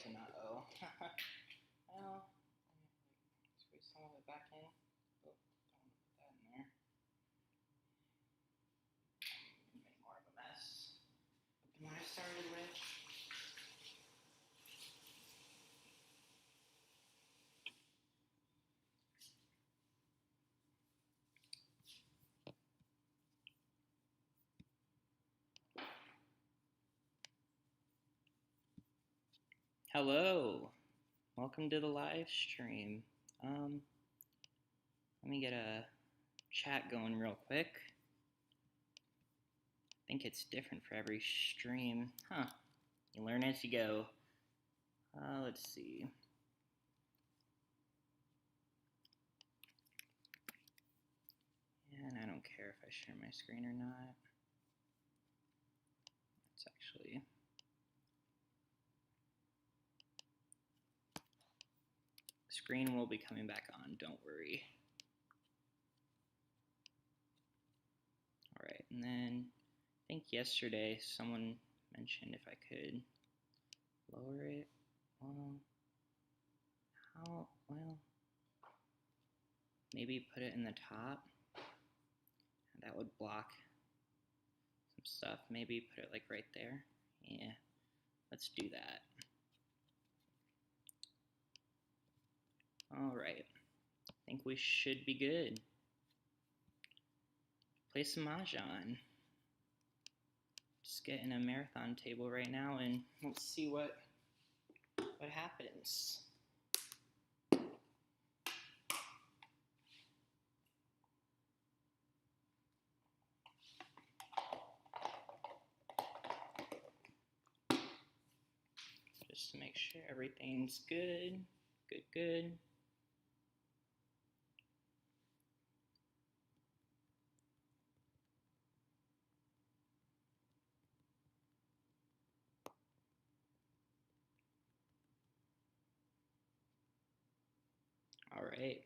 and not O. Well, squeeze some of it back in. Oh, don't want to put that in there. Make more of a mess than what I started with. Hello, welcome to the live stream. Let me get a chat going real quick. I think it's different for every stream. Huh, you learn as you go. Let's see. And I don't care if I share my screen or not. It's actually... Screen will be coming back on, don't worry. All right, and then I think yesterday someone mentioned if I could lower it. Well, how? Well, maybe put it in the top. That would block some stuff. Maybe put it like right there. Yeah, let's do that. All right, I think we should be good. Play some Mahjong. Just getting a marathon table right now, and let's see what happens. Just to make sure everything's good. Good. All right.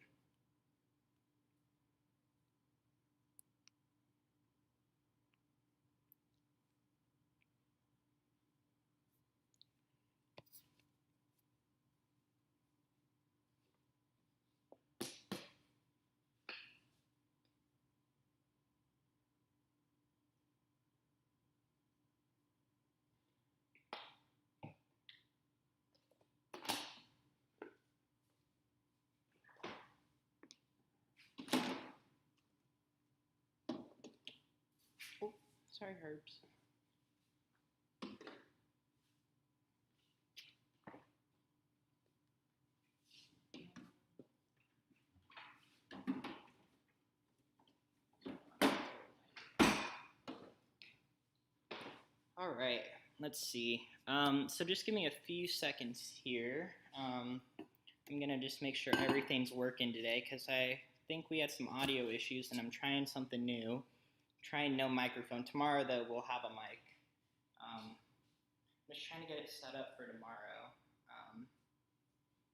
Oh, sorry, Herbs. All right, let's see. So just give me a few seconds here. I'm gonna just make sure everything's working today because I think we had some audio issues and I'm trying something new. Trying no microphone. Tomorrow though, we'll have a mic. I'm just trying to get it set up for tomorrow.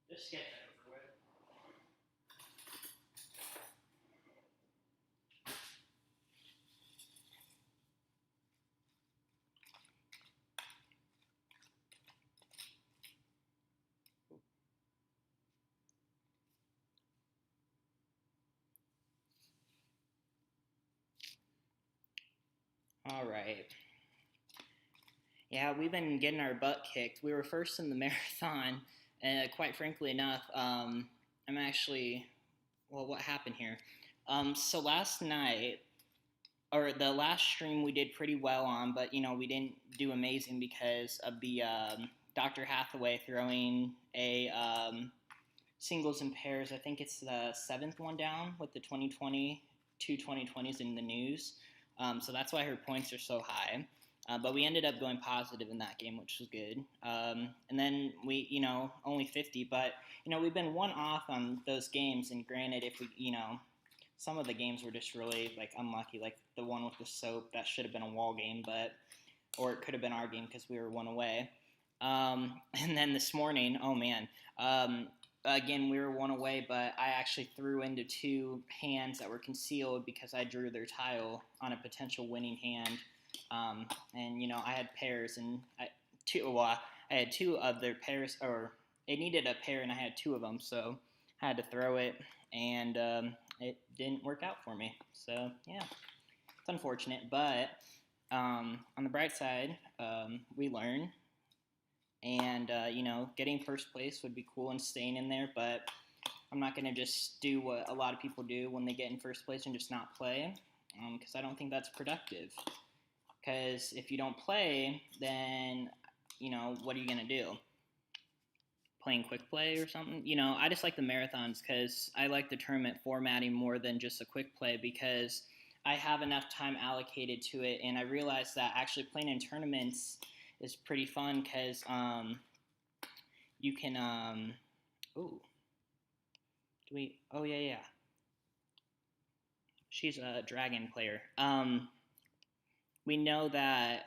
Just get that over with. All right. Yeah, we've been getting our butt kicked. We were first in the marathon, and quite frankly enough, I'm actually, well, what happened here? So last night, or the last stream we did pretty well on, but we didn't do amazing because of the Dr. Hathaway throwing a singles and pairs. I think it's the 7th one down with the 2020, two 2020s in the news. So that's why her points are so high. But we ended up going positive in that game, which was good. And then we, only 50, but, we've been one off on those games. And granted, if we, some of the games were just really like unlucky, like the one with the soap that should have been a wall game, or it could have been our game because we were one away. And then this morning, oh man, again, we were one away, but I actually threw into two hands that were concealed because I drew their tile on a potential winning hand. And I had pairs, and I had 2 of their pairs, or it needed a pair, and I had 2 of them, so I had to throw it, and it didn't work out for me. So yeah, it's unfortunate, but on the bright side, we learn, and you know, getting first place would be cool and staying in there, but I'm not going to just do what a lot of people do when they get in first place and just not play, because I don't think that's productive. Because if you don't play, then, you know, what are you going to do? Playing quick play or something? You know, I just like the marathons because I like the tournament formatting more than just a quick play, because I have enough time allocated to it, and I realize that actually playing in tournaments is pretty fun because you can, oh, oh yeah. She's a dragon player. We know that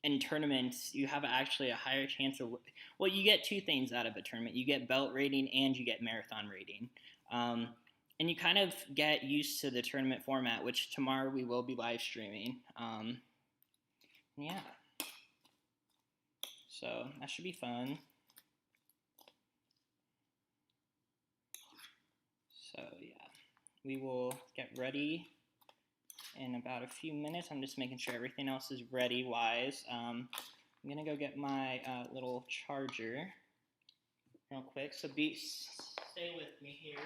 in tournaments you have actually a higher chance of, well, you get 2 things out of a tournament. You get belt rating and you get marathon rating. And you kind of get used to the tournament format, which tomorrow we will be live streaming. Yeah. So that should be fun. So yeah, we will get ready in about a few minutes. I'm just making sure everything else is ready wise. I'm gonna go get my little charger real quick. So stay with me here.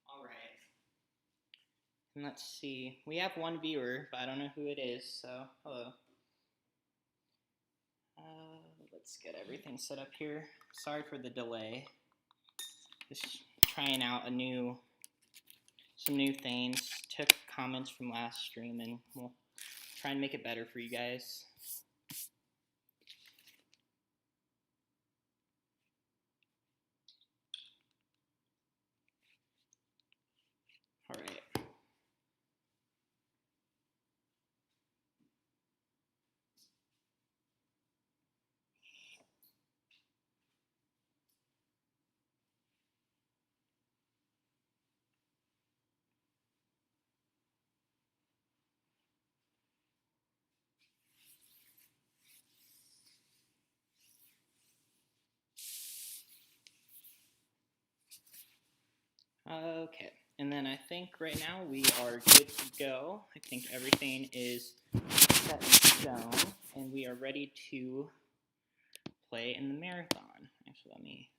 All right. And let's see. We have 1 viewer, but I don't know who it is. So hello. Let's get everything set up here. Sorry for the delay. Just trying out some new things. Took comments from last stream, and we'll try and make it better for you guys. All right. Okay, and then I think right now we are good to go. I think everything is set in stone, and we are ready to play in the marathon. Actually, let me...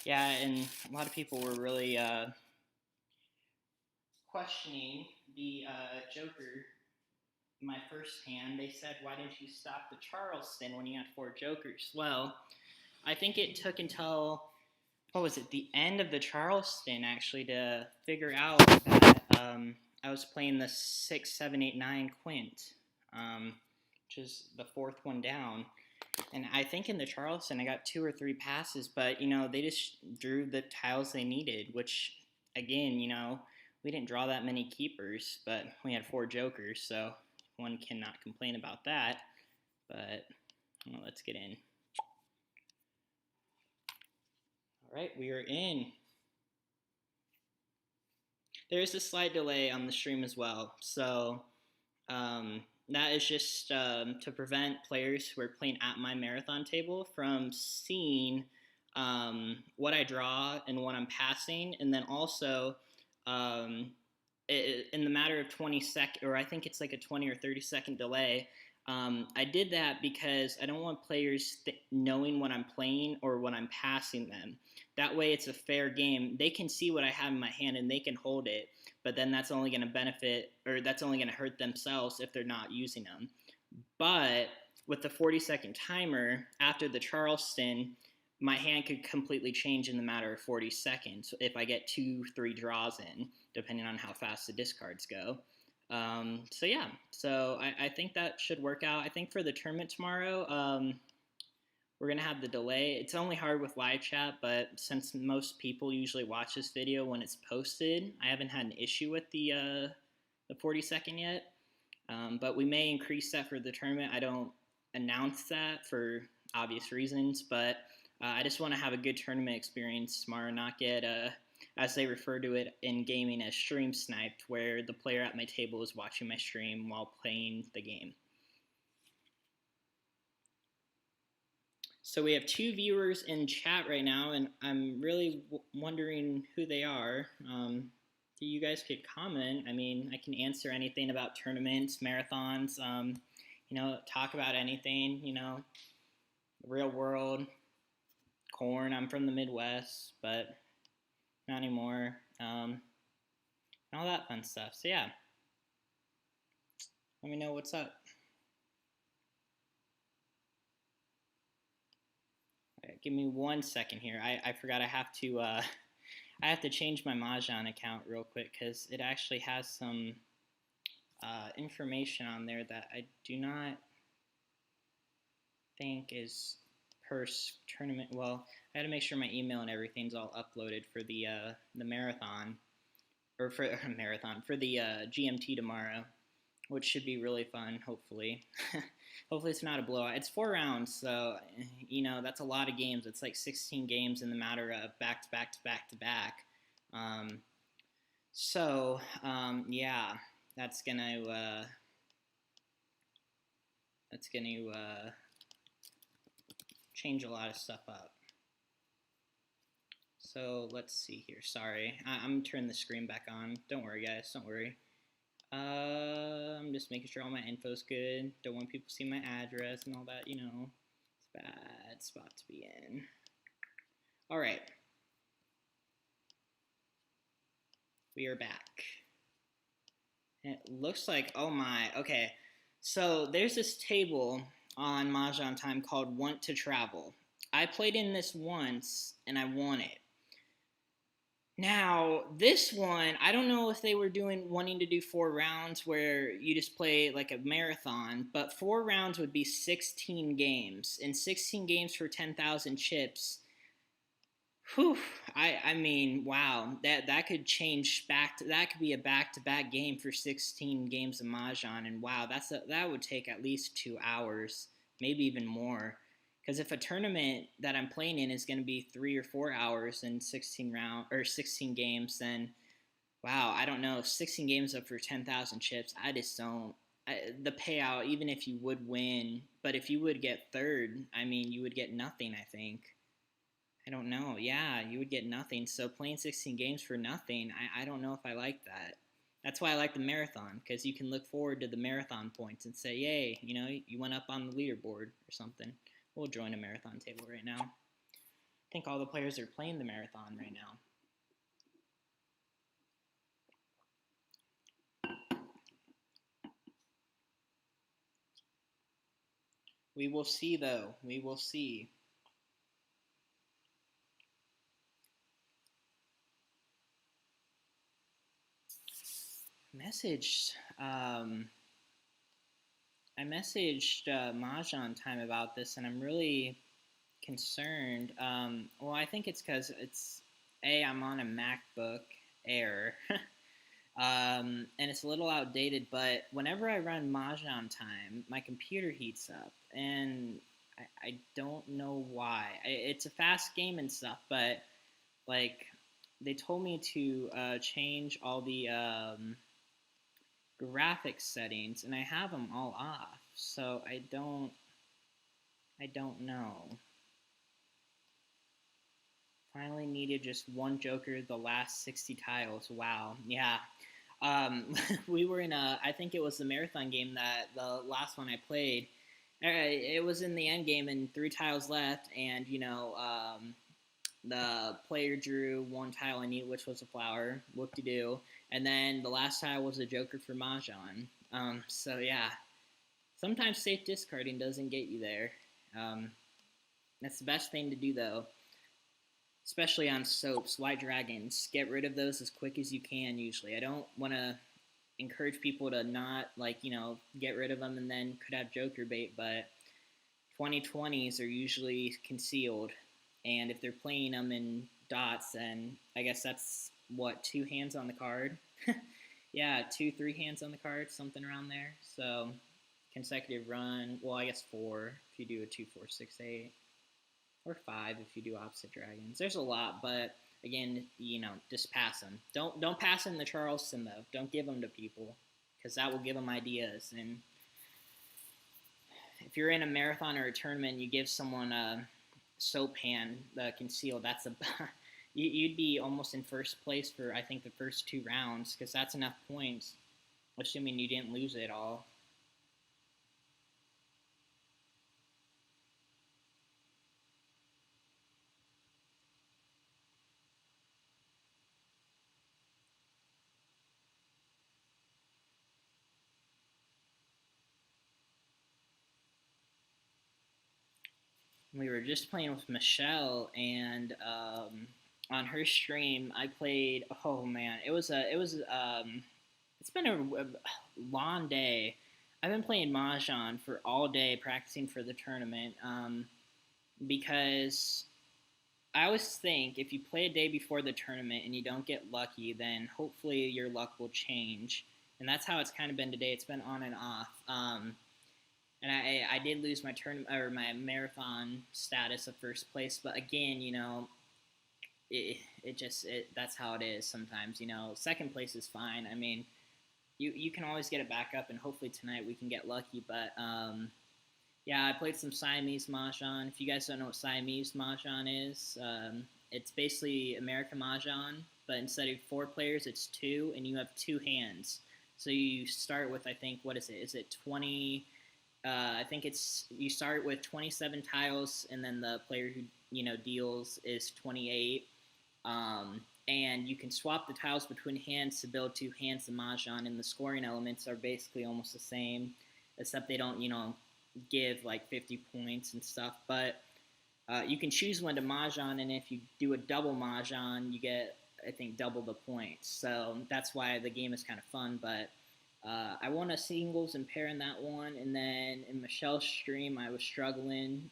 Yeah, and a lot of people were really questioning the Joker, my first hand. They said, why didn't you stop the Charleston when you had 4 Jokers? Well, I think it took until, what was it, the end of the Charleston, actually, to figure out that I was playing the 6, 7, 8, 9 quint, which is the 4th one down. And I think in the Charleston I got 2 or 3 passes, but, you know, they just drew the tiles they needed, which, again, you know, we didn't draw that many keepers, but we had 4 Jokers, so one cannot complain about that. But, well, let's get in. All right, we are in. There's a slight delay on the stream as well, so that is just to prevent players who are playing at my marathon table from seeing what I draw and what I'm passing, and then also in the matter of 20 seconds, or I think it's like a 20 or 30-second delay. I did that because I don't want players knowing what I'm playing or what I'm passing them. That way it's a fair game. They can see what I have in my hand and they can hold it, but then that's only going to benefit, or that's only going to hurt themselves if they're not using them. But with the 40-second timer, after the Charleston, my hand could completely change in the matter of 40 seconds if I get 2-3 draws in, depending on how fast the discards go. So yeah, so I think that should work out. I think for the tournament tomorrow, we're going to have the delay. It's only hard with live chat, but since most people usually watch this video when it's posted, I haven't had an issue with the 40-second yet. But we may increase that for the tournament. I don't announce that for obvious reasons, but I just want to have a good tournament experience tomorrow, not get, as they refer to it in gaming, as stream sniped, where the player at my table is watching my stream while playing the game. So we have 2 viewers in chat right now, and I'm really wondering who they are. You guys could comment. I mean, I can answer anything about tournaments, marathons, you know, talk about anything, you know, real world, corn. I'm from the Midwest, but not anymore. All that fun stuff. So yeah, let me know what's up. Right, give me 1 second here. I forgot I have to change my Mahjong account real quick because it actually has some information on there that I do not think is per tournament. Well, I had to make sure my email and everything's all uploaded for the marathon, or for the GMT tomorrow, which should be really fun, hopefully. Hopefully it's not a blowout. It's 4 rounds, so, you know, that's a lot of games. It's like 16 games in the matter of back-to-back-to-back-to-back. Yeah, that's gonna change a lot of stuff up. So let's see here. Sorry, I'm gonna turn the screen back on. Don't worry, guys. Don't worry. I'm just making sure all my info's good. Don't want people to see my address and all that, you know. It's a bad spot to be in. All right. We are back. It looks like, oh my, okay. So there's this table on MahjongTime called Want to Travel. I played in this once and I won it. Now, this one, I don't know if they were wanting to do 4 rounds where you just play like a marathon, but 4 rounds would be 16 games, and 16 games for 10,000 chips. Whew, I mean, wow, that could change that could be a back-to-back game for 16 games of Mahjong, and wow, that would take at least 2 hours, maybe even more. Because if a tournament that I'm playing in is going to be 3 or 4 hours and 16 games, then wow, I don't know. 16 games up for 10,000 chips, I just don't. The payout, even if you would win, but if you would get third, I mean, you would get nothing. I think. I don't know. Yeah, you would get nothing. So playing 16 games for nothing, I don't know if I like that. That's why I like the marathon, because you can look forward to the marathon points and say, yay, you know, you went up on the leaderboard or something. We'll join a marathon table right now. I think all the players are playing the marathon right now. We will see, though. We will see. I messaged MahjongTime about this, and I'm really concerned. Well, I think it's because I'm on a MacBook Air, and it's a little outdated, but whenever I run MahjongTime, my computer heats up, and I don't know why. It's a fast game and stuff, but, like, they told me to change all the graphics settings, and I have them all off, so I don't know. Finally needed just 1 joker the last 60 tiles. Wow. Yeah. We were in I think it was the marathon game, that the last one I played. It was in the end game and 3 tiles left, and, you know, the player drew 1 tile I needed, which was a flower. Whoop-de-doo. And then the last tile was a joker for Mahjong. So yeah. Sometimes safe discarding doesn't get you there. Um, that's the best thing to do, though, especially on soaps. White dragons, get rid of those as quick as you can. Usually, I don't want to encourage people to not get rid of them and then could have joker bait, but 2020s are usually concealed, and if they're playing them in dots, then I guess that's what, two hands on the card. Yeah, two, three hands on the card, something around there. So consecutive run. Well, I guess four if you do a 2, 4, 6, 8, or five if you do opposite dragons. There's a lot, but again, just pass them. Don't pass in the Charleston though. Don't give them to people because that will give them ideas. And if you're in a marathon or a tournament, and you give someone a soap hand concealed. That's a you'd be almost in first place for I think the first 2 rounds because that's enough points, assuming you didn't lose it all. We were just playing with Michelle, and on her stream, I played. Oh man, it's been a long day. I've been playing mahjong for all day, practicing for the tournament. Because I always think if you play a day before the tournament and you don't get lucky, then hopefully your luck will change. And that's how it's kind of been today. It's been on and off. And I did lose my my marathon status of first place, but again, that's how it is sometimes. Second place is fine. I mean, you can always get it back up, and hopefully tonight we can get lucky. But yeah, I played some Siamese Mahjong. If you guys don't know what Siamese Mahjong is, it's basically American Mahjong, but instead of 4 players, it's 2, and you have 2 hands. So you start with, I think, what is it? Is it 20? I think you start with 27 tiles, and then the player who deals is 28. And you can swap the tiles between hands to build 2 hands of Mahjong, and the scoring elements are basically almost the same, except they don't give like 50 points and stuff. But you can choose when to Mahjong, and if you do a double Mahjong, you get, I think, double the points. So that's why the game is kind of fun. But I won a singles and pair in that one, and then in Michelle's stream, I was struggling,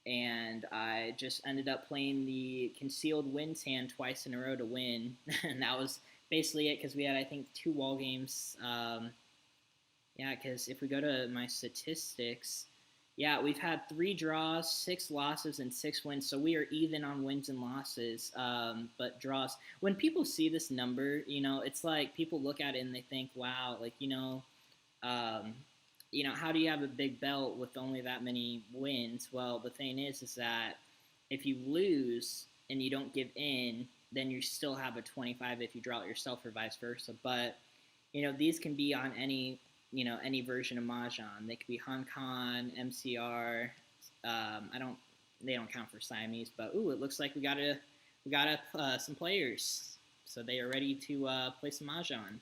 and I just ended up playing the concealed wins hand twice in a row to win, and that was basically it because we had, I think, 2 wall games. Yeah, because if we go to my statistics, yeah, we've had 3 draws, 6 losses, and 6 wins. So we are even on wins and losses, but draws. When people see this number, it's like people look at it and they think, wow, like, how do you have a big belt with only that many wins? Well, the thing is that if you lose and you don't give in, then you still have a 25 if you draw it yourself or vice versa. But, these can be on any version of Mahjong. They could be Hong Kong, MCR. They don't count for Siamese, but it looks like we got some players, so they are ready to play some Mahjong.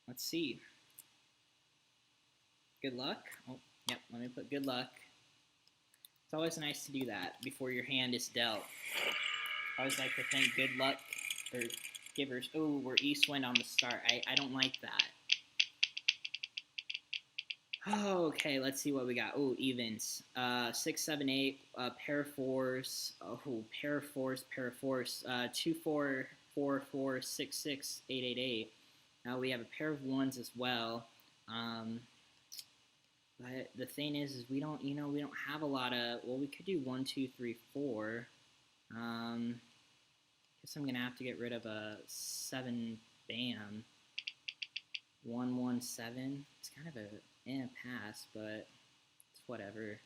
Let's see. Good luck. Oh, yep. Let me put good luck. It's always nice to do that before your hand is dealt. I always like to think good luck or givers. Oh, we're east wind on the start. I don't like that. Oh, okay, let's see what we got. Oh, evens. 6, 7, 8. Pair of 4s. Oh, pair of 4s. Pair of 4s. 2, 4, 4, 4, 6, 6, 8, 8, 8. Now we have a pair of 1s as well. But the thing is we don't have a lot of. Well, we could do 1, 2, 3, 4. Guess I'm gonna have to get rid of a 7 bam. 1, 1, 7. It's kind of a pass, but it's whatever.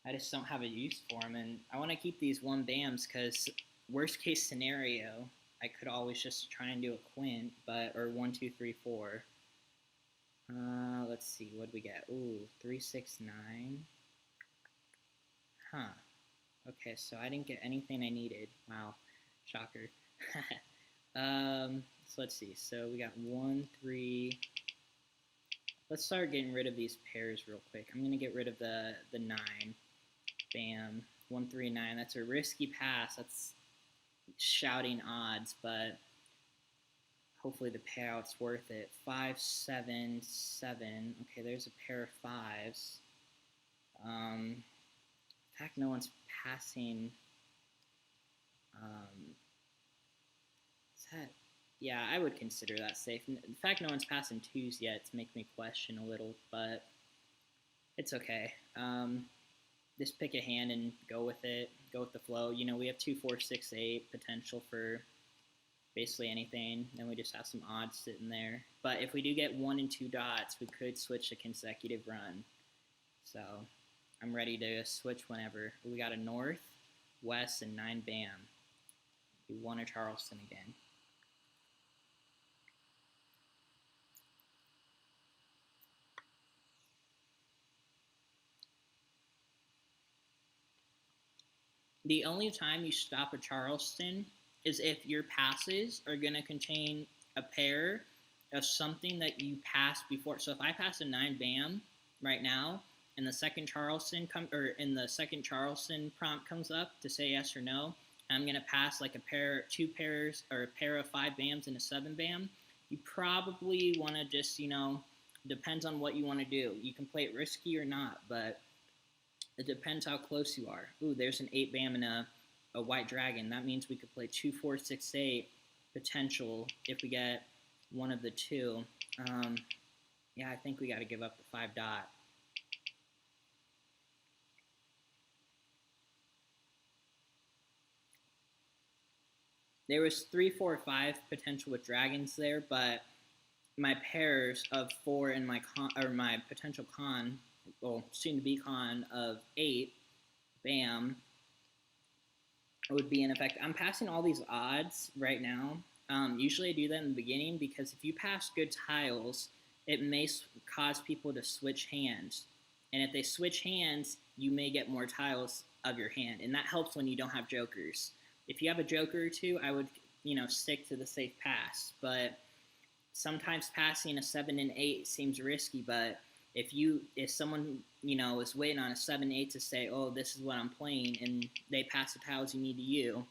I just don't have a use for them, and I want to keep these 1 bams because worst case scenario, I could always just try and do a quint, or 1, 2, 3, 4. Let's see, what do we get? Ooh, 3, 6, 9. Huh. Okay, so I didn't get anything I needed. Wow, shocker. So let's see. So we got 1, 3. Let's start getting rid of these pairs real quick. I'm gonna get rid of the 9. Bam. 1, 3, 9. That's a risky pass. That's shouting odds, but hopefully the payout's worth it. 5, 7, 7. Okay, there's a pair of 5s. In fact, no one's passing. Is that? Yeah, I would consider that safe. In fact, no one's passing 2s yet to make me question a little, but it's okay. Just pick a hand and go with it. Go with the flow. You know, we have 2, 4, 6, 8 potential for basically anything. Then we just have some odds sitting there. But if we do get 1 and 2 dots, we could switch a consecutive run. So I'm ready to switch whenever. We got a north, west, and 9 bam. We won a Charleston again. The only time you stop a Charleston is if your passes are going to contain a pair of something that you passed before. So if I pass a 9 bam right now, and the second Charleston prompt comes up to say yes or no, I'm going to pass like 2 pairs or a pair of 5 bams and a 7 bam. You probably want to just, depends on what you want to do. You can play it risky or not, but it depends how close you are. Ooh, there's an 8 bam and a white dragon. That means we could play 2, 4, 6, 8 potential if we get one of the 2. Yeah, I think we got to give up the 5 dot. There was 3, 4, 5 potential with dragons there, but my pairs of 4 and my potential con, well, soon to be con of 8, bam, would be in effect. I'm passing all these odds right now. Usually I do that in the beginning because if you pass good tiles, it may cause people to switch hands. And if they switch hands, you may get more tiles of your hand. And that helps when you don't have jokers. If you have a joker or 2, I would, stick to the safe pass. But sometimes passing a 7 and 8 seems risky, but if someone is waiting on a 7-8 to say, oh, this is what I'm playing, and they pass the tiles you need to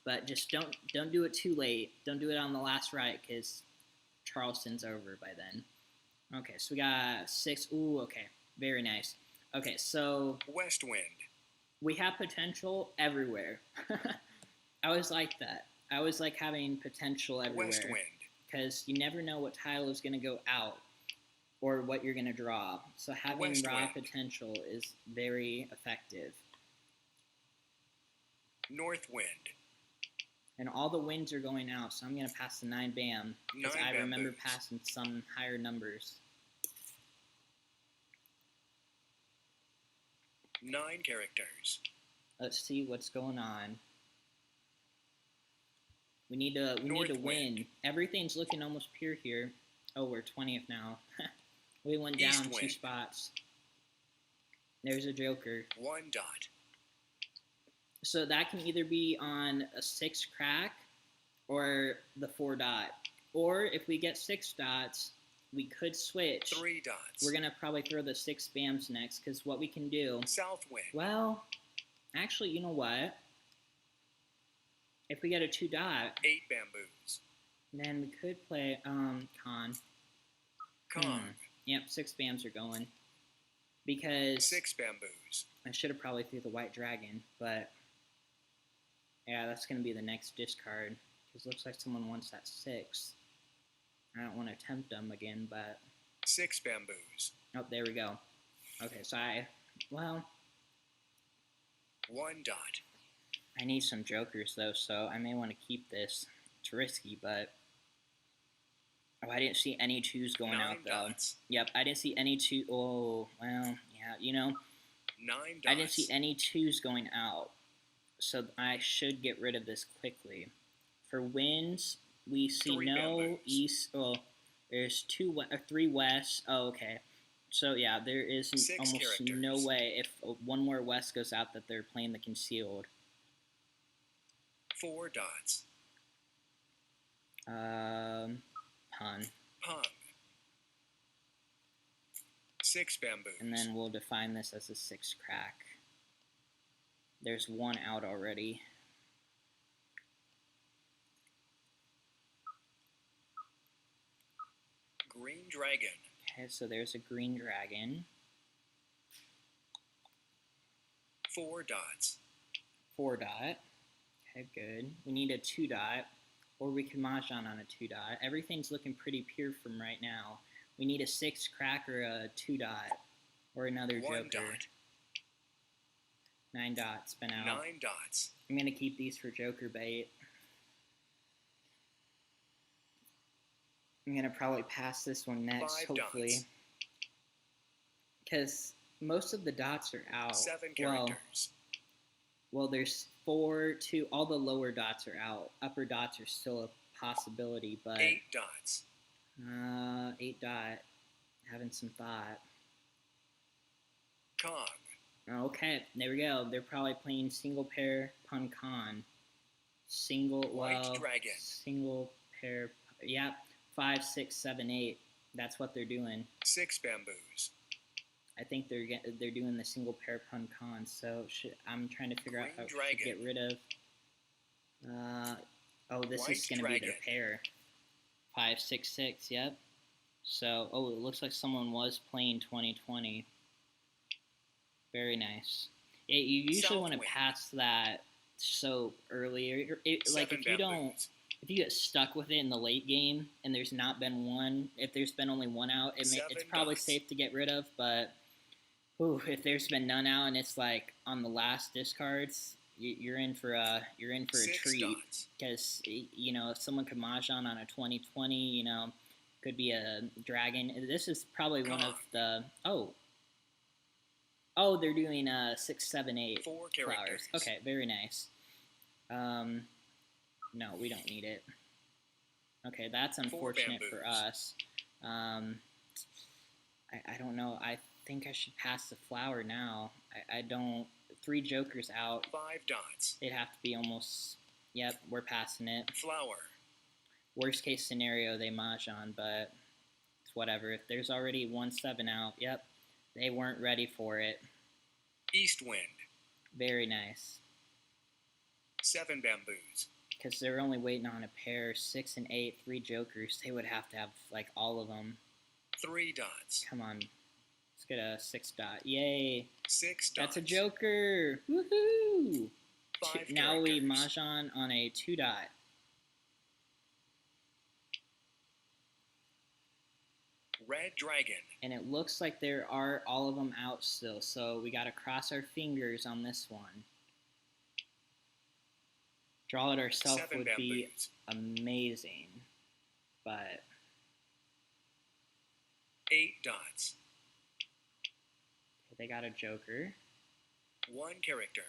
but just don't do it too late. Don't do it on the last right because Charleston's over by then. Okay, so we got 6. Ooh, okay, very nice. Okay, so west wind. We have potential everywhere. I always like that. I always like having potential everywhere. West wind. Because you never know what tile is going to go out or what you're going to draw. So having raw potential is very effective. North wind. And all the winds are going out, so I'm going to pass the 9 bam. Because I remember passing some higher numbers. 9 characters. Let's see what's going on. We need to win. Everything's looking almost pure here. Oh, we're 20th now. We went down 2 spots. There's a joker. 1 dot. So that can either be on a 6 crack or the 4 dot. Or if we get 6 dots, we could switch. 3 dots. We're going to probably throw the 6 bams next because what we can do... South wind. Well, actually, you know what? If we get a 2 dot... 8 bamboos. Then we could play con. Yep, 6 bams are going. Because... 6 bamboos. I should have probably threw the white dragon, but... Yeah, that's going to be the next discard. Because it looks like someone wants that 6. I don't want to tempt them again, but... 6 bamboos. Oh, there we go. Okay, so well... 1 dot. I need some jokers, though, so I may want to keep this. It's risky, but... Oh, I didn't see any 2s going out, though. Dots. Yep, I didn't see any 2... Oh, well, yeah, 9 dots. I didn't see any 2s going out. So I should get rid of this quickly. For wins, we see 3 no bamboos. east... Well, there's 3 west. Oh, okay. So, yeah, there is 6 almost characters. no way if one more west goes out that they're playing the concealed. 4 dots. Pun. Pung. 6 bamboos. And then we'll define this as a 6 crack. There's 1 out already. Green dragon. Okay, so there's a green dragon. 4 dots. 4 dot. Okay, good. We need a 2 dot, or we can mahjong on a 2 dot. Everything's looking pretty pure from right now. We need a 6 crack or a 2 dot, or another 1 joker. dot. 9 dots been out. 9 dots. I'm gonna keep these for joker bait. I'm gonna probably pass this one next, 5 hopefully, dots. because most of the dots are out. 7 characters. Well, there's 4, 2. All the lower dots are out. Upper dots are still a possibility, but 8 dots. 8 dot. Having some thought. Kong. Okay, there we go. They're probably playing single pair pun con. White dragon. Single pair. Yeah, 5, 6, 7, 8. That's what they're doing. 6 bamboos. I think they're doing the single pair pun con. So I'm trying to figure out how to get rid of. Oh, this is gonna be their pair. 5, 6, 6. Yep. So it looks like someone was playing 2020. Very nice. Yeah, you usually want to pass that so early. Like if you don't, if you get stuck with it in the late game and there's not been one, if there's been only 1 out, it's probably safe to get rid of. But if there's been none out and it's like on the last discards, you're in for a treat, because you know, if someone could mahjong on a 2020, you know, could be a dragon. This is probably one of the they're doing 6, 7, 8 4 flowers. characters. Okay, very nice. No, we don't need it. Okay, that's unfortunate for us. I don't know. I think I should pass the flower now. I don't. 3 jokers out. 5 dots. They'd have to be almost. Yep, we're passing it. Flower. Worst case scenario, they mahjong, but it's whatever. If there's already 1 7 out, yep, they weren't ready for it. East wind. Very nice. 7 bamboos. Because they're only waiting on a pair. 6 and 8, 3 jokers. They would have to have like all of them. 3 dots. Come on. Let's get a 6 dot. Yay. 6 dots. That's a joker. Woohoo. 5 now we characters. mahjong on a 2 dot. Red dragon. And it looks like there are all of them out still. So we got to cross our fingers on this one. Draw it ourselves 7 would bamboos. be amazing. But 8 dots. they got a joker. 1 character.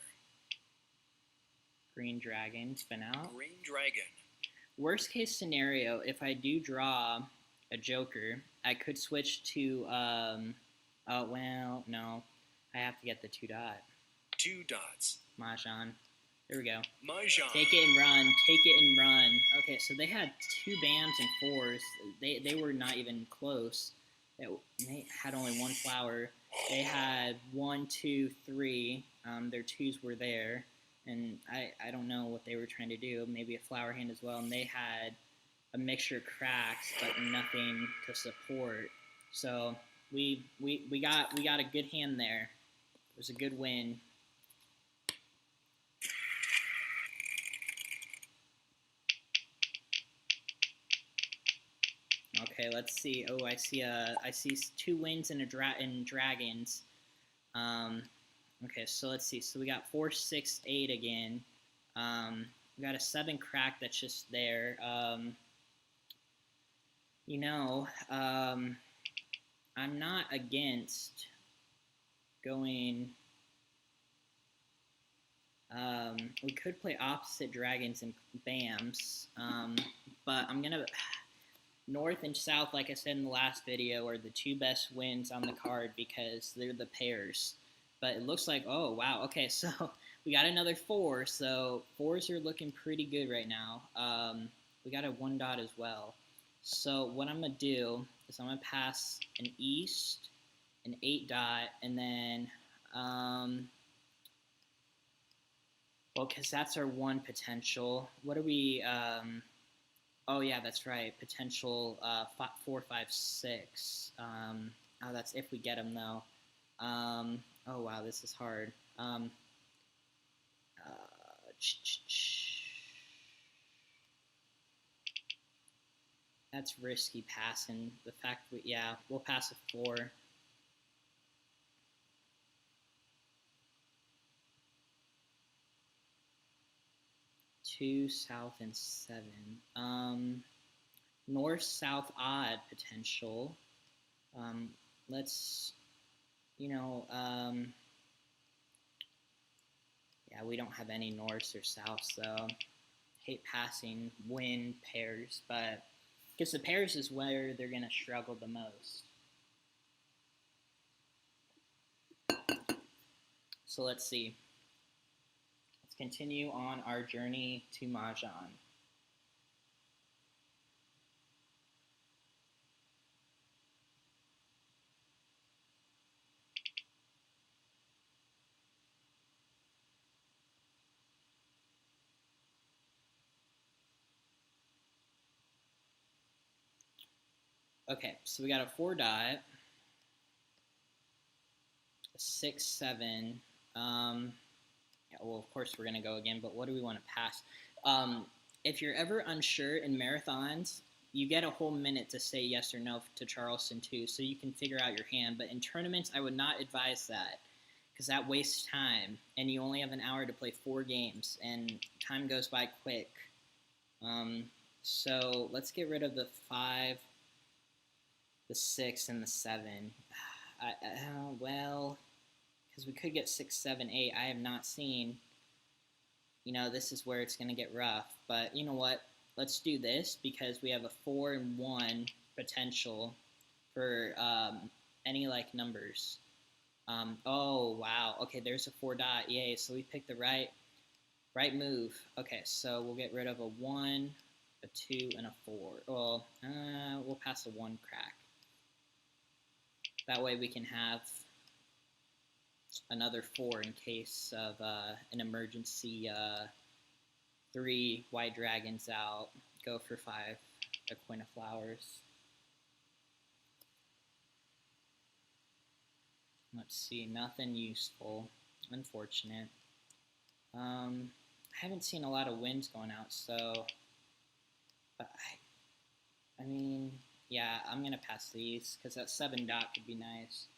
Green dragon's been out. Green dragon. Worst case scenario, if I do draw a joker, I could switch to, oh, well, no. I have to get the 2 dot. 2 dots. Mahjong. There we go. Mahjong. Take it and run. Take it and run. Okay, so they had 2 bams and 4s. They were not even close. They had only 1 flower. They had 1, 2, 3. Their 2s were there. And I don't know what they were trying to do. Maybe a flower hand as well. And they had a mixture of cracks, but nothing to support. So we got a good hand there. It was a good win. Okay, let's see. Oh, I see 2 wins and dragons. Okay, so let's see. So we got 4, 6, 8 again. We got a 7 crack that's just there. You know, I'm not against going. We could play opposite dragons and bams, but I'm gonna. North and South, like I said in the last video, are the 2 best wins on the card because they're the pairs. But it looks like, oh, wow, okay, so we got another 4. So 4s are looking pretty good right now. we got a 1 dot as well. So what I'm going to do is I'm going to pass an east, an 8 dot, and then, well, because that's our 1 potential. What are we, oh yeah, that's right, potential 4, 5, 6. Oh, that's if we get them though. Oh wow, this is hard. That's risky passing. The fact that, yeah, we'll pass a 4. 2, south, and 7. North, south, odd potential. Let's, yeah, we don't have any norths or souths, so hate passing wind pairs, but because the pairs is where they're going to struggle the most. So let's see. Let's continue on our journey to Mahjong. Okay, so we got a 4 dot, a 6, 7. Yeah, well, of course we're going to go again, but what do we want to pass? If you're ever unsure in marathons, you get a whole minute to say yes or no to Charleston too, so you can figure out your hand. But in tournaments, I would not advise that because that wastes time, and you only have an hour to play 4 games, and time goes by quick. So let's get rid of the 5, the 6, and the 7. Well, because we could get 6, 7, 8. I have not seen, this is where it's going to get rough. But you know what? Let's do this because we have a 4 and 1 potential for any like numbers. Oh, wow. Okay, there's a 4 dot. Yay. So we picked the right move. Okay, so we'll get rid of a 1, a 2, and a 4. Well, we'll pass a 1 crack. That way we can have another 4 in case of an emergency. 3 white dragons out. Go for 5. A queen of flowers. Let's see. Nothing useful. Unfortunate. I haven't seen a lot of winds going out, so. But I mean, yeah, I'm gonna pass these because that 7 dot could be nice.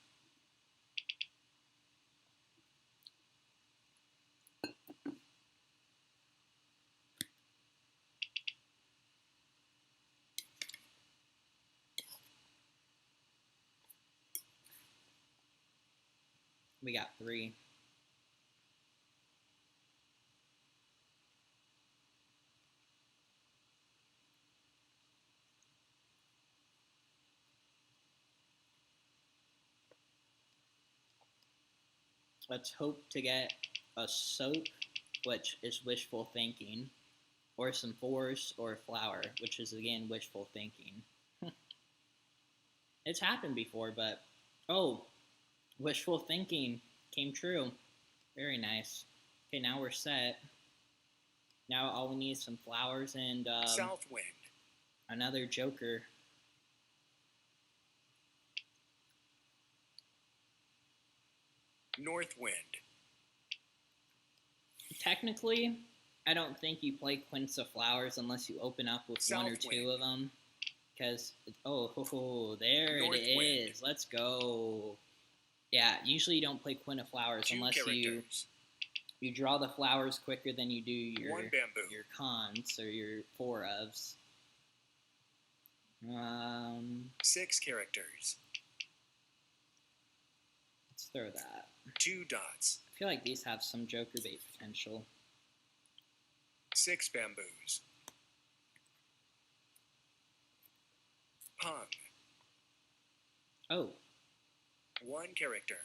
We got 3. Let's hope to get a soap, which is wishful thinking, or some 4s, or a flower, which is again wishful thinking. It's happened before, but oh, wishful thinking came true. Very nice. Okay, now we're set. Now all we need is some flowers and South wind. Another joker. North wind. Technically, I don't think you play Quince of Flowers unless you open up with South 1 or 2 wind. of them. Because, there North it is. wind. Let's go. Yeah, usually you don't play Queen of Flowers 2 unless characters. you draw the flowers quicker than you do your 1 bamboo. your cons or your 4 ofs. 6 characters. Let's throw that. 2 dots. I feel like these have some joker bait potential. 6 bamboos. Pong. Oh. 1 character.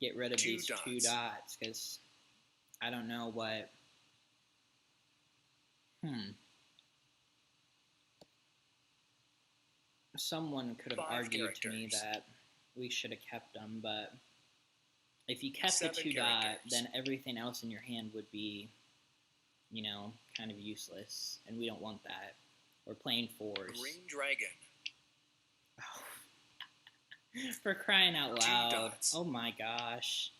Get rid of 2 these dots. 2 dots because I don't know what... Someone could have 5 argued to me characters. that we should have kept them, but if you kept the 7 2 dot, characters. then everything else in your hand would be, you know, kind of useless, and we don't want that. We're playing 4s. Green dragon. For crying out 2 loud. dots. Oh my gosh.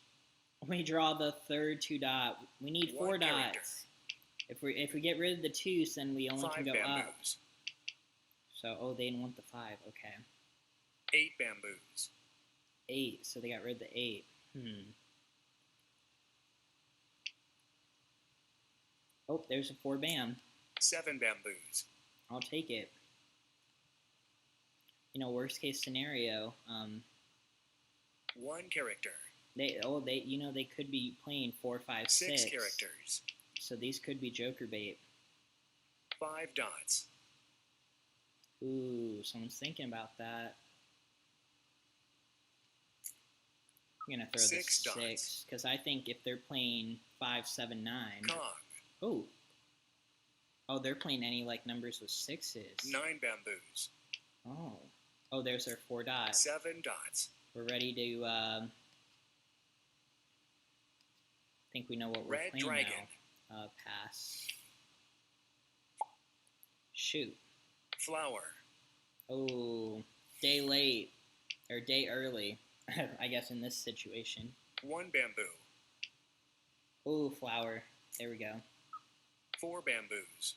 We draw the third 2 dot. We need 4 1 character. dots. If we get rid of the 2s, then we only 5 can go bamboos. up. So, oh, they didn't want the 5. Okay. 8 bamboos. 8. So they got rid of the 8. Oh, there's a 4 bam. 7 bamboos. I'll take it. You know, worst case scenario, 1 character. they could be playing 4, 5, 6. 6 characters. So these could be Joker bait. 5 dots. Ooh, someone's thinking about that. I'm gonna throw the 6 dots. 6 because I think if they're playing 5, 7, 9. Kong. Oh, they're playing any like numbers with 6s. 9 bamboos. Oh, there's our 4 dots. 7 dots. We're ready to. Think we know what we're Red playing dragon. now. Pass. Shoot. Flower. Oh, day late or day early, I guess in this situation. 1 bamboo. Oh, flower. There we go. 4 bamboos.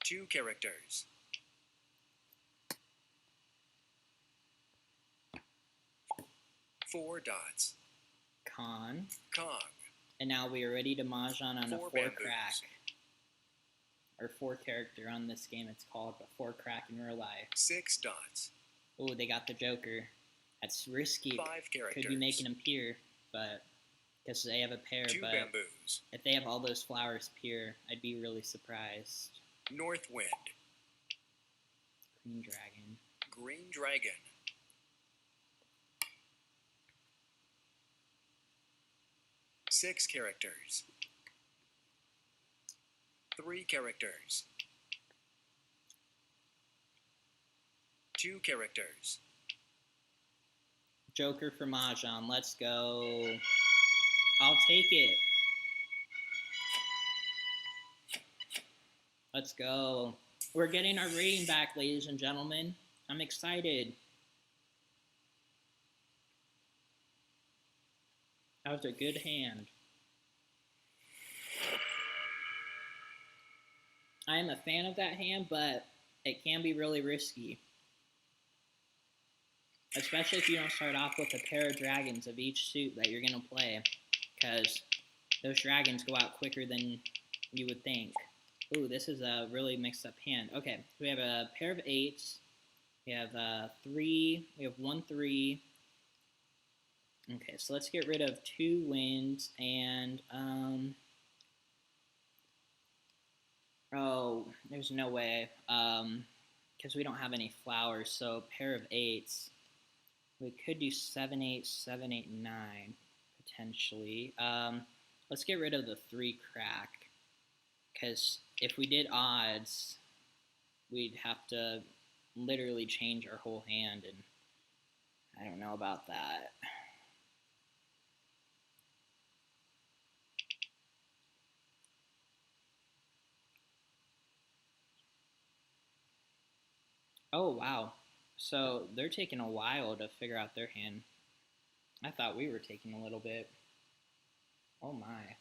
2 characters. 4 dots. Con. Kong. And now we are ready to mahjong on a 4 4 bamboos. crack. Or 4 character on this game it's called, but 4 crack in real life. 6 dots. Oh, they got the Joker. That's risky. 5 characters. Could be making them peer, but because they have a pair. 2 but bamboos. if they have all those flowers peer, I'd be really surprised. North wind. Green dragon. Green dragon. 6 characters. 3 characters. 2 characters. Joker for mahjong. Let's go. I'll take it. Let's go. We're getting our rating back, ladies and gentlemen. I'm excited. That was a good hand. I am a fan of that hand, but it can be really risky. Especially if you don't start off with a pair of dragons of each suit that you're going to play. Because those dragons go out quicker than you would think. Ooh, this is a really mixed up hand. Okay, we have a pair of 8s. We have 3. We have 1, 3. Okay, so let's get rid of 2 wins and oh, there's no way because we don't have any flowers. So pair of 8s. We could do 7, 8, 7, 8, 9 potentially. Let's get rid of the 3 crack because if we did odds, we'd have to literally change our whole hand, and I don't know about that. Oh, wow. So they're taking a while to figure out their hand. I thought we were taking a little bit. Oh, my.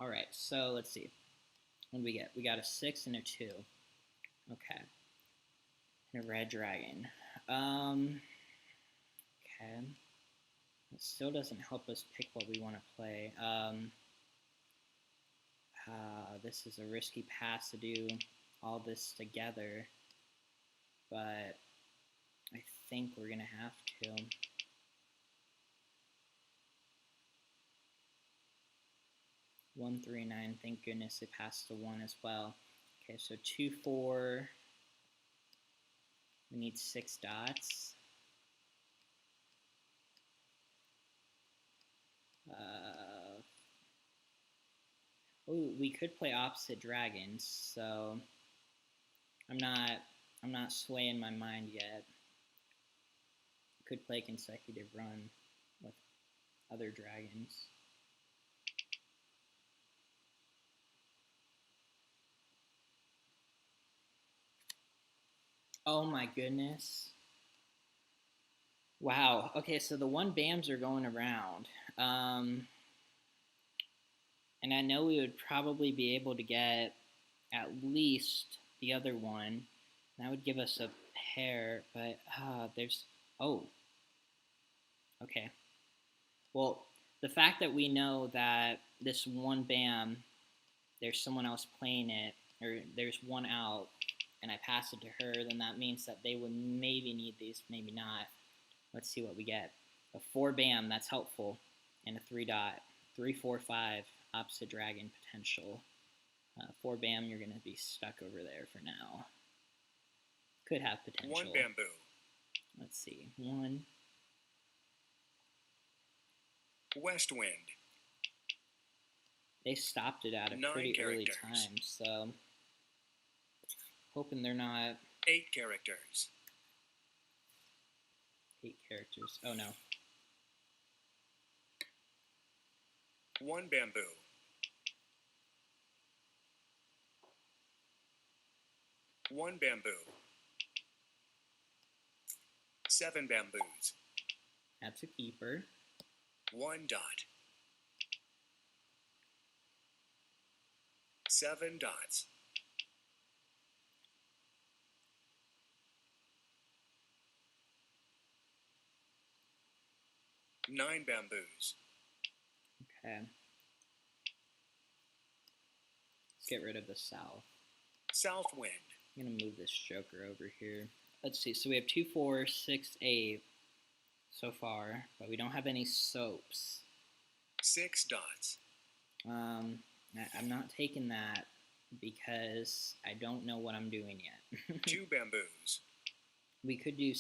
All right, so let's see. What do we get? We got a 6 and a 2. Okay. And a red dragon. Okay. It still doesn't help us pick what we want to play. This is a risky pass to do all this together, but I think we're going to have to. $1, 3, 9. Thank goodness it passed to 1 as well. Okay, so 2, 4. We need 6 dots. Oh, we could play opposite dragons, so I'm not swaying my mind yet. Could play consecutive run with other dragons. Oh my goodness. Wow. Okay, so the 1 BAMs are going around. And I know we would probably be able to get at least the other one. That would give us a pair, but there's... Oh. Okay. Well, the fact that we know that this 1 BAM, there's someone else playing it, or there's 1 out, and I pass it to her, then that means that they would maybe need these, maybe not. Let's see what we get. A 4 BAM, that's helpful, and a 3 dot. 3, 4, 5, opposite dragon potential. 4 BAM, you're going to be stuck over there for now. Could have potential. 1 bamboo. Let's see. 1. West wind. They stopped it at a 9 pretty early characters. time, so hoping they're not 8 characters. 8 characters. Oh no. 1 bamboo. 1 bamboo. 7 bamboos. That's a keeper. 1 dot. 7 dots. Nine bamboos. Okay. Let's get rid of the south. South wind. I'm going to move this joker over here. Let's see. So we have 2, 4, 6, 8 so far, but we don't have any soaps. 6 dots. I'm not taking that because I don't know what I'm doing yet. 2 bamboos. We could do,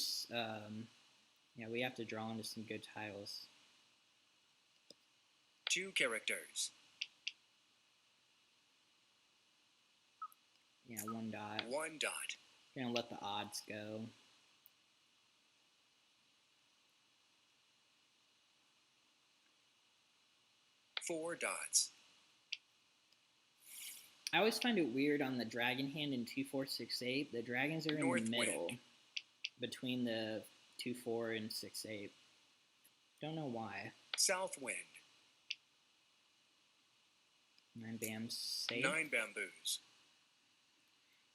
yeah, we have to draw into some good tiles. 2 characters. Yeah, 1 dot. 1 dot. Gonna let the odds go. Four dots. I always find it weird on the dragon hand in 2, 4, 6, 8. The dragons are in North the middle wind. between the 2, 4 and 6, 8. Don't know why. South wind. 9 BAMs safe. 9 bamboos.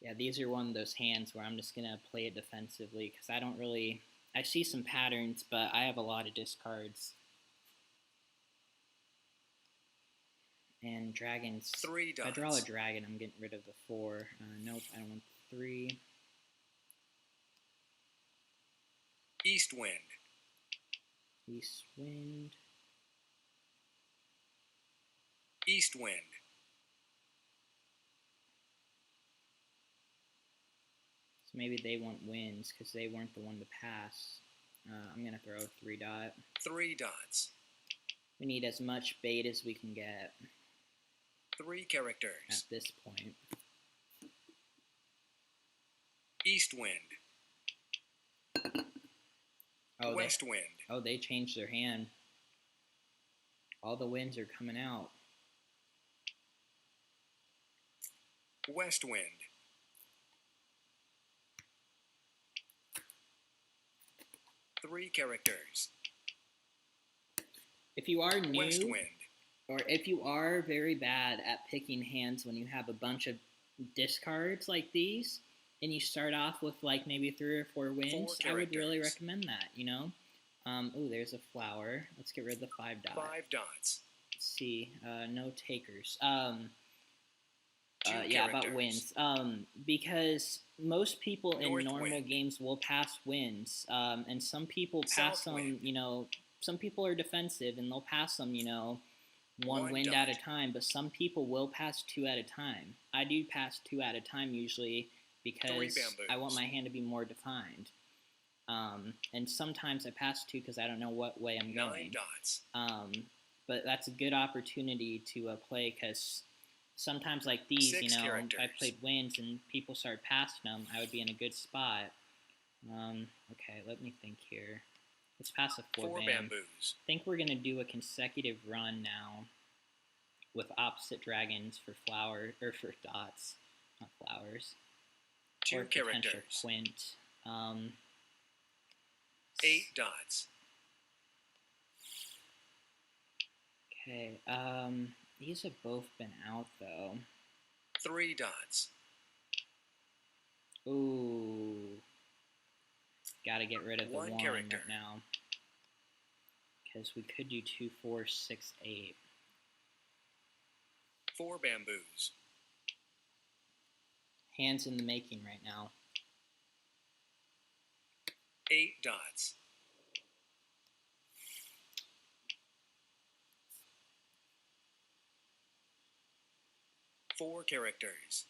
Yeah, these are one of those hands where I'm just gonna play it defensively because I don't really. I see some patterns, but I have a lot of discards. And dragons. 3 dots. If I draw a dragon, I'm getting rid of the 4. Nope, I don't want 3. East wind. East wind. East wind. So maybe they want wins because they weren't the one to pass. I'm going to throw a 3 dot. 3 dots. We need as much bait as we can get 3 at characters. this point. East wind. Oh, West wind. they changed their hand. All the winds are coming out. West wind. Three characters. If you are new, West wind. or if you are very bad at picking hands when you have a bunch of discards like these, and you start off with like maybe 3 or 4 wins, I would really characters. recommend that, you know? Oh, there's a flower. Let's get rid of the 5 dot. 5 dots. Let's see. No takers. 2 Yeah, about characters. wins. Because most people in North normal wind. games will pass wins. And some people pass South them, wind. you know, some people are defensive and they'll pass them, you know, one wind dot. at a time, but some people will pass 2 at a time. I do pass 2 at a time usually because I want my hand to be more defined. And sometimes I pass 2 because I don't know what way I'm 9 going. dots. But that's a good opportunity to play because sometimes like these, 6 you know, characters. I played winds and people started passing them, I would be in a good spot. Okay, let me think here. Let's pass a 4 4 bam. bamboos. I think we're going to do a consecutive run now with opposite dragons for flower, or for dots, not flowers. 2 or potential characters. quint. 8 dots. Okay, these have both been out though. 3 dots. Ooh. Gotta get rid of the 1 character. right now. Because we could do 2, 4, 6, 8. 4 bamboos. Hands in the making right now. 8 dots. 4 characters.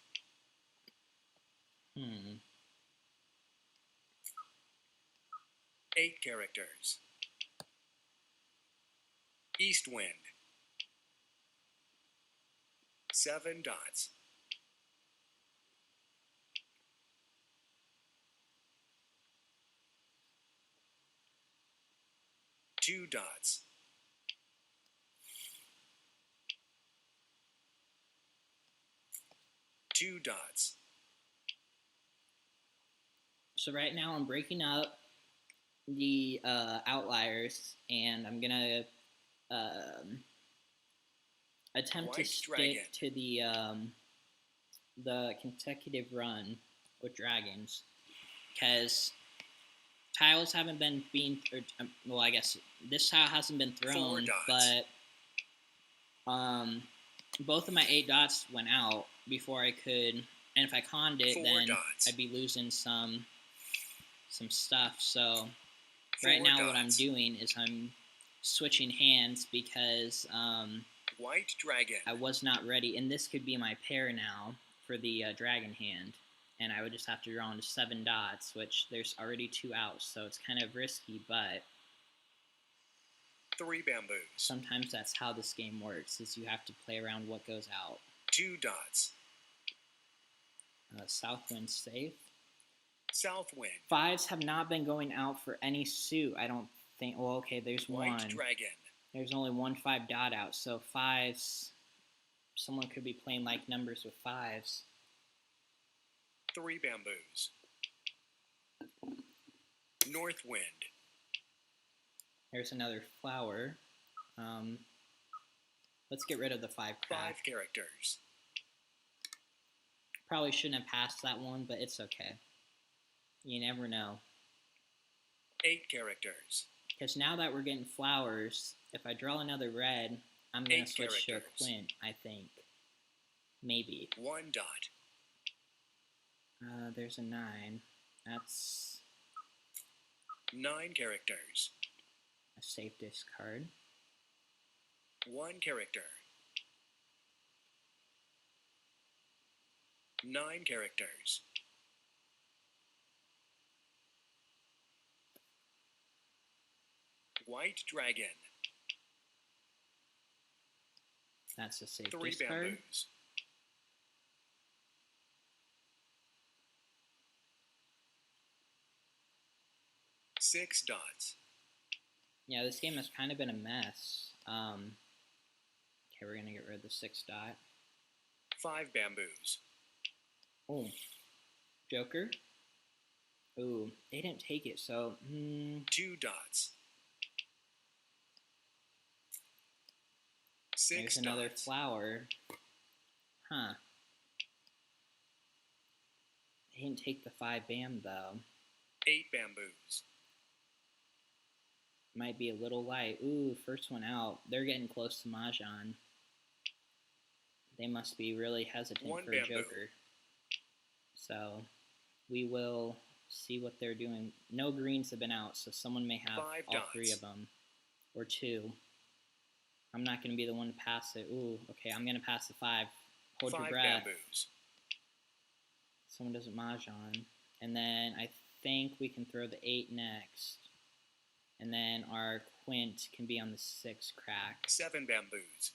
8 characters. East wind. 7 dots. 2 dots. 2 dots. So right now I'm breaking up the outliers, and I'm gonna attempt to White stick dragon. to the consecutive run with dragons, because tiles haven't been being, well, I guess this tile hasn't been 4 thrown, dots. but both of my 8 dots went out before I could, and if I conned it, 4 then dots. I'd be losing some stuff. So 4 right now dots. what I'm doing is I'm switching hands because White dragon. I was not ready, and this could be my pair now for the dragon hand, and I would just have to draw into 7 dots, which there's already 2 out, so it's kind of risky, but 3 bamboos. sometimes that's how this game works, is you have to play around what goes out. 2 dots. South wind safe. South wind. 5s have not been going out for any suit, I don't think. Well, okay, there's White 1. dragon. There's only 1 5 dot out, so 5s, someone could be playing like numbers with 5s. 3 bamboos. North wind. There's another flower. Let's get rid of the 5 crack. 5 characters. Probably shouldn't have passed that one, but it's okay. You never know. 8 characters. Because now that we're getting flowers, if I draw another red, I'm going 8 to switch characters. to a quint, I think. Maybe. 1 dot. There's a 9. That's 9 characters. a safe discard. 1 character. 9 characters. White dragon. That's a safe 3 discard. bamboos. 6 dots. Yeah, this game has kind of been a mess. Okay, we're going to get rid of the 6 dot. 5 bamboos. Oh, Joker. Ooh, they didn't take it, so 2 dots. 6 there's another dots. flower. Huh. They didn't take the 5 bam, though. 8 bamboos. Might be a little light. Ooh, first one out. They're getting close to Mahjong. They must be really hesitant 1 for bamboo. a Joker. So, we will see what they're doing. No greens have been out, so someone may have 5 all dots. 3 of them. Or 2. I'm not going to be the one to pass it. Ooh, okay, I'm going to pass the 5. Hold your 5 breath. bamboos. Someone doesn't mahjong. And then I think we can throw the 8 next. And then our quint can be on the 6 crack. 7 bamboos.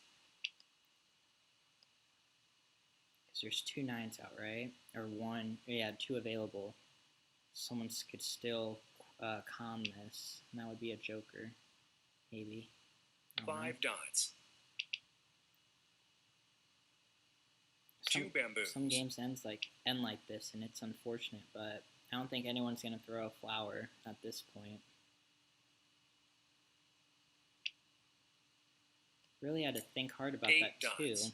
Because there's 2 9s out, right? Or 1. Yeah, 2 available. Someone could still calm this. And that would be a joker. Maybe. 5 dots. 2 bamboos. Some games end like this, and it's unfortunate, but I don't think anyone's going to throw a flower at this point. Really had to think hard about 8 that too. dots.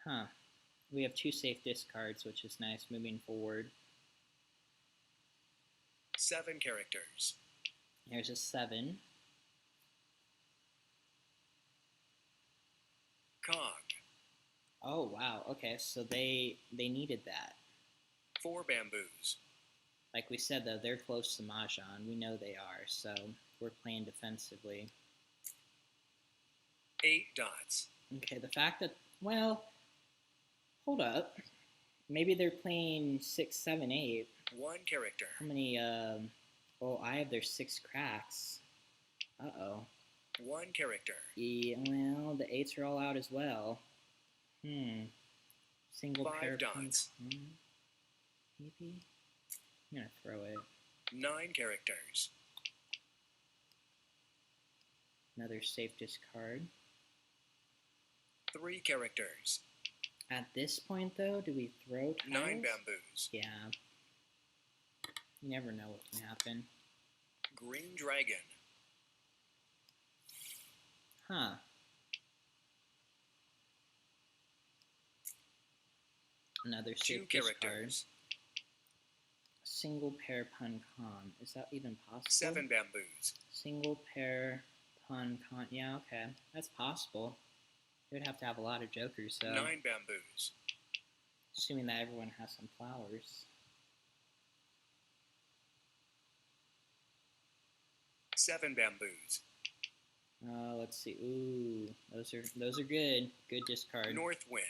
Huh. We have 2 safe discards, which is nice moving forward. 7 characters. There's a 7. Cog. Oh, wow. Okay, so they needed that. 4 bamboos. Like we said, though, they're close to Mahjong. We know they are, so we're playing defensively. 8 dots. Okay, the fact that, well, hold up. Maybe they're playing 6, 7, 8. 1 character. How many, oh, I have their 6 cracks. Uh-oh. 1 character. Yeah, well, the 8s are all out as well. Single 5 pair dots. Maybe? I'm gonna throw it. 9 characters. Another safe discard. 3 characters. At this point, though, do we throw tiles? 9 bamboos. Yeah. You never know what can happen. Green dragon. Huh. Another 2 safe discard. characters. Single pair pun con. Is that even possible? 7 bamboos. Single pair pun con. Yeah, okay. That's possible. They would have to have a lot of jokers, so. 9 bamboos. Assuming that everyone has some flowers. 7 bamboos. Let's see. Ooh, those are good. Good discard. North wind.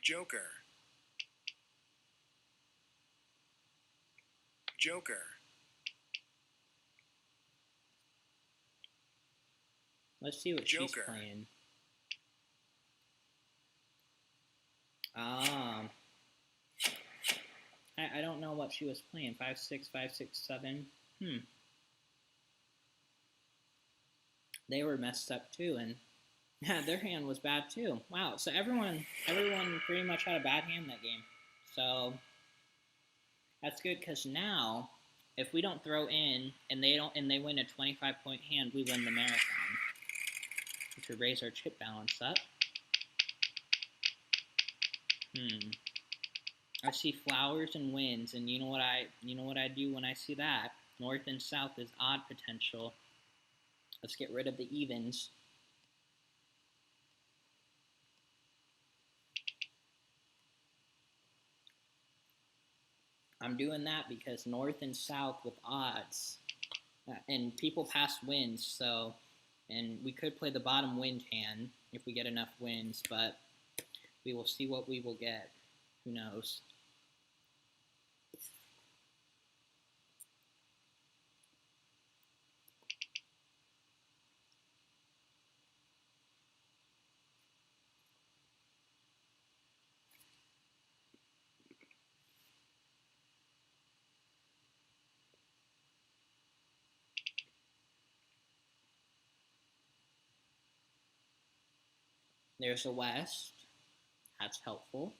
Joker. Joker. Let's see what Joker. she's playing. I don't know what she was playing. 5, 6, 5, 6, 7. They were messed up too, and yeah, their hand was bad too. Wow. So everyone pretty much had a bad hand that game. So that's good because now, if we don't throw in and they win a 25-point hand, we win the marathon, which would raise our chip balance up. I see flowers and winds, and you know what I do when I see that? North and south is odd potential. Let's get rid of the evens. I'm doing that because north and south with odds, and people pass winds, so, and we could play the bottom wind hand if we get enough wins, but we will see what we will get. Who knows? There's a west. That's helpful.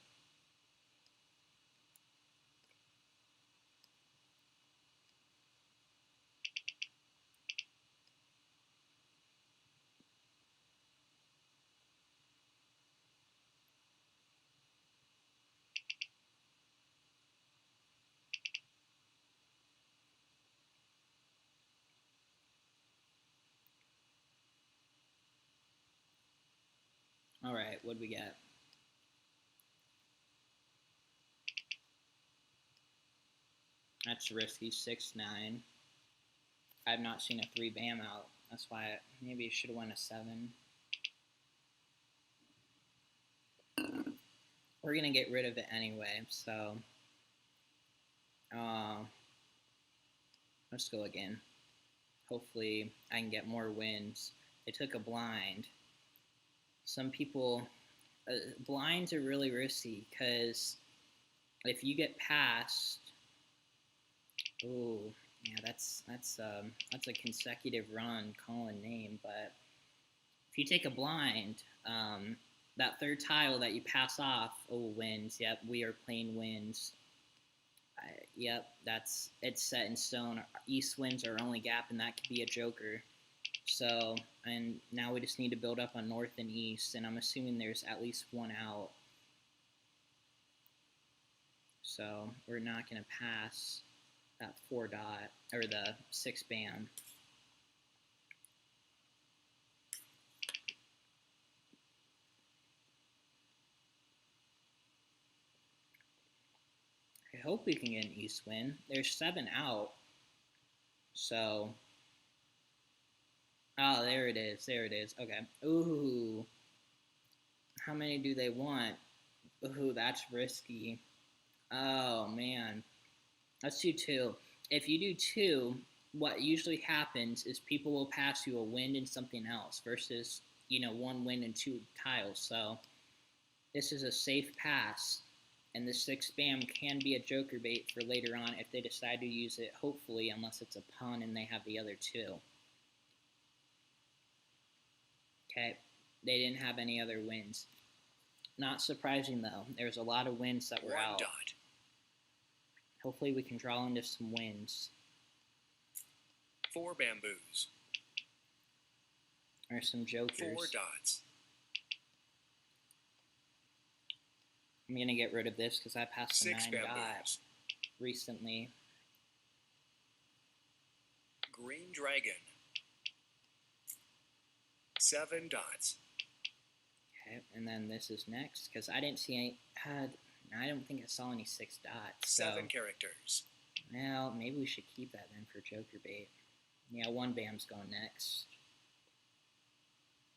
All right, what do we get? That's risky. 6-9. I've not seen a 3 bam out. That's why maybe it should have went a 7. We're gonna get rid of it anyway, so let's go again. Hopefully I can get more wins. They took a blind. Some people, blinds are really risky because if you get past, oh yeah, that's a consecutive run, calling name. But if you take a blind, that third tile that you pass off, wins. Yep, we are playing wins. Yep, it's set in stone. East wins our only gap, and that could be a joker. So, and now we just need to build up on north and east, and I'm assuming there's at least one out. So we're not going to pass that 4 dot, or the 6 bam. I hope we can get an east win. There's 7 out. So, oh, there it is. There it is. Okay. Ooh. How many do they want? Ooh, that's risky. Oh, man. Let's do 2. If you do 2, what usually happens is people will pass you a wind and something else versus, 1 wind and 2 tiles. So, this is a safe pass. And the 6 bam can be a joker bait for later on if they decide to use it, hopefully, unless it's a pun and they have the other 2. Okay, they didn't have any other wins. Not surprising, though. There's a lot of wins that were 1 out. dot. Hopefully we can draw into some wins. 4 bamboos. Or some jokers. 4 dots. I'm going to get rid of this because I passed the 6 9 dot bamboos. recently. Green dragon. 7 dots. Okay, and then this is next because I didn't see any. I don't think I saw any 6 dots. 7 characters. Well, maybe we should keep that then for joker bait. Yeah, 1 bam's going next.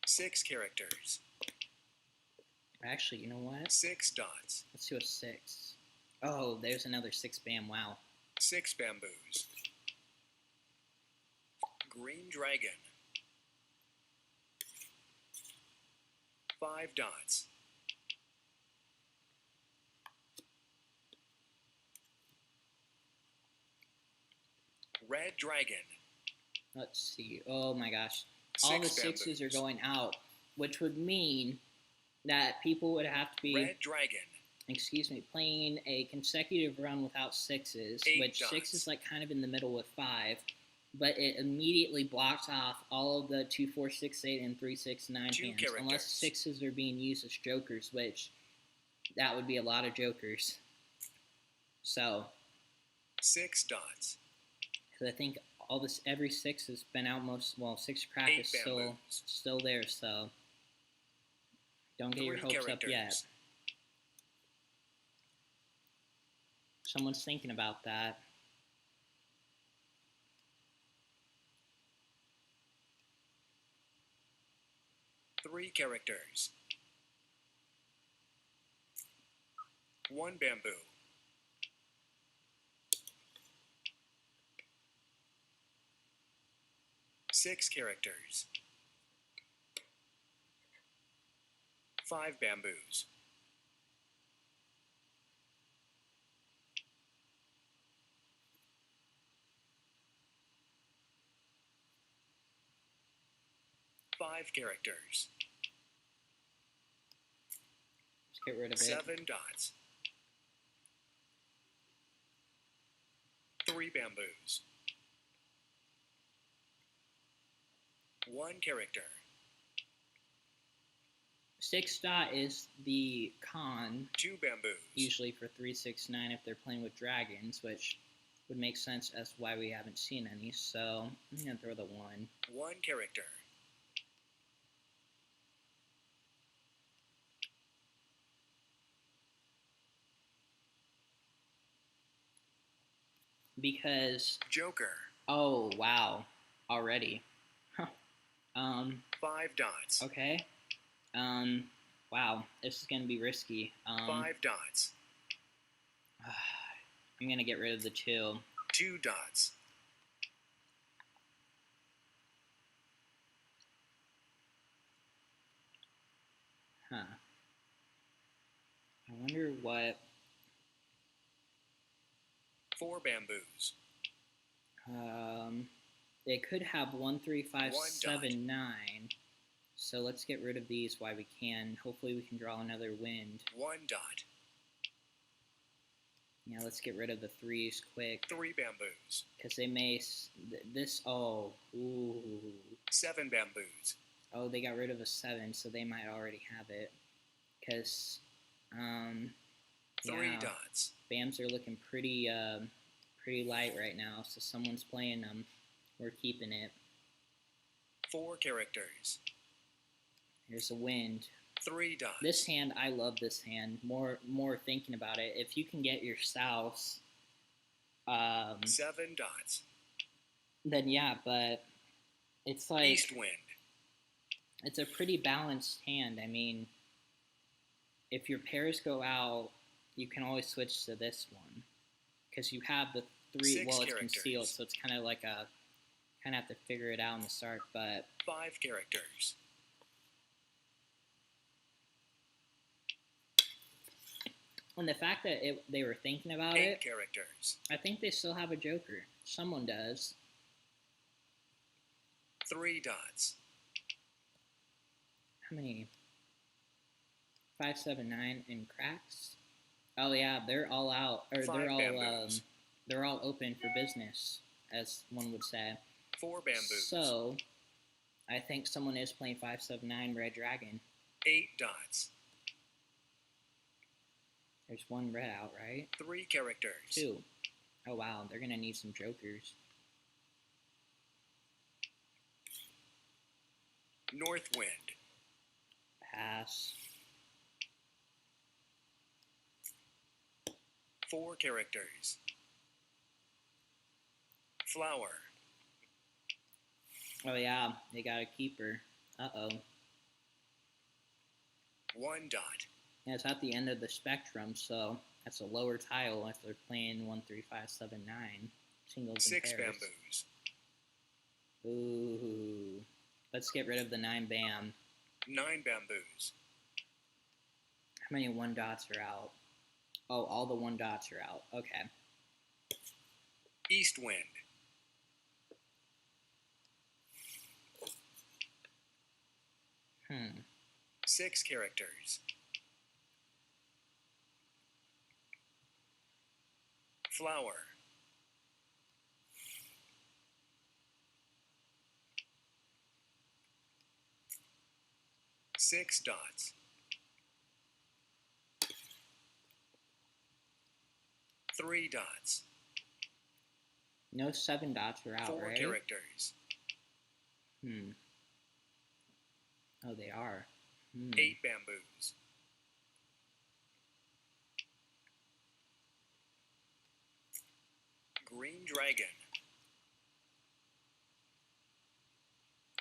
6 characters. Actually, you know what? 6 dots. Let's do a 6. Oh, there's another 6 bam. Wow. 6 bamboos. Green dragon. 5 dots. Red dragon. Let's see. Oh my gosh. All the 6 6s are bamboos. going out, which would mean that people would have to be, Red dragon. playing a consecutive run without 6s, 8 which dots. 6 is like kind of in the middle with 5, but it immediately blocks off all of the 2, 4, 6, 8, and 3, 6, 9 2 hands, characters. unless 6s are being used as jokers, which that would be a lot of jokers. So, 6 dots. because I think every 6 has been out 6 crack 8 is bamboos. still there, so don't get your 3 hopes up yet. characters. Someone's thinking about that. Three characters. 1 bamboo. 6 characters. 5 bamboos. 5 characters. Let's get rid of it. 7 dots. 3 bamboos. 1 character. 6 dot is the con, 2 bamboos. usually for 3, 6, 9 if they're playing with dragons, which would make sense as why we haven't seen any. So I'm gonna throw the 1. 1 character. because... Joker. Oh, wow. Already. Huh. 5 dots. Okay. Wow. This is going to be risky. 5 dots. I'm going to get rid of the 2. 2 dots. Huh. I wonder what... 4 bamboos. It could have 1, 3, 5, 7, 9. So let's get rid of these while we can. Hopefully we can draw another wind. 1 dot. Yeah, let's get rid of the 3s quick. 3 bamboos. Because they may... Oh. Ooh. 7 bamboos. Oh, they got rid of a 7, so they might already have it. Because... 3 dots. Bams are looking pretty light right now, so someone's playing them. We're keeping it. 4 characters. Here's a wind. 3 dots. This hand, I love this hand. More thinking about it. If you can get your souths, 7 dots. then yeah, but it's like... East wind. It's a pretty balanced hand. I mean, if your pairs go out, you can always switch to this one. Because you have the 3, 6 well, it's characters. concealed, so it's kind of like a... Kind of have to figure it out in the start, but... 5 characters. And the fact that they were thinking about 8 it, characters. I think they still have a joker. Someone does. 3 dots. How many? 5, 7, 9 in cracks? Oh yeah, they're all out, or 5 bamboos. they're all open for business, as one would say. 4 bamboos. So, I think someone is playing 5, 7, 9 Red Dragon. 8 dots. There's 1 red out, right? 3 characters. 2. Oh wow, they're gonna need some jokers. North wind. Pass. 4 characters. Flower. Oh yeah, they got a keeper. Uh-oh. 1 dot. Yeah, it's at the end of the spectrum, so that's a lower tile if they're playing 1, 3, 5, 7, 9. Singles and 6 pairs. bamboos. Ooh. Let's get rid of the 9 bam. 9 bamboos. How many 1 dots are out? Oh, all the 1 dots are out. Okay. East wind. Hmm. 6 characters. Flower. Six dots. 3 dots. No 7 dots are out, 4 right? characters. Oh, they are. 8 bamboos. Green dragon.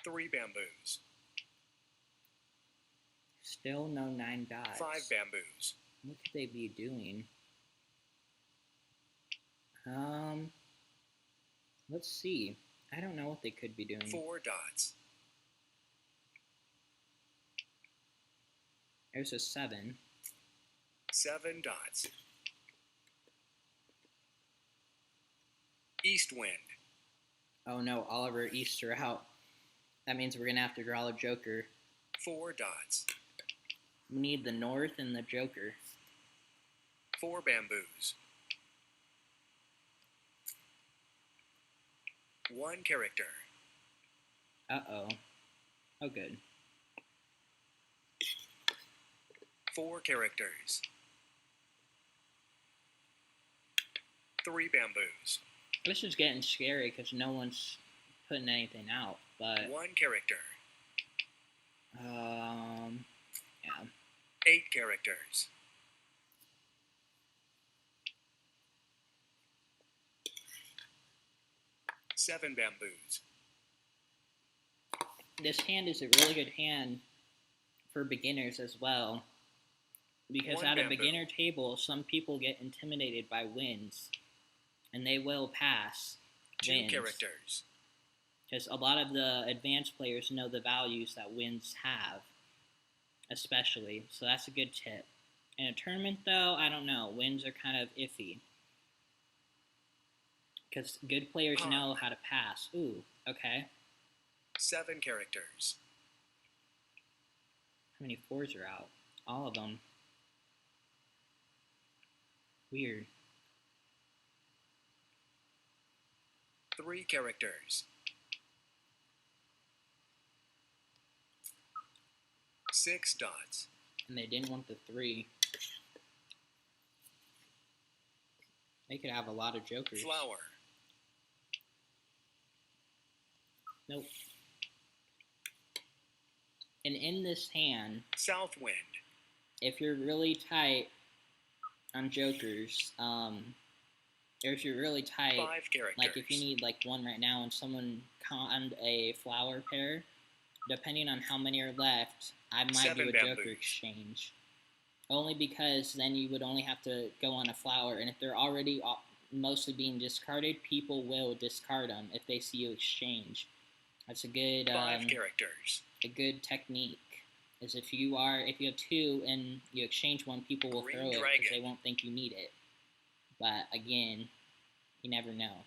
3 bamboos. Still no 9 dots. 5 bamboos. What could they be doing? Let's see. I don't know what they could be doing. 4 dots. There's a 7. 7 dots. East wind. Oh no, Oliver East are out. That means we're gonna have to draw a joker. 4 dots. We need the north and the joker. 4 bamboos. 1 character. Uh-oh. Oh, good. 4 characters. 3 bamboos. This is getting scary because no one's putting anything out, but... 1 character. Yeah. 8 characters. 7 bamboos. This hand is a really good hand for beginners as well, because 1 at a bamboo. beginner table, some people get intimidated by wins, and they will pass 2 wins. characters. Because a lot of the advanced players know the values that wins have, especially. So that's a good tip. In a tournament, though, I don't know. Wins are kind of iffy. Because good players know how to pass. Ooh, okay. 7 characters. How many 4s are out? All of them. Weird. 3 characters. 6 dots. And they didn't want the 3. They could have a lot of jokers. Flower. Nope. And in this hand, South wind. if you're really tight on jokers, or if you're really tight, 5 characters. like if you need like one right now and someone conned a flower pair, depending on how many are left, I might 7 do a bamboos. joker exchange. Only because then you would only have to go on a flower, and if they're already mostly being discarded, people will discard them if they see you exchange. That's a good 5 characters. a good technique. Is if you have 2 and you exchange one, people will Green throw it dragon. because they won't think you need it. But again, you never know.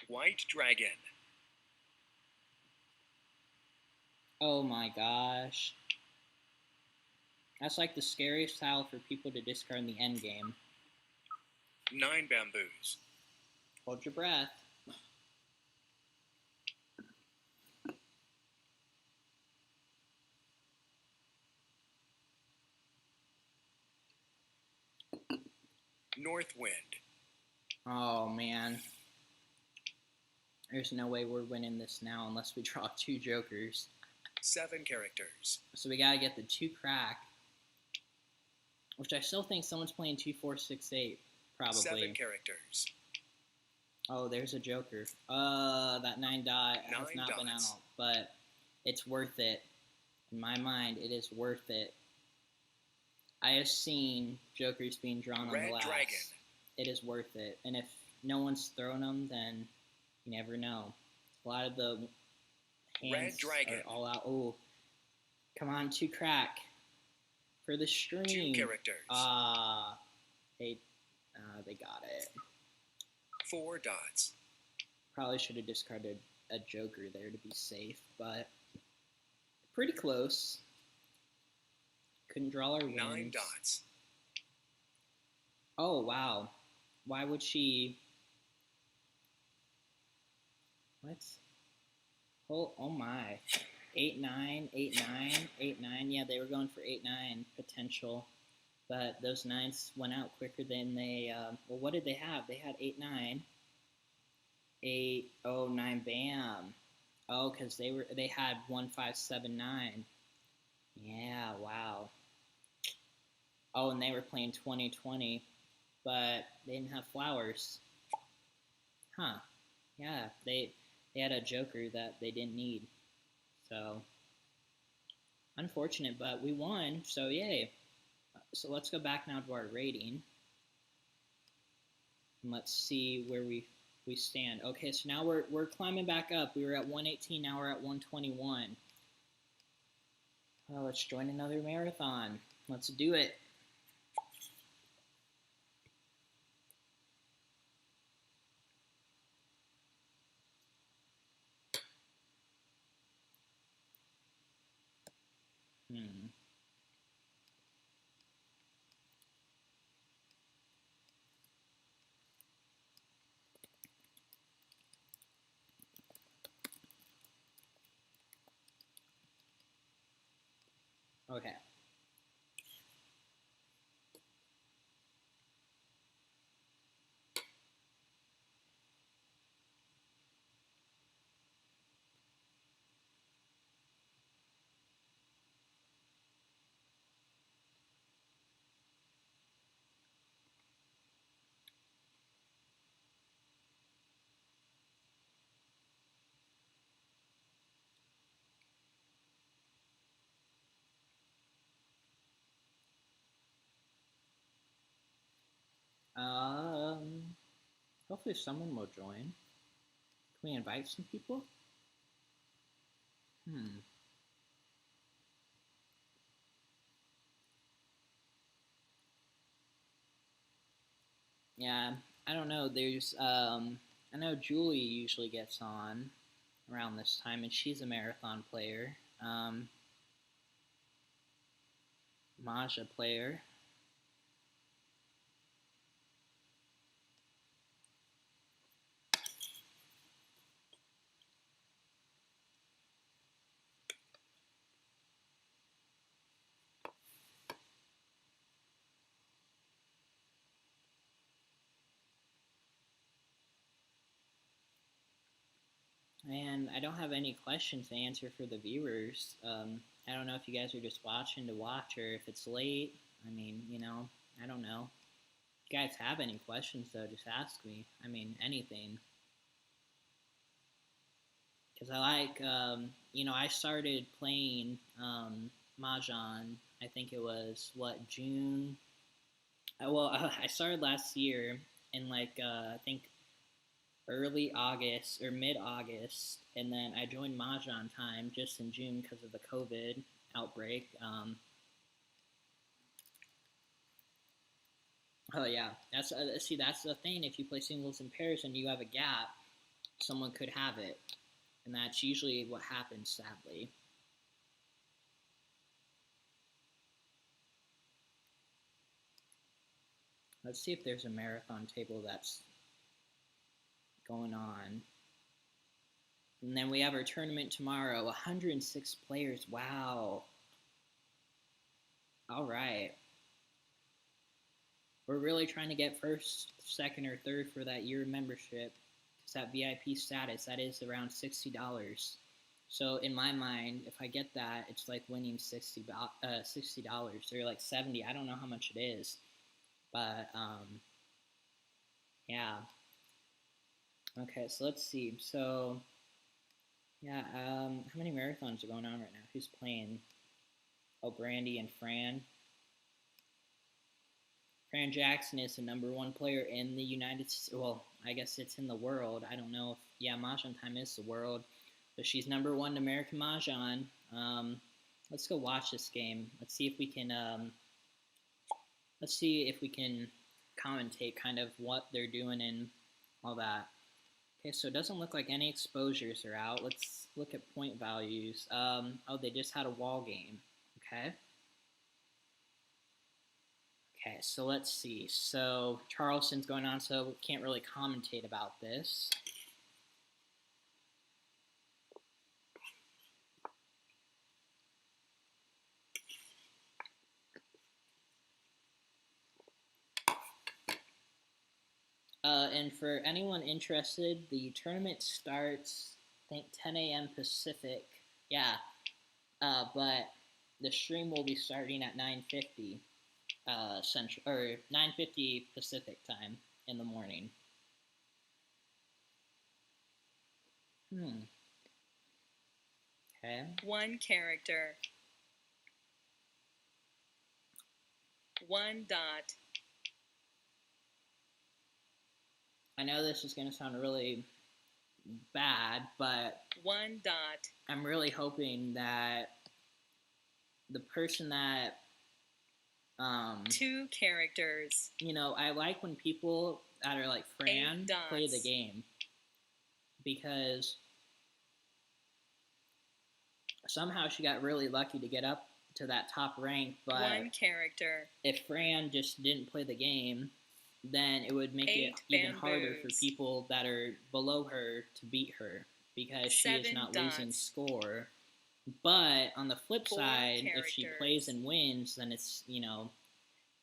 White dragon. Oh my gosh. That's like the scariest tile for people to discard in the end game. 9 bamboos. Hold your breath. North wind. Oh man. There's no way we're winning this now unless we draw 2 jokers. 7 characters. So we gotta get the 2 crack. Which I still think someone's playing 2, 4, 6, 8. Probably. 7 characters. Oh, there's a joker. That 9 dot has 9 not been dots. out. But it's worth it. In my mind, it is worth it. I have seen jokers being drawn on Red the last. dragon. It is worth it. And if no one's thrown them, then you never know. A lot of the hands Red dragon. are all out. Oh, come on, 2 crack for the stream. 2 characters. They got it. 4 dots. Probably should have discarded a joker there to be safe, but pretty close. Couldn't draw our wins. 9 dots. Oh, wow. Why would she... What? Oh my. 8-9, 8-9, 8-9. Yeah, they were going for 8-9 potential. But those 9s went out quicker than they... well, what did they have? They had 8-9. 8, oh, 9, bam. Oh, because they had 1, 5, 7, 9. Yeah, wow. Oh, and they were playing 20-20, but they didn't have flowers. Huh. Yeah, they had a joker that they didn't need. So, unfortunate, but we won, so yay. So let's go back now to our rating. And let's see where we stand. Okay, so now we're climbing back up. We were at 118, now we're at 121. Well, let's join another marathon. Let's do it. Okay. Hopefully someone will join. Can we invite some people? Yeah, I don't know. I know Julie usually gets on around this time, and she's a marathon player. Mahjong player. And I don't have any questions to answer for the viewers. I don't know if you guys are just watching to watch or if it's late. I mean, I don't know. If you guys have any questions, though, just ask me. I mean, anything. Because I started playing Mahjong, I think it was, June? I started last year in, I think early August or mid-August, and then I joined MahjongTime just in June because of the COVID outbreak. Oh yeah, that's the thing. If you play singles and pairs and you have a gap, someone could have it, and that's usually what happens, sadly. Let's see if there's a marathon table that's going on. And then we have our tournament tomorrow. 106 players. Wow. All right. We're really trying to get first, second, or third for that year membership. It's that VIP status. That is around $60. So in my mind, if I get that, it's like winning $60 or like $70. I don't know how much it is, but yeah. Okay, so let's see. So yeah, how many marathons are going on right now? Who's playing? Oh, Brandy and Fran. Fran Jackson is the #1 player in the United States. Well, I guess it's in the world. I don't know if, yeah, MahjongTime is the world. But she's #1 in American Mahjong. Let's go watch this game. Let's see if we can commentate kind of what they're doing and all that. Okay, so it doesn't look like any exposures are out. Let's look at point values. Oh, they just had a wall game. Okay. Okay, so let's see. So Charleston's going on, so can't really commentate about this. And for anyone interested, the tournament starts, I think, 10 a.m. Pacific. Yeah, but the stream will be starting at 9:50 Central or 9:50 Pacific time in the morning. Okay. 1 character. 1 dot. I know this is going to sound really bad, but 1 dot. I'm really hoping that the person that 2 characters. I like when people that are like Fran play the game, because somehow she got really lucky to get up to that top rank. But 1 character. If Fran just didn't play the game, then it would make it even harder for people that are below her to beat her, because she is not losing score. But on the flip side, if she plays and wins, then it's,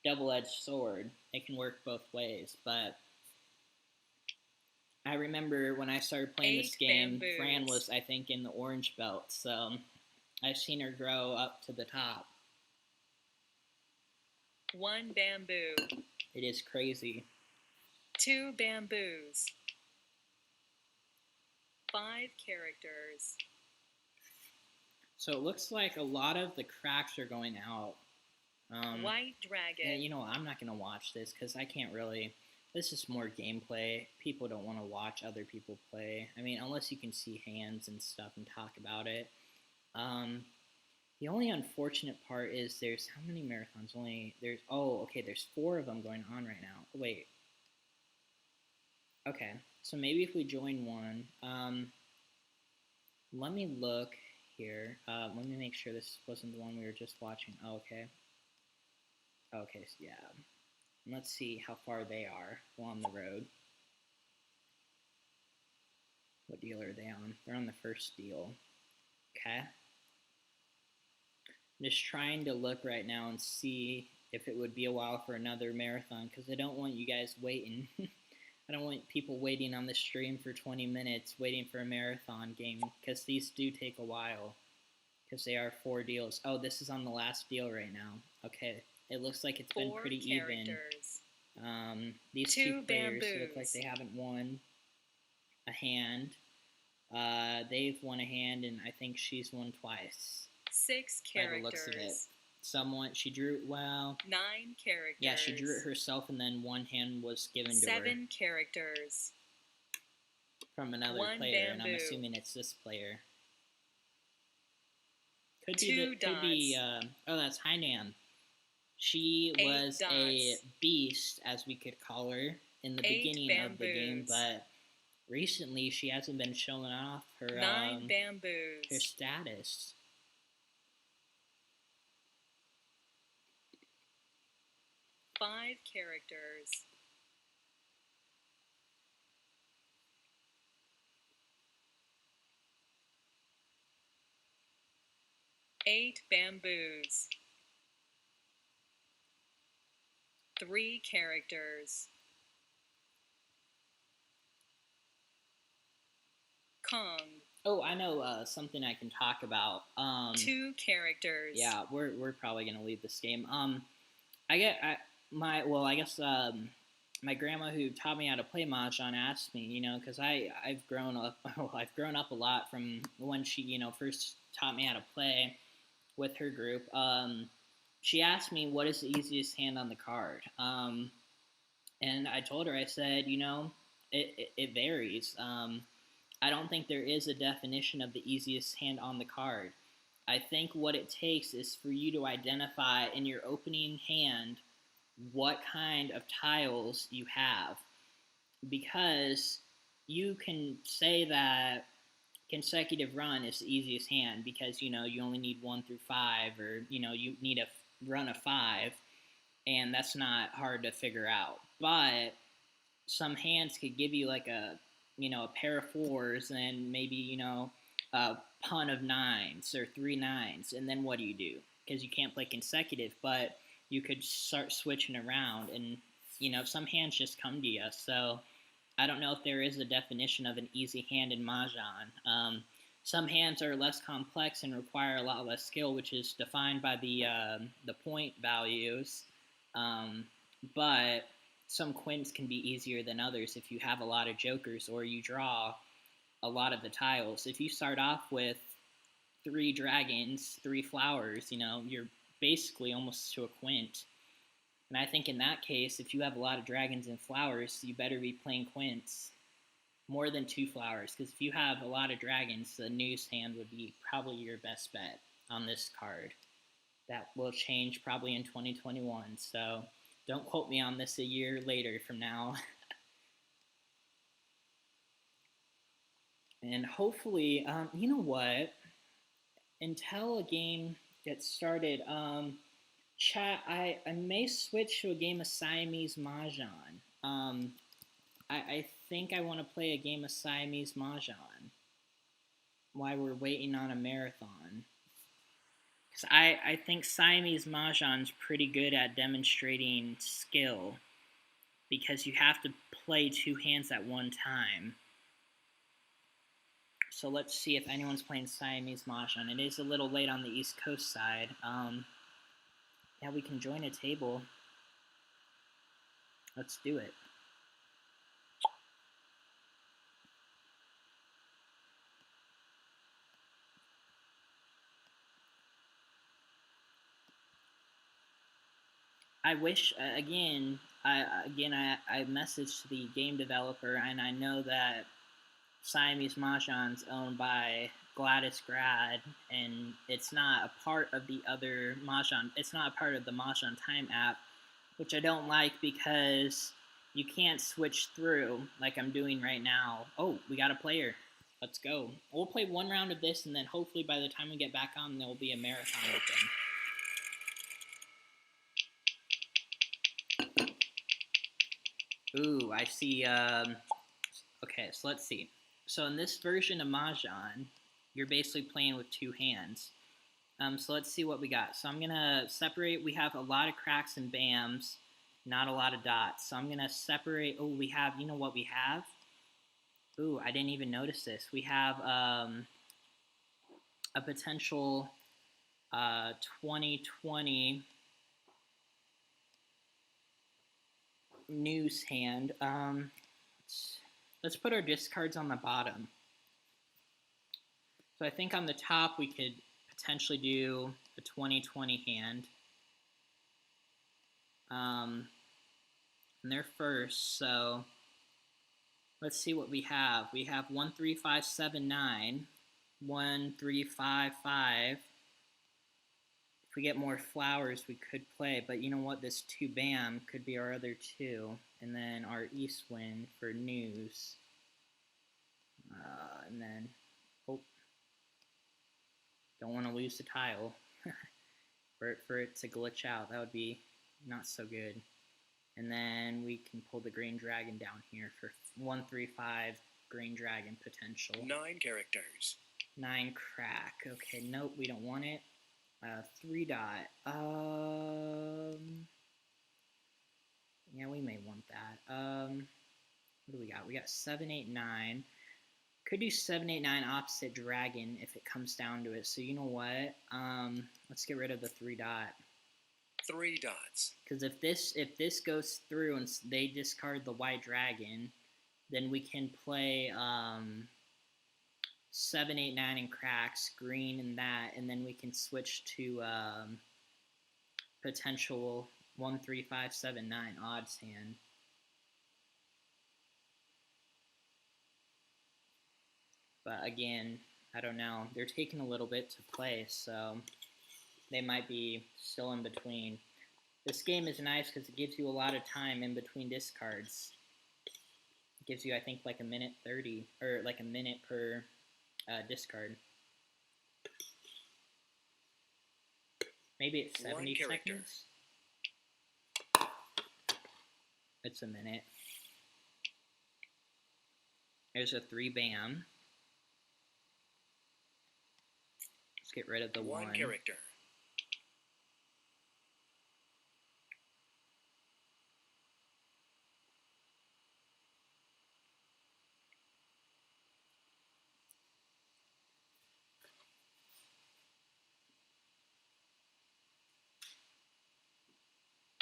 double-edged sword. It can work both ways. But I remember when I started playing this game, Fran was, I think, in the orange belt. So I've seen her grow up to the top. 1 bamboo. It is crazy. 2 bamboos. 5 characters. So it looks like a lot of the cracks are going out. White dragon. Yeah, I'm not going to watch this because I can't really this is more gameplay. People don't want to watch other people play. I mean, unless you can see hands and stuff and talk about it. The only unfortunate part is there's how many marathons? There's 4 of them going on right now. Wait. Okay, so maybe if we join one, let me look here. Let me make sure this wasn't the one we were just watching. Oh, okay. Okay, so yeah. Let's see how far they are along the road. What deal are they on? They're on the first deal. Okay. I'm just trying to look right now and see if it would be a while for another marathon, because I don't want you guys waiting. I don't want people waiting on the stream for 20 minutes waiting for a marathon game, because these do take a while, because they are 4 deals. Oh, this is on the last deal right now. Okay, it looks like it's been pretty even. These 2 players look like they haven't won a hand. They've won a hand, and I think she's won twice. 6 characters. By the looks of it. She drew, 9 characters. Yeah, she drew it herself, and then 1 hand was given to her. 7 characters. From another 1 player, bamboo. and I'm assuming it's this player. Could 2 be, dots. that's Hainam. She 8 was dots. a beast, as we could call her, in the 8 beginning bamboos. of the game, but recently she hasn't been showing off her 9 bamboos. her status. Five characters. Eight bamboos. 3 characters. Kong. Oh, I know something I can talk about. 2 characters. Yeah, we're probably gonna leave this game. My grandma who taught me how to play mahjong asked me, because I've grown up a lot from when she first taught me how to play with her group. She asked me what is the easiest hand on the card, and I told her, I said, it varies. I don't think there is a definition of the easiest hand on the card. I think what it takes is for you to identify in your opening hand what kind of tiles you have, because you can say that consecutive run is the easiest hand because you only need 1 through 5, or you need a run of 5, and that's not hard to figure out. But some hands could give you like a pair of 4s and maybe a pun of 9s or 3 9s, and then what do you do? Because you can't play consecutive, but you could start switching around, and some hands just come to you. So I don't know if there is a definition of an easy hand in mahjong. Some hands are less complex and require a lot less skill, which is defined by the point values. But some quints can be easier than others if you have a lot of jokers or you draw a lot of the tiles. If you start off with 3 dragons, 3 flowers, you're basically almost to a quint. And I think in that case, if you have a lot of dragons and flowers, you better be playing quints. More than 2 flowers, because if you have a lot of dragons, the news hand would be probably your best bet on this card. That will change probably in 2021, so don't quote me on this a year later from now. And hopefully, you know what? Until a game gets started, chat, I may switch to a game of Siamese Mahjong. I think I want to play a game of Siamese Mahjong while we're waiting on a marathon. Because I think Siamese Mahjong's pretty good at demonstrating skill, because you have to play 2 hands at one time. So let's see if anyone's playing Siamese Mahjong. It is a little late on the East Coast side. Yeah, we can join a table. Let's do it. I wish, again, I messaged the game developer, and I know that Siamese Mahjong's owned by Gladys Grad, and it's not a part of the other Mahjong. It's not a part of the MahjongTime app, which I don't like because you can't switch through like I'm doing right now. Oh, we got a player. Let's go. We'll play one round of this, and then hopefully by the time we get back on, there will be a marathon open. Ooh, I see. Okay, so let's see. So in this version of Mahjong, you're basically playing with two hands. So let's see what we got. So I'm going to separate. We have a lot of cracks and bams, not a lot of dots. So I'm going to separate. Oh, we have, you know what we have? Ooh, I didn't even notice this. We have a potential 2020 news hand. Let's put our discards on the bottom. So I think on the top we could potentially do a 2020 hand. And they're first, so let's see what we have. We have 1, 3, 5, 7, 9, 1, 3, 5, 5. If we get more flowers, we could play, but you know what? This 2 bam could be our other 2, and then our east wind for news. And then, oh, don't want to lose the tile for it to glitch out. That would be not so good. And then we can pull the green dragon down here for 1, 3, 5 green dragon potential. 9 characters. 9 crack. Okay, nope, we don't want it. 3 dot. Yeah, we may want that. What do we got? We got 7, 8, 9. Could do 7, 8, 9 opposite dragon if it comes down to it. So you know what? Let's get rid of the 3 dot. 3 dots. Because if this goes through and they discard the white dragon, then we can play 7, 8, 9 and cracks, green and that, and then we can switch to potential 1, 3, 5, 7, 9 odds hand. But again, I don't know. They're taking a little bit to play, so they might be still in between. This game is nice because it gives you a lot of time in between discards. It gives you, I think, like a minute 30, or like a minute per discard. Maybe it's 70 seconds. It's a minute. There's a 3 bam. Let's get rid of the 1. 1 character.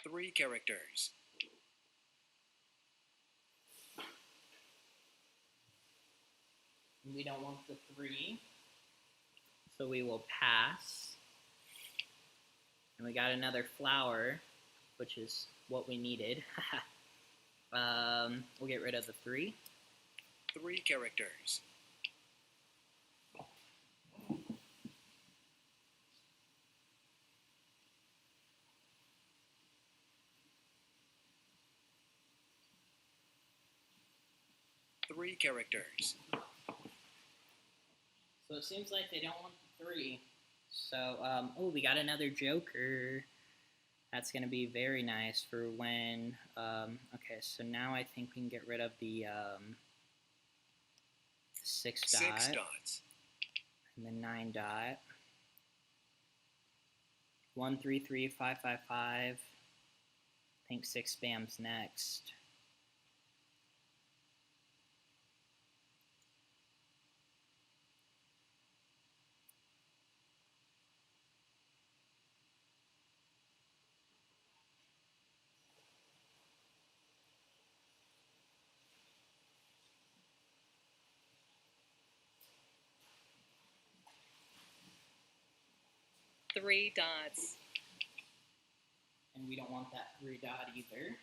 Three characters. We don't want the 3, so we will pass. And we got another flower, which is what we needed. We'll get rid of the 3. 3 characters. Three characters. So it seems like they don't want the 3. So, oh, we got another joker. That's going to be very nice for when, okay, so now I think we can get rid of the 6 dot. 6 dots. And the 9 dot. 1, 3, 3, 5, 5, 5. I think 6 spams next. Three dots. And we don't want that 3 dot either.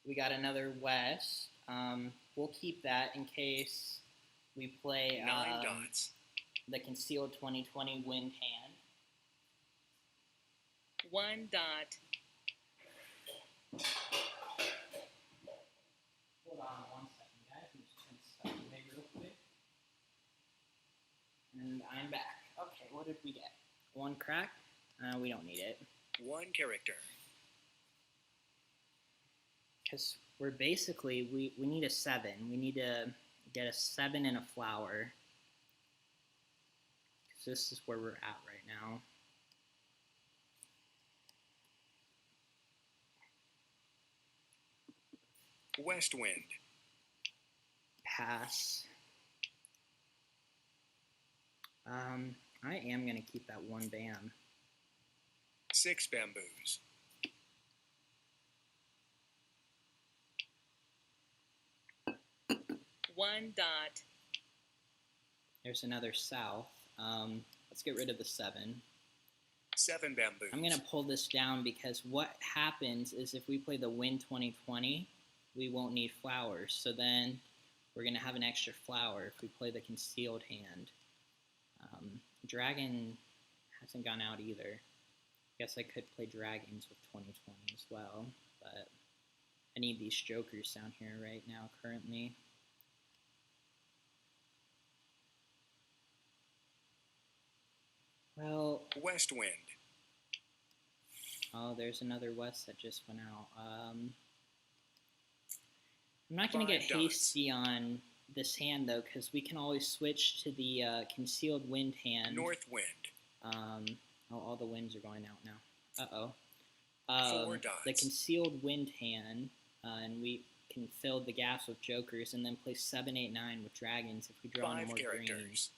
We got another West. We'll keep that in case we play 9 dots. the concealed 2020 wind hand. 1 dot. Hold on 1 second, guys. I'm just going to stop away real quick. And I'm back. Okay, what did we get? 1 crack? We don't need it. 1 character. Because we're basically, we need a 7. We need to get a 7 and a flower. Because this is where we're at right now. West wind. Pass. I am going to keep that 1 bam. 6 bamboos. One dot. There's another south. Let's get rid of the 7. 7 bamboos. I'm going to pull this down because what happens is if we play the Win 2020, we won't need flowers. So then we're going to have an extra flower if we play the concealed hand. Dragon hasn't gone out either. I guess I could play dragons with 2020 as well, but I need these jokers down here right now currently. Well, West wind. oh, there's another west that just went out. I'm not going to 5 get dots. hasty on this hand, though, because we can always switch to the concealed wind hand. North wind. Oh, all the winds are going out now. Uh-oh. 4 dots. The concealed wind hand, and we can fill the gaps with jokers and then play 7, 8, 9 with dragons if we draw any 5 more characters. greens.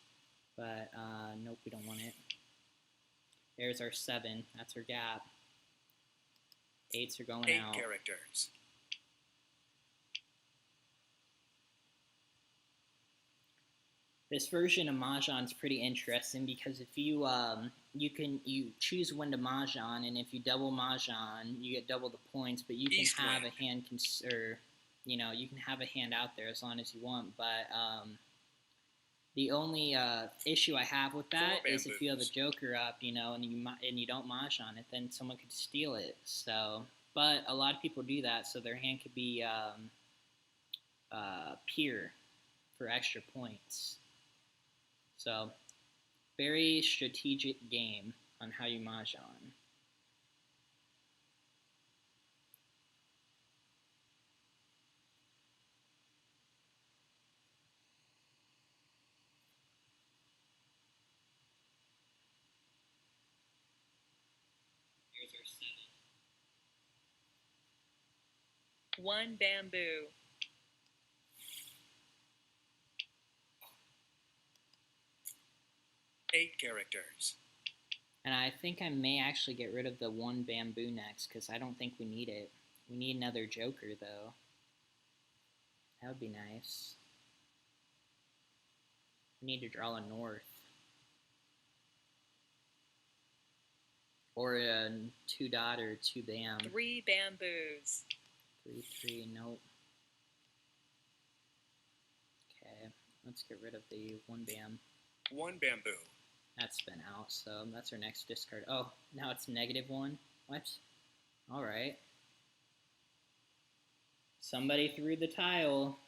But, nope, we don't want it. There's our 7. That's our gap. 8s are going 8 out. characters. This version of Mahjong is pretty interesting because if you you choose when to Mahjong, and if you double Mahjong, you get double the points. But you can East have wind. a hand, you can have a hand out there as long as you want. But the only issue I have with that 4 is if you have a bamboos. Joker up, and you don't Mahjong it, then someone could steal it. So, but a lot of people do that, so their hand could be pure for extra points. So, very strategic game on how you Mahjong. Here's our 7. 1 bamboo. 8 characters. And I think I may actually get rid of the 1 bamboo next because I don't think we need it. We need another Joker, though. That would be nice. We need to draw a north. Or a 2 dot or 2 bam. 3 bamboos. 3, 3, nope. Okay, let's get rid of the 1 bam. 1 bamboo. That's been out, so that's our next discard. Oh, now it's -1? What? Alright. Somebody threw the tile.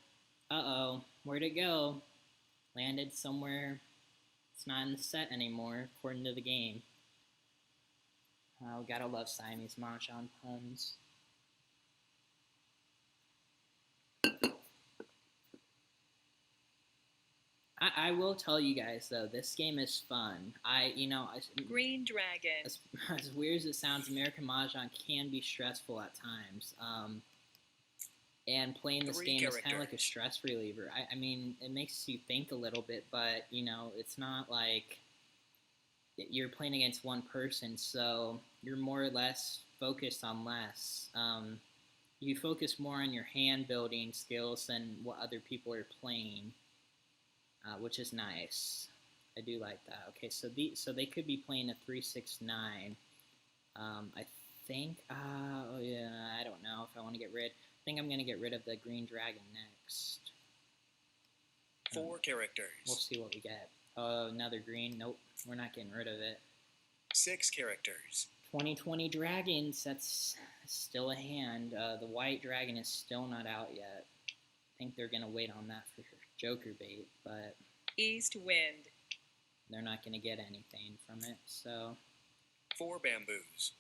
Uh-oh. Where'd it go? Landed somewhere. It's not in the set anymore, according to the game. Oh, gotta love Siamese Mahjong puns. I will tell you guys, though, this game is fun. Green dragon. As weird as it sounds, American Mahjong can be stressful at times. And playing this 3 game is kind of like a characters. stress reliever. I mean, it makes you think a little bit, but, it's not like you're playing against one person, so you're more or less focused on less. You focus more on your hand-building skills than what other people are playing. Which is nice. I do like that. Okay, so they could be playing a 3-6-9. I think. Oh yeah, I don't know if I want to get rid. think I'm going to get rid of the green dragon next. 4 characters. We'll see what we get. Oh, another green. Nope, we're not getting rid of it. 6 characters. 2020 dragons, that's still a hand. The white dragon is still not out yet. I think they're going to wait on that for Joker bait, but East wind. they're not going to get anything from it, so... 4 bamboos.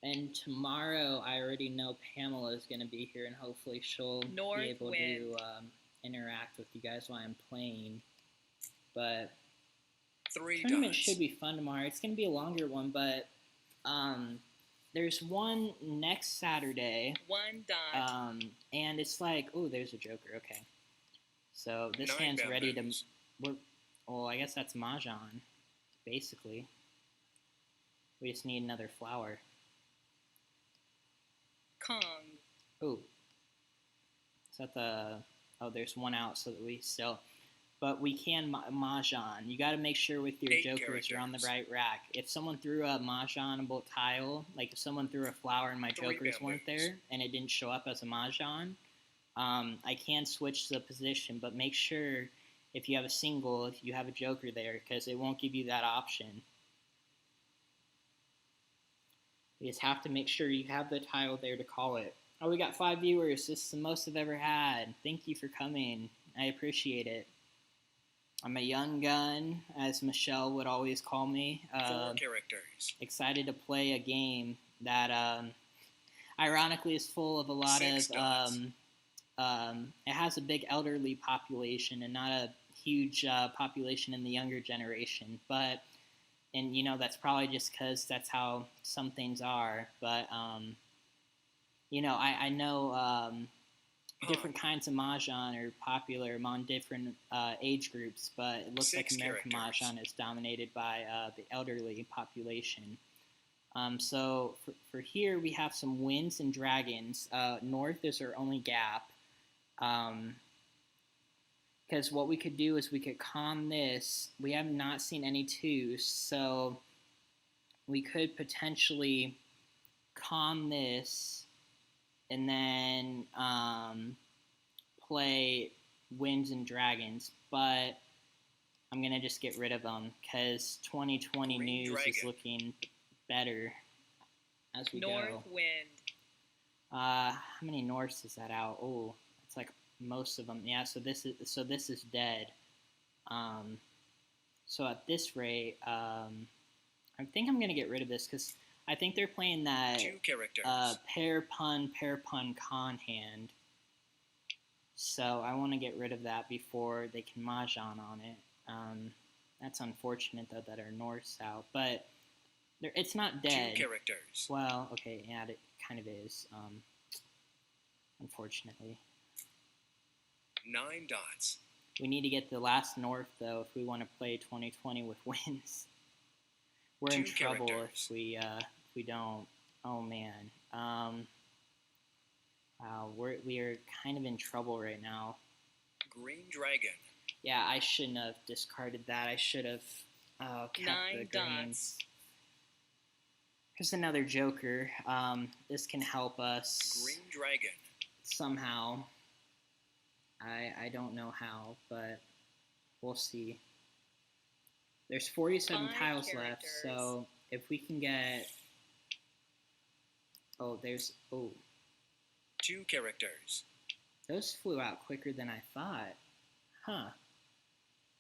And tomorrow, I already know Pamela is going to be here, and hopefully she'll North be able wind. to interact with you guys while I'm playing. But 3 tournament dots. should be fun tomorrow. It's going to be a longer one, but there's one next Saturday. 1 dot. And it's like, oh, there's a Joker. Okay. So this 9 hand's ready to... bamboos. Well, I guess that's Mahjong, basically. We just need another flower. Kong. Oh. Is that the... Oh, there's one out so that we still... But we can Mahjong. You got to make sure with your 8 Jokers you're on the characters. right rack. If someone threw a Mahjongable tile, like if someone threw a flower and my 3 Jokers weren't bamboos. there and it didn't show up as a Mahjong, I can switch the position, but make sure if you have a single, if you have a Joker there, because it won't give you that option. You just have to make sure you have the tile there to call it. Oh, we got 5 viewers. This is the most I've ever had. Thank you for coming. I appreciate it. I'm a young gun, as Michelle would always call me. 4 characters. Excited to play a game that, ironically, is full of a lot 6 dots. it has a big elderly population and not a huge population in the younger generation. But, and you know, that's probably just because that's how some things are. But, you know, I know different kinds of Mahjong are popular among different age groups, but it looks like 6 American characters. Mahjong is dominated by the elderly population. So for here, we have some winds and dragons. North is our only gap. Because what we could do is we could calm this. We have not seen any twos, so we could potentially calm this and then play winds and dragons. But I'm going to just get rid of them because 2020 Green news dragon. is looking better as we North go. wind. How many Norths is that out? Oh, it's like most of them. Yeah, so this is dead. So at this rate, I think I'm gonna get rid of this because I think they're playing that 2 characters. pair pun con hand. So I want to get rid of that before they can Mahjong on it. That's unfortunate though that our North's out, but it's not 2 dead. characters. Well, okay, yeah, it kind of is. Unfortunately. 9 dots. We need to get the last North, though, if we want to play 2020 with wins. We're in 2 trouble characters. if we don't. Oh, man. Wow, we are kind of in trouble right now. Green dragon. Yeah, I shouldn't have discarded that. I should have kept 9 the dots. greens. Here's another Joker. This can help us Green dragon. somehow. I don't know how, but we'll see. There's 47 5 tiles left, characters. so if we can get... Oh, there's... Oh, 2 characters. those flew out quicker than I thought. Huh.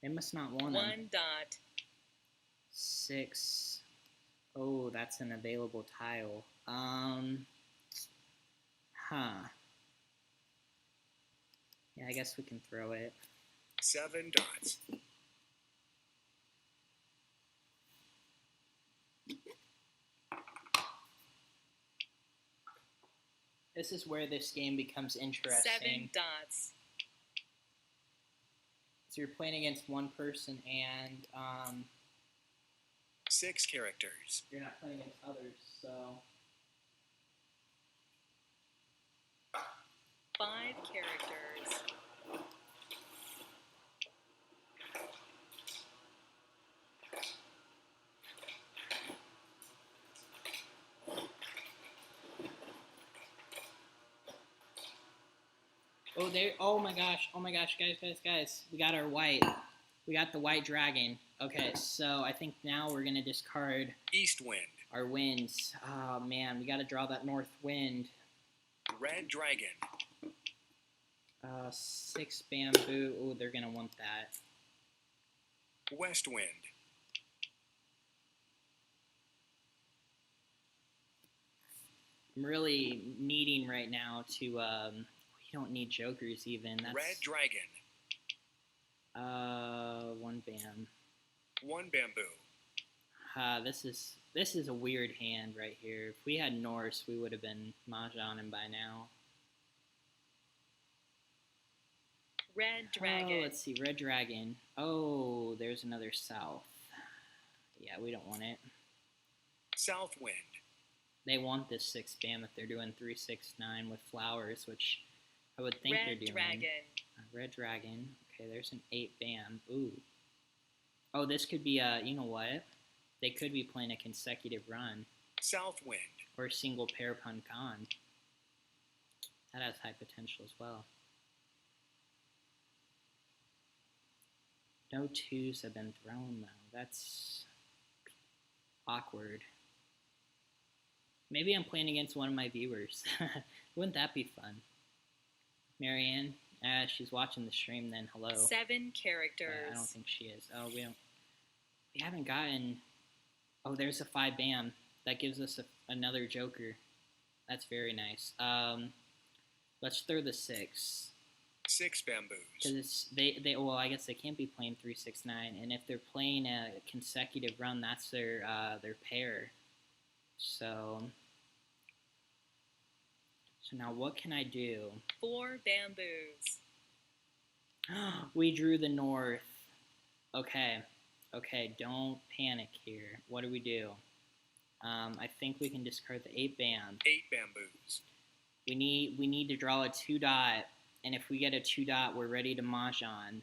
They must not want 1 them. dot. 6. Oh, that's an available tile. Huh. Yeah, I guess we can throw it. 7 dots. This is where this game becomes interesting. 7 dots. So you're playing against one person and 6 characters. you're not playing against others, so... 5 characters. Oh, there. Oh my gosh. Oh my gosh, guys. We got our white. We got the white dragon. Okay, so I think now we're gonna discard East wind. our winds. Oh man, we gotta draw that north wind. Red dragon. 6 bamboo. Oh, they're gonna want that. West wind. I'm really needing right now to. We don't need jokers even. That's Red dragon. 1 bam. 1 bamboo. This is a weird hand right here. If we had Norse, we would have been Mahjonging by now. Red dragon. Oh, let's see, red dragon. Oh, there's another south. Yeah, we don't want it. South wind. They want this 6 bam if they're doing 3, 6, 9 with flowers, which I would think they're doing. Red dragon. Okay, there's an 8 bam. Ooh. Oh, this could be you know what? They could be playing a consecutive run. South wind. Or a single pair pun con. That has high potential as well. No 2s have been thrown though. That's awkward. Maybe I'm playing against one of my viewers. Wouldn't that be fun? Marianne? She's watching the stream then. Hello. 7 characters. I don't think she is. Oh, we haven't gotten... Oh, there's a 5 bam. That gives us another joker. That's very nice. Let's throw the 6. 6 bamboos. Because well, I guess they can't be playing 3, 6, 9, and if they're playing a consecutive run, that's their pair. So now what can I do? 4 bamboos. We drew the north. Okay, don't panic here. What do we do? I think we can discard the 8 bam. 8 bamboos. We need to draw a 2 dot. And if we get a 2 dot, we're ready to Mahjong.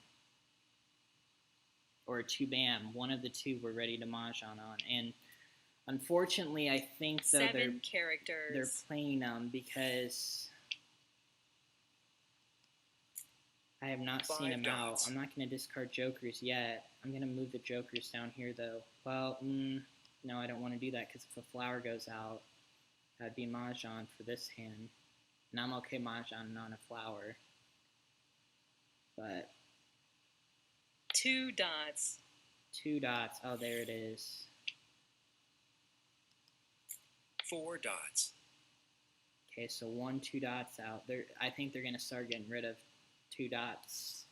Or a 2 bam. One of the two we're ready to Mahjong on. And unfortunately, I think though 7 characters. They're playing because I have not seen them out. I'm not going to discard jokers yet. I'm going to move the jokers down here though. Well, no, I don't want to do that because if a flower goes out, that'd be Mahjong for this hand. And I'm okay Mahjong on a flower. But 2 dots. 2 dots. Oh, there it is. 4 dots. Okay, so 1, 2 dots out. I think they're going to start getting rid of 2 dots.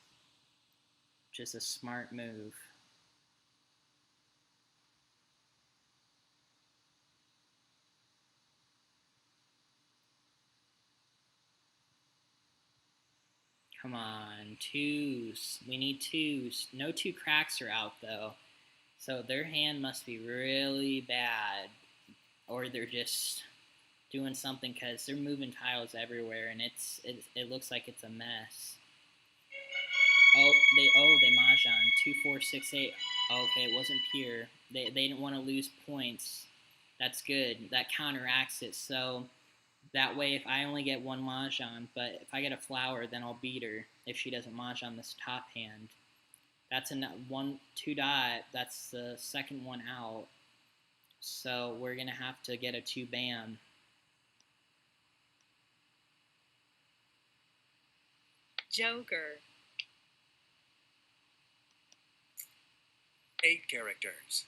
Just a smart move. Come on, 2s. We need 2s. No 2 cracks are out, though. So their hand must be really bad. Or they're just doing something because they're moving tiles everywhere, and it looks like it's a mess. Oh, they Mahjong. 2, 4, 6, 8. Okay, it wasn't pure. They didn't want to lose points. That's good. That counteracts it. So that way, if I only get 1 Mahjong, but if I get a flower, then I'll beat her if she doesn't Mahjong this top hand. That's a 1, 2 dot. That's the second one out. So we're going to have to get a 2 bam. Joker. 8 characters.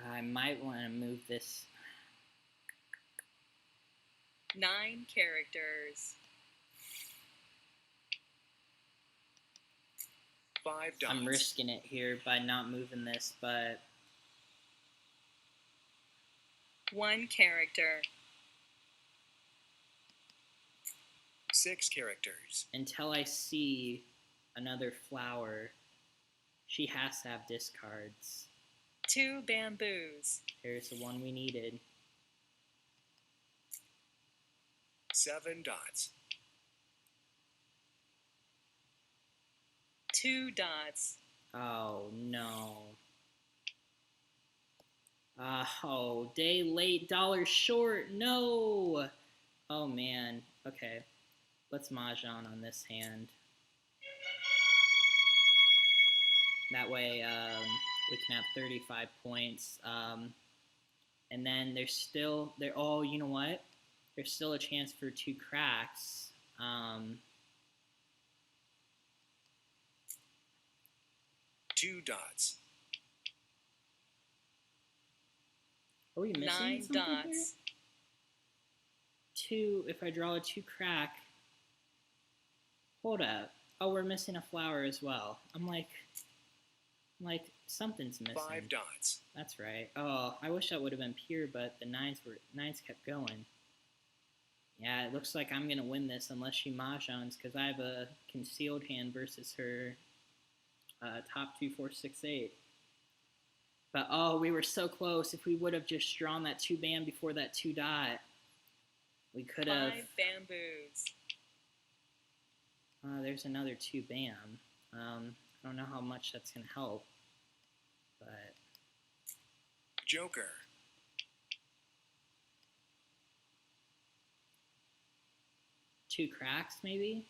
I might want to move this. 9 characters. 5 dots. I'm risking it here by not moving this, but 1 character. 6 characters. until I see another flower, she has to have discards. 2 bamboos. Here's the one we needed. 7 dots. 2 dots. Oh, no. Oh, day late, dollar short. No. Oh, man. Okay. let's Mahjong on this hand. That way we can have 35 points. And then oh, you know what? There's still a chance for 2 cracks. Two dots. Are we missing 9 something dots. here? 2, if I draw a 2 crack. Hold up. Oh, we're missing a flower as well. I'm like something's missing. 5 dots. That's right. Oh, I wish that would have been pure, but the nines kept going. Yeah, it looks like I'm gonna win this unless she mahjongs, because I have a concealed hand versus her top 2, 4, 6, 8. But oh, we were so close. If we would have just drawn that 2 bam before that 2 dot, we could have. 5 bamboos. There's another 2 bam. I don't know how much that's gonna help, but Joker. 2 cracks maybe.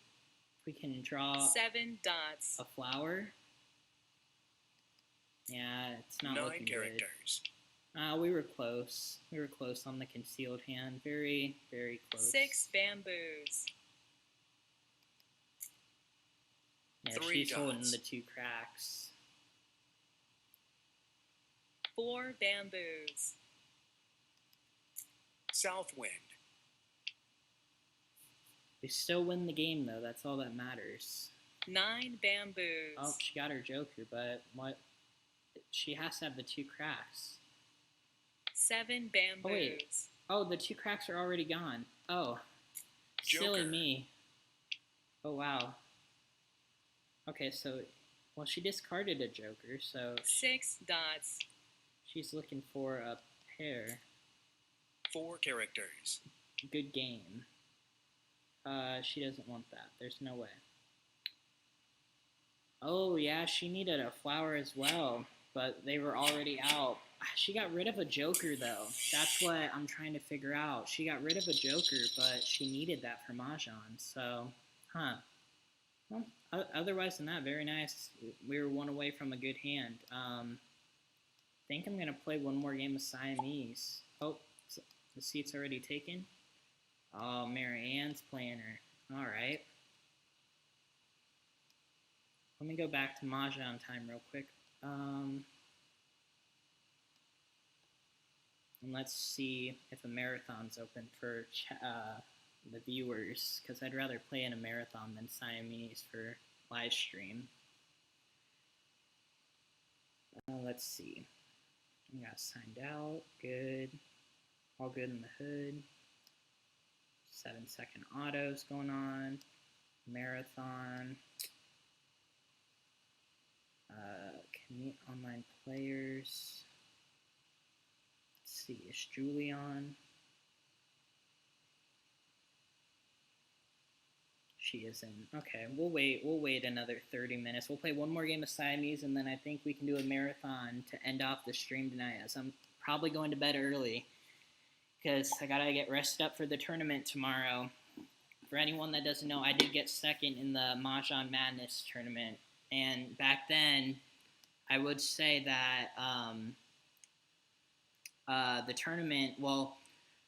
If we can draw 7 dots. a flower. Yeah, it's not 9 looking characters. good. We were close. We were close on the concealed hand. Very, very close. 6 bamboos. Yeah, 3 she's holding dots. the 2 cracks. 4 bamboos. Southwind. We still win the game though. That's all that matters. 9 bamboos. Oh, she got her joker, but what? She has to have the 2 cracks. 7 bamboos. Oh, wait. Oh, the 2 cracks are already gone. Oh, silly Joker. me. Oh wow. Okay, so well, she discarded a joker, so 6 dots. she's looking for a pair. 4 characters. Good game. She doesn't want that. There's no way. Oh, yeah, she needed a flower as well, but they were already out. She got rid of a joker, though. That's what I'm trying to figure out. She got rid of a joker, but she needed that for Mahjong, so, huh. Well, otherwise than that, very nice. We were 1 away from a good hand. I think I'm going to play 1 more game of Siamese. Oh, the seat's already taken? Oh, Mary Ann's playing her. Alright. Let me go back to MahjongTime real quick. And let's see if a marathon's open for the viewers, because I'd rather play in a marathon than Siamese for live stream. Let's see. We got signed out. Good. All good in the hood. 7-second autos going on. Marathon. Can meet online players. Let's see, is Julie on? She isn't. Okay, we'll wait another 30 minutes. We'll play 1 more game of Siamese, and then I think we can do a marathon to end off the stream tonight, as I'm probably going to bed early, because I gotta get rested up for the tournament tomorrow. For anyone that doesn't know, I did get 2nd in the Mahjong Madness tournament, and back then, I would say that the tournament, well,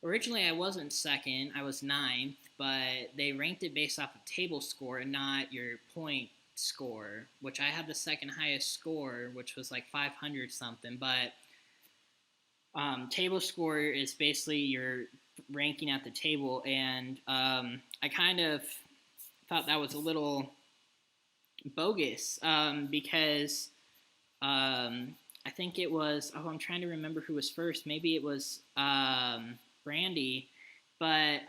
originally I wasn't 2nd, I was 9th, but they ranked it based off of table score and not your point score, which I had the 2nd highest score, which was like 500 something, but table score is basically your ranking at the table, and I kind of thought that was a little bogus, because I think it was, oh, I'm trying to remember who was first. Maybe it was Brandy, but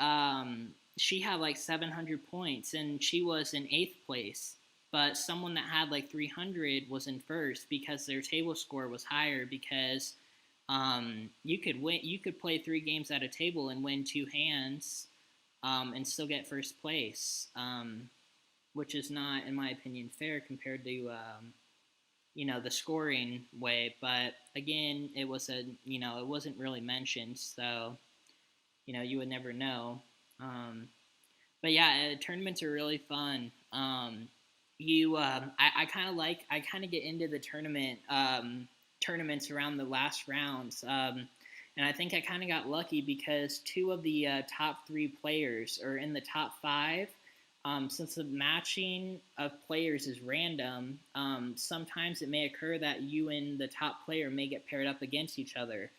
she had like 700 points, and she was in 8th place. But someone that had like 300 was in first because their table score was higher, because you could play 3 games at a table and win 2 hands and still get first place, which is not, in my opinion, fair compared to the scoring way. But again, it wasn't really mentioned, so you would never know. But yeah, tournaments are really fun. I I kind of get into the tournaments around the last rounds. And I think I kind of got lucky because two of the top three players are in the top five. Since the matching of players is random, sometimes it may occur that you and the top player may get paired up against each other,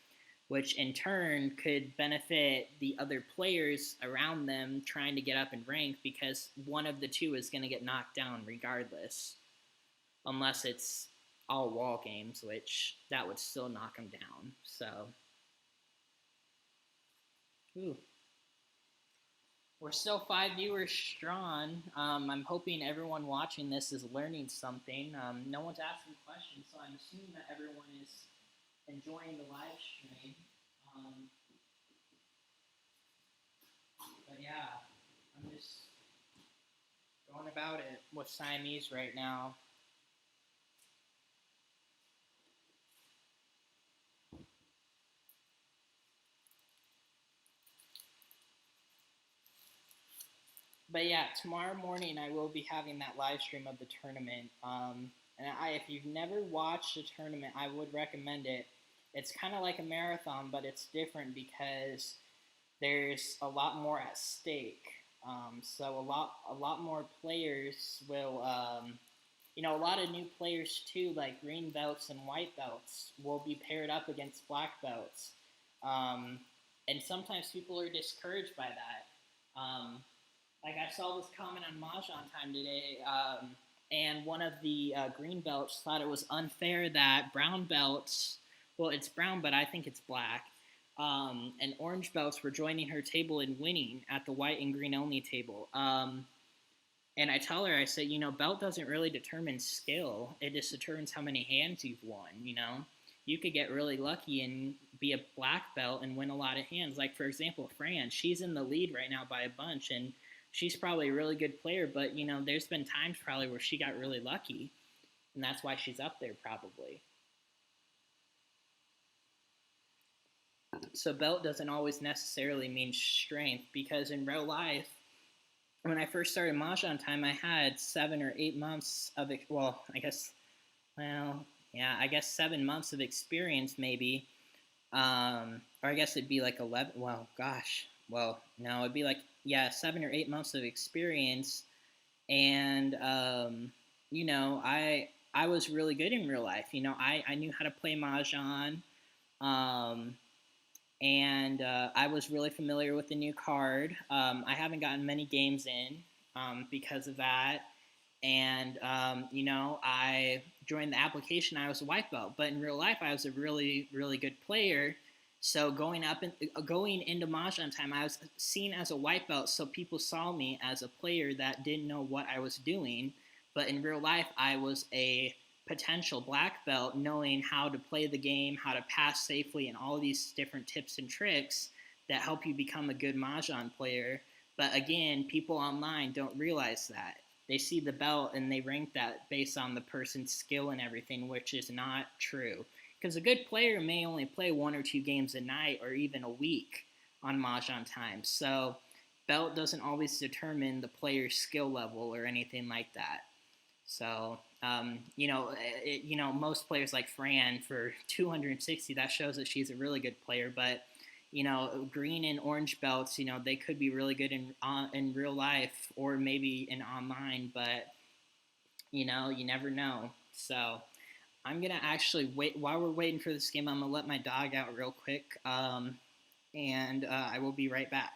which in turn could benefit the other players around them trying to get up in rank because one of the two is going to get knocked down regardless, unless it's all wall games, which that would still knock them down. So, ooh. We're still 5 viewers strong. I'm hoping everyone watching this is learning something. No one's asking questions, so I'm assuming that everyone is enjoying the live stream. Um, but yeah, I'm just going about it with Siamese right now. But yeah, tomorrow morning I will be having that live stream of the tournament. If you've never watched a tournament, I would recommend it. It's kind of like a marathon, but it's different because there's a lot more at stake. So a lot more players will, a lot of new players too, like green belts and white belts, will be paired up against black belts. Um, and sometimes people are discouraged by that. Like I saw this comment on MahjongTime today, and one of the green belts thought it was unfair that brown belts, well, it's brown, but I think it's black, and orange belts were joining her table and winning at the white and green only table. And I tell her, I said, belt doesn't really determine skill. It just determines how many hands you've won. You could get really lucky and be a black belt and win a lot of hands. Like, for example, Fran, she's in the lead right now by a bunch, and she's probably a really good player, but, there's been times probably where she got really lucky, and that's why she's up there probably. So belt doesn't always necessarily mean strength, because in real life, when I first started MahjongTime, I had 7 or 8 months of I guess 7 months of experience maybe, or I guess it'd be like 11. Well, gosh, well, no, it'd be like 7 or 8 months of experience, and I was really good in real life. I knew how to play mahjong. Um, and I was really familiar with the new card. I haven't gotten many games in because of that, and I joined the application. I was a white belt, but in real life, I was a really, really good player. So going into MahjongTime, I was seen as a white belt, so people saw me as a player that didn't know what I was doing. But in real life, I was a potential black belt, knowing how to play the game, how to pass safely, and all of these different tips and tricks that help you become a good mahjong player. But again, people online don't realize that. They see the belt and they rank that based on the person's skill and everything, which is not true. Because a good player may only play 1 or 2 games a night or even a week on MahjongTime. So belt doesn't always determine the player's skill level or anything like that. So, most players like Fran for 260, that shows that she's a really good player. But, green and orange belts, they could be really good in real life or maybe in online, but, you never know. So, I'm going to actually wait. While we're waiting for this game, I'm going to let my dog out real quick, and I will be right back.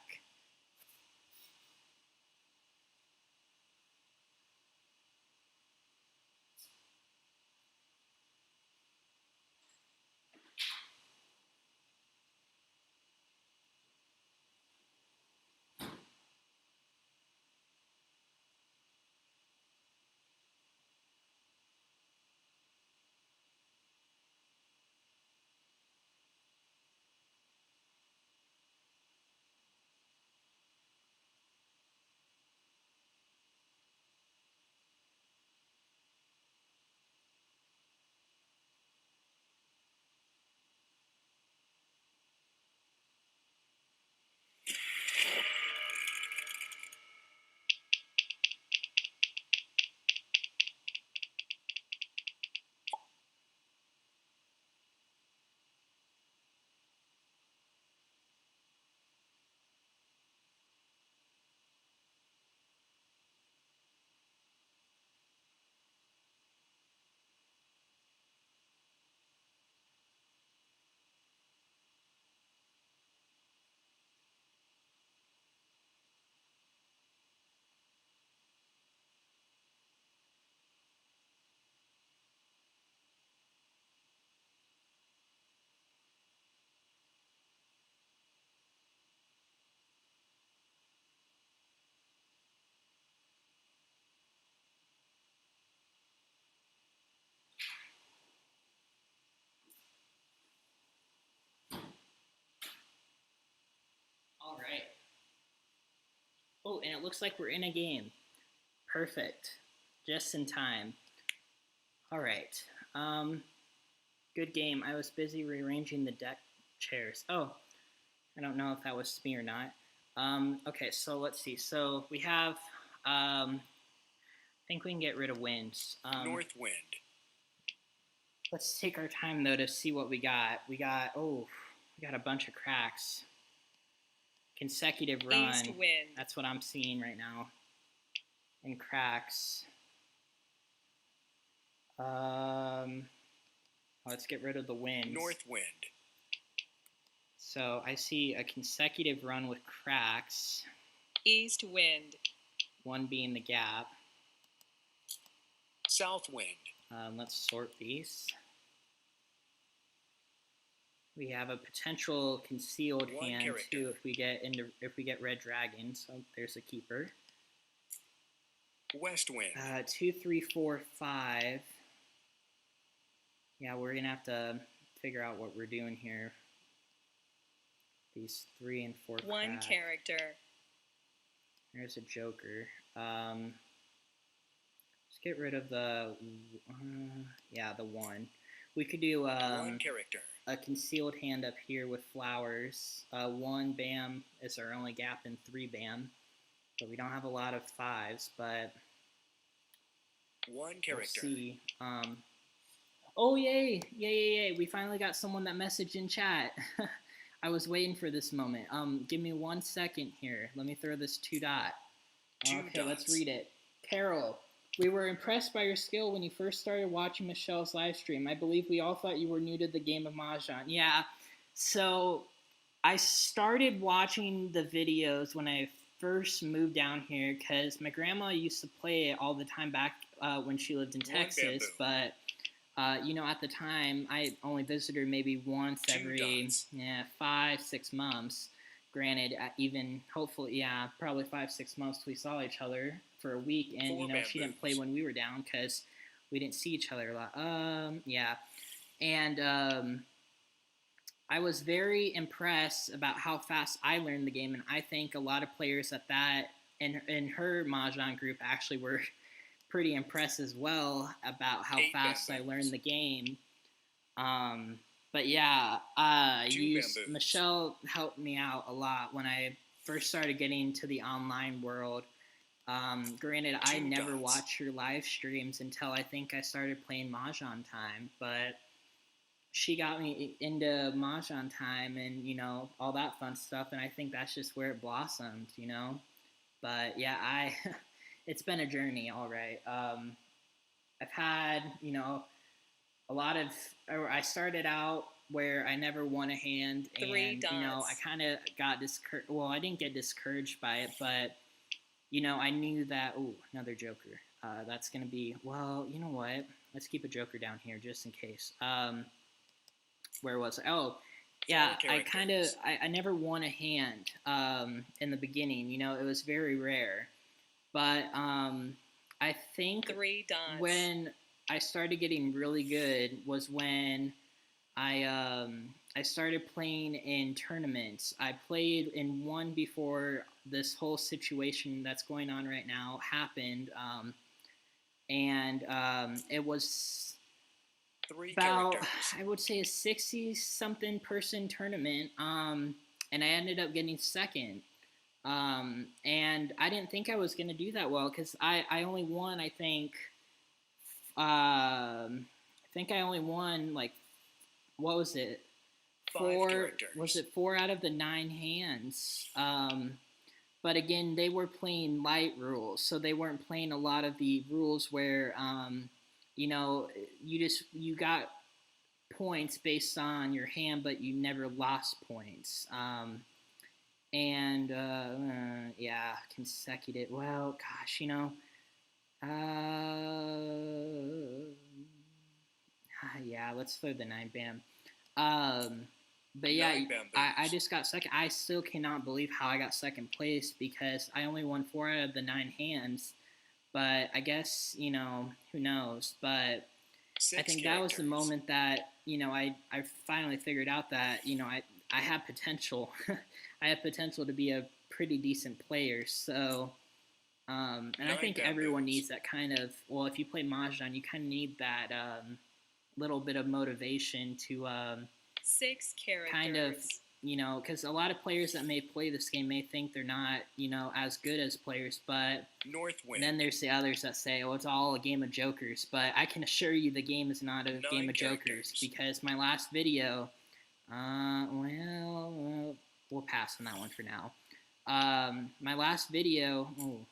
Oh, and it looks like we're in a game. Perfect. Just in time. All right. Good game. I was busy rearranging the deck chairs. Oh, I don't know if that was me or not. Okay, so let's see. So we have, I think we can get rid of winds. North wind. Let's take our time, though, to see what we got. We got a bunch of cracks. Consecutive run. East wind. That's what I'm seeing right now. And cracks. Let's get rid of the winds. North wind. So I see a consecutive run with cracks. East wind. One being the gap. South wind. Let's sort these. We have a potential concealed One hand character. too if we get red dragon. So there's a keeper. West wind. 2, 3, 4, 5. Yeah, we're gonna have to figure out what we're doing here. These 3 and 4. One crack. character. There's a joker. Let's get rid of the the 1. We could do One character. a concealed hand up here with flowers. 1 bam is our only gap, and 3 bam. But we don't have a lot of 5s, but One we'll character. see. Oh, yay! Yay! We finally got someone that messaged in chat. I was waiting for this moment. Give me 1 second here. Let me throw this 2 dot. Two Okay, let's dots. read it. Carol, we were impressed by your skill when you first started watching Michelle's live stream. I believe we all thought you were new to the game of Mahjong. Yeah, so I started watching the videos when I first moved down here because my grandma used to play it all the time back when she lived in One Texas, bamboo. but at the time, I only visited her maybe once Two every dots. 5-6 months. Granted, probably 5-6 months we saw each other for a week, and 4 she didn't play bamboos. when we were down because we didn't see each other a lot. And I was very impressed about how fast I learned the game, and I think a lot of players at that in her Mahjong group actually were pretty impressed as well about how 8 fast I bamboos. learned the game. But yeah, 2 bamboos. Michelle helped me out a lot when I first started getting into the online world. Granted, I 2 never dots. watched her live streams until I think I started playing MahjongTime, but she got me into MahjongTime and, all that fun stuff, and I think that's just where it blossomed, But yeah, it's been a journey, all right. I've had, I started out where I never won a hand, 3 and, dots. I kind of got discouraged. Well, I didn't get discouraged by it, but, I knew that, another joker. That's going to be, well, you know what? Let's keep a joker down here just in case. Where was I? Oh, yeah, 4 characters. I never won a hand in the beginning. It was very rare. But I think 3 dots. when I started getting really good was when I started playing in tournaments. I played in one before this whole situation that's going on right now happened, and it was 3 about, characters. I would say, a 60-something person tournament, and I ended up getting second. And I didn't think I was going to do that well because I only won, I think I only won, like, what was it? 5 characters. Was it 4 out of the 9 hands? But again, they were playing light rules, so they weren't playing a lot of the rules where, you got points based on your hand, but you never lost points. Consecutive. Well, gosh, let's throw the 9 bam. But yeah, 9 bamboos. I just got second. I still cannot believe how I got second place because I only won 4 out of the 9 hands. But I guess, who knows? But 6 I think that was the characters. moment that, I finally figured out that, I have potential. I have potential to be a pretty decent players. So, and I think everyone needs that kind of, well, if you play Mahjong, you kind of need that little bit of motivation to 6 characters. kind of, because a lot of players that may play this game may think they're not, as good as players, but then there's the others that say, oh, it's all a game of jokers. But I can assure you the game is not a game of jokers, because my last video, well, we'll pass on that one for now. My last video,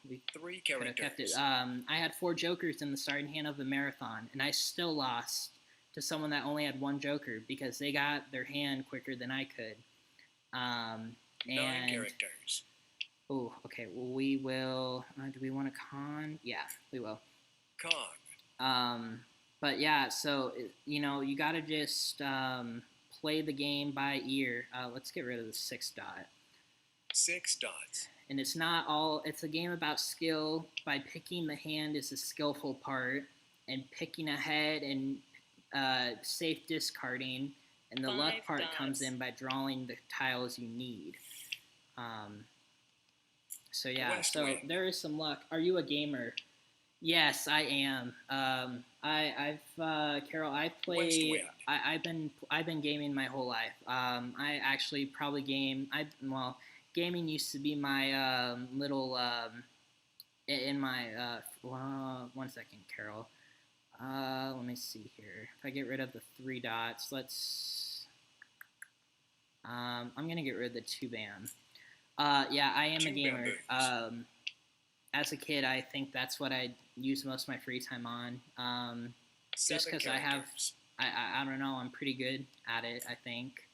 we could have kept it. I had 4 jokers in the starting hand of the marathon, and I still lost to someone that only had 1 joker because they got their hand quicker than I could. 9 characters. Oh, okay. Well, we will. Do we want to con? Yeah, we will. Con. But yeah, so you got to just play the game by ear. Let's get rid of the 6 dot. 6 dots. And it's not all. It's a game about skill. By picking the hand is the skillful part, and picking ahead and safe discarding. And the luck part comes in by drawing the tiles you need. So yeah, there is some luck. Are you a gamer? Yes, I am. Carol, I play. I've been gaming my whole life. I actually probably game. Gaming used to be my little in my. One second, Carol. Let me see here. If I get rid of the 3 dots, I'm gonna get rid of the 2 bam. Yeah, I am a gamer. As a kid, I think that's what I use most of my free time on. Just because I don't know, I'm pretty good at it, I think.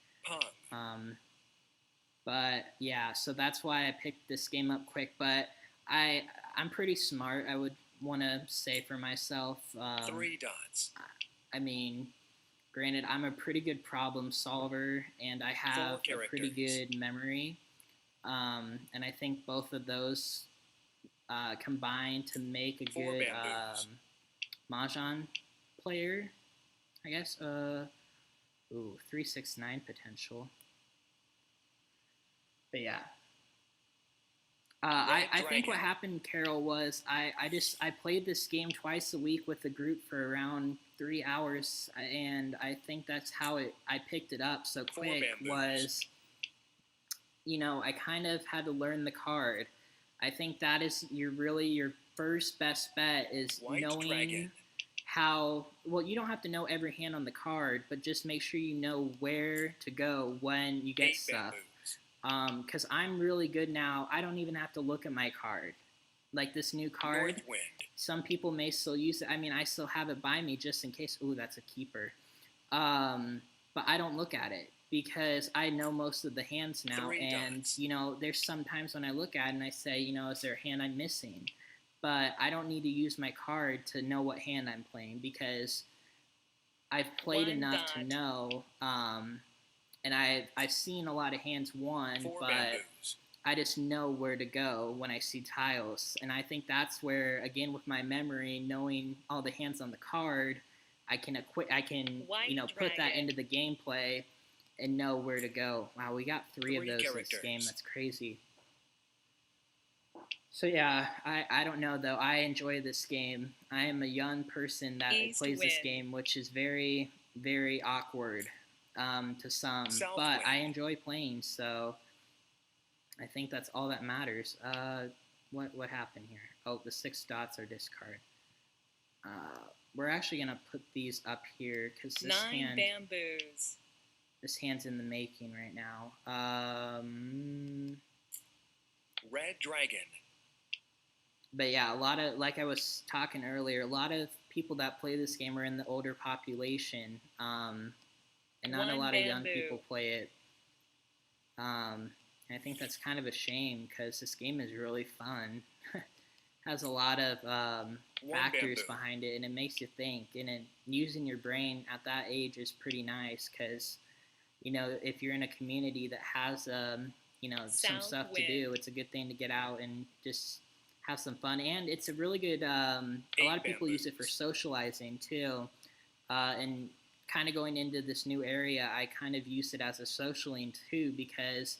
But yeah, so that's why I picked this game up quick. But I'm pretty smart, I would want to say for myself. 3 dots. I mean, granted, I'm a pretty good problem solver, and I have a pretty good memory. And I think both of those combine to make a good Mahjong player, I guess. 369 potential. But yeah. I think what happened, Carol, was I played this game twice a week with a group for around 3 hours, and I think that's how I picked it up so quick. Was, I kind of had to learn the card. I think that is your first best bet is knowing how. Well, you don't have to know every hand on the card, but just make sure you know where to go when you get stuff. Because I'm really good now. I don't even have to look at my card. Like this new card, some people may still use it. I mean, I still have it by me just in case. Ooh, that's a keeper. But I don't look at it because I know most of the hands now. And, there's some times when I look at it and I say, is there a hand I'm missing? But I don't need to use my card to know what hand I'm playing because I've played enough to know. And I've seen a lot of hands won, but I just know where to go when I see tiles. And I think that's where, again, with my memory, knowing all the hands on the card, I can put that into the gameplay and know where to go. Wow, we got 3 of those in this game. That's crazy. So yeah, I don't know though. I enjoy this game. I am a young person that plays this game, which is very, very awkward. To some, but I enjoy playing, so I think that's all that matters. What happened here? Oh, the 6 dots are discard. We're actually gonna put these up here because this 9 bamboos. This hand's in the making right now. Red dragon. But yeah, a lot of, like I was talking earlier, a lot of people that play this game are in the older population. And not a lot of young people play it. I think that's kind of a shame because this game is really fun. Has a lot of factors behind it, and it makes you think. And using your brain at that age is pretty nice because, if you're in a community that has, some stuff to do, it's a good thing to get out and just have some fun. And it's a really good, a lot of people use it for socializing too. And kind of going into this new area, I kind of use it as a socialing too because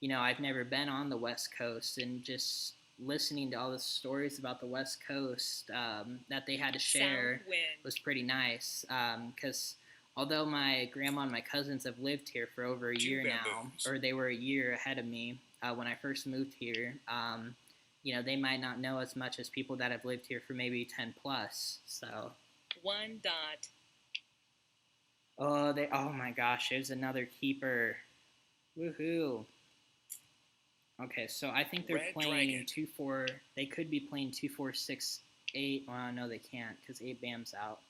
I've never been on the West Coast, and just listening to all the stories about the West Coast that they had to share was pretty nice. Because although my grandma and my cousins have lived here for over a year now, or they were a year ahead of me when I first moved here, they might not know as much as people that have lived here for maybe 10 plus. So 1 dot. Oh my gosh, there's another keeper. Woohoo. Okay, so I think they're playing 2-4. They could be playing 2-4-6-8. Well, no, they can't because 8 bam's out.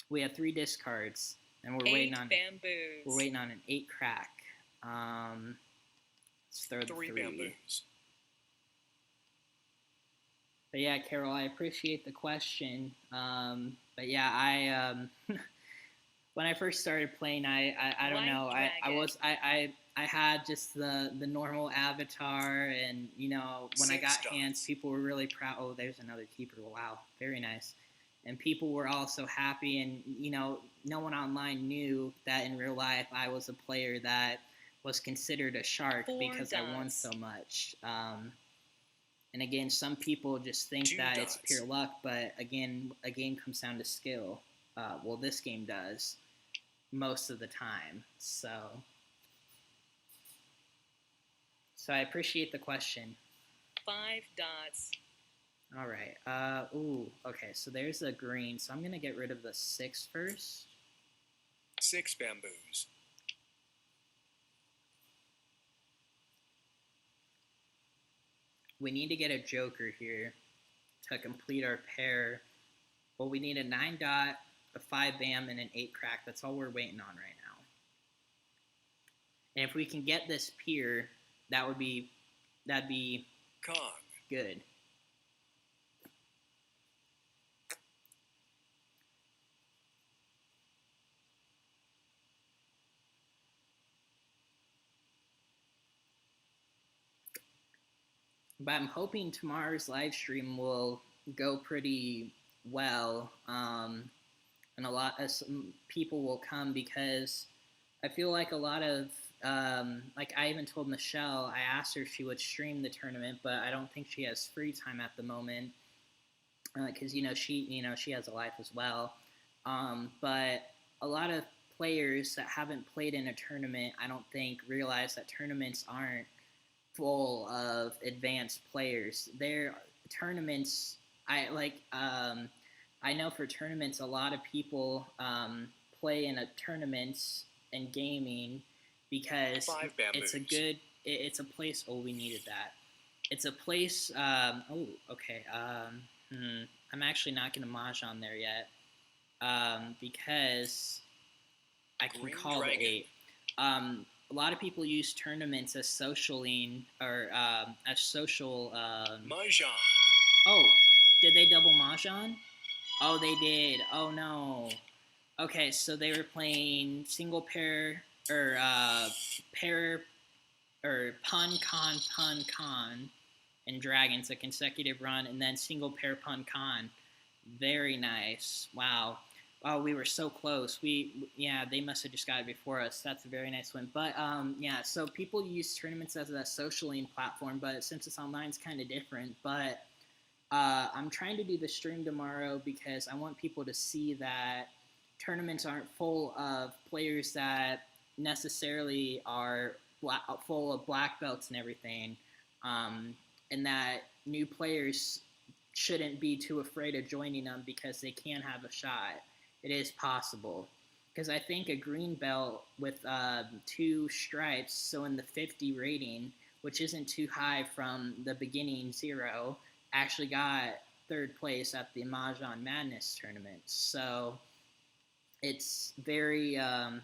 We have 3 discards, and we're waiting on bamboos. We're waiting on an 8 crack. Let's throw the 3 bamboos. But yeah, Carol, I appreciate the question. But yeah, I when I first started playing, I don't know. I had just the normal avatar, and when I got hands, people were really proud. Oh, there's another keeper. Wow, very nice. And people were all so happy, and no one online knew that in real life I was a player that was considered a shark because I won so much. And again, some people just think that it's pure luck, but again, a game comes down to skill. Well, this game does most of the time. So I appreciate the question. 5 dots. All right. Okay. So there's a green. So I'm going to get rid of the 6 first. 6 bamboos. We need to get a joker here to complete our pair. Well, we need a 9 dot, a 5 bam, and an 8 crack. That's all we're waiting on right now. And if we can get this pier, that'd be Kong. Good. But I'm hoping tomorrow's live stream will go pretty well, and a lot of people will come because I feel like a lot of like I even told Michelle, I asked her if she would stream the tournament, but I don't think she has free time at the moment because she has a life as well. But a lot of players that haven't played in a tournament, I don't think realize that tournaments aren't full of advanced players. Their tournaments, I know for tournaments, a lot of people play in a tournaments and gaming because it's a place. Oh, we needed that. It's a place. Okay. I'm actually not going to Mahjong there yet because I can call the 8. A lot of people use tournaments as socialing or as social. Mahjong. Oh, did they double Mahjong? Oh, they did. Oh no. Okay, so they were playing single pair or pair or pun con and dragons, a consecutive run, and then single pair pun con. Very nice. Wow. Oh, we were so close. They must have just got it before us. That's a very nice win. But so people use tournaments as a socialing platform, but since it's online, it's kind of different. But I'm trying to do the stream tomorrow because I want people to see that tournaments aren't full of players that necessarily are full of black belts and everything, and that new players shouldn't be too afraid of joining them because they can have a shot. It is possible. Because I think a green belt with 2 stripes, so in the 50 rating, which isn't too high from the beginning 0, actually got 3rd place at the Mahjong Madness tournament. So it's very, I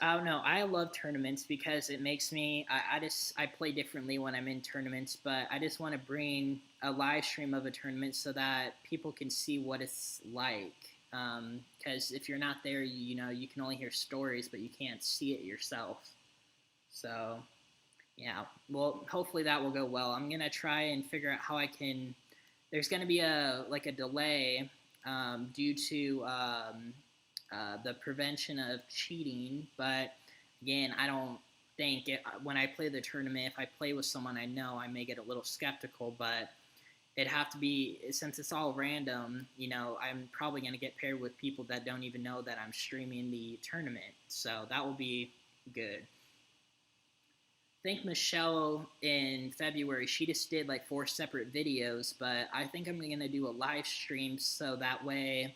don't know, I love tournaments because it makes me, I play differently when I'm in tournaments, but I just want to bring a live stream of a tournament so that people can see what it's like. Because if you're not there, you can only hear stories, but you can't see it yourself. So, yeah, well, hopefully that will go well. I'm going to try and figure out how I can, there's going to be a delay due to the prevention of cheating, but again, think when I play the tournament, if I play with someone I know, I may get a little skeptical, but it'd have to be, since it's all random, you know, I'm probably going to get paired with people that don't even know that I'm streaming the tournament. So that will be good. I think Michelle in February, she just did like 4 separate videos, but I think I'm going to do a live stream so that way,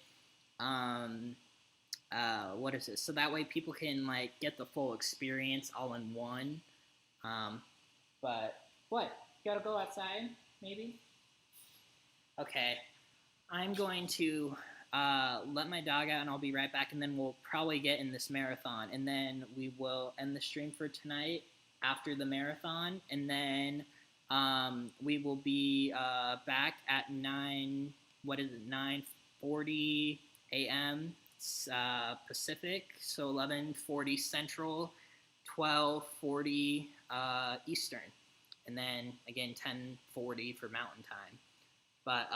what is it? So that way people can like get the full experience all in one. But what? You gotta go outside, maybe? Okay, I'm going to let my dog out and I'll be right back, and then we'll probably get in this marathon, and then we will end the stream for tonight after the marathon, and then we will be back at 9:40 a.m. Pacific, so 11:40 Central, 12:40 Eastern, and then again 10:40 for Mountain Time. But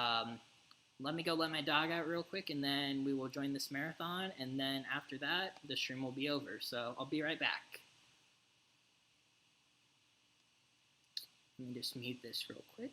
let me go let my dog out real quick, and then we will join this marathon, and then after that, the stream will be over. So I'll be right back. Let me just mute this real quick.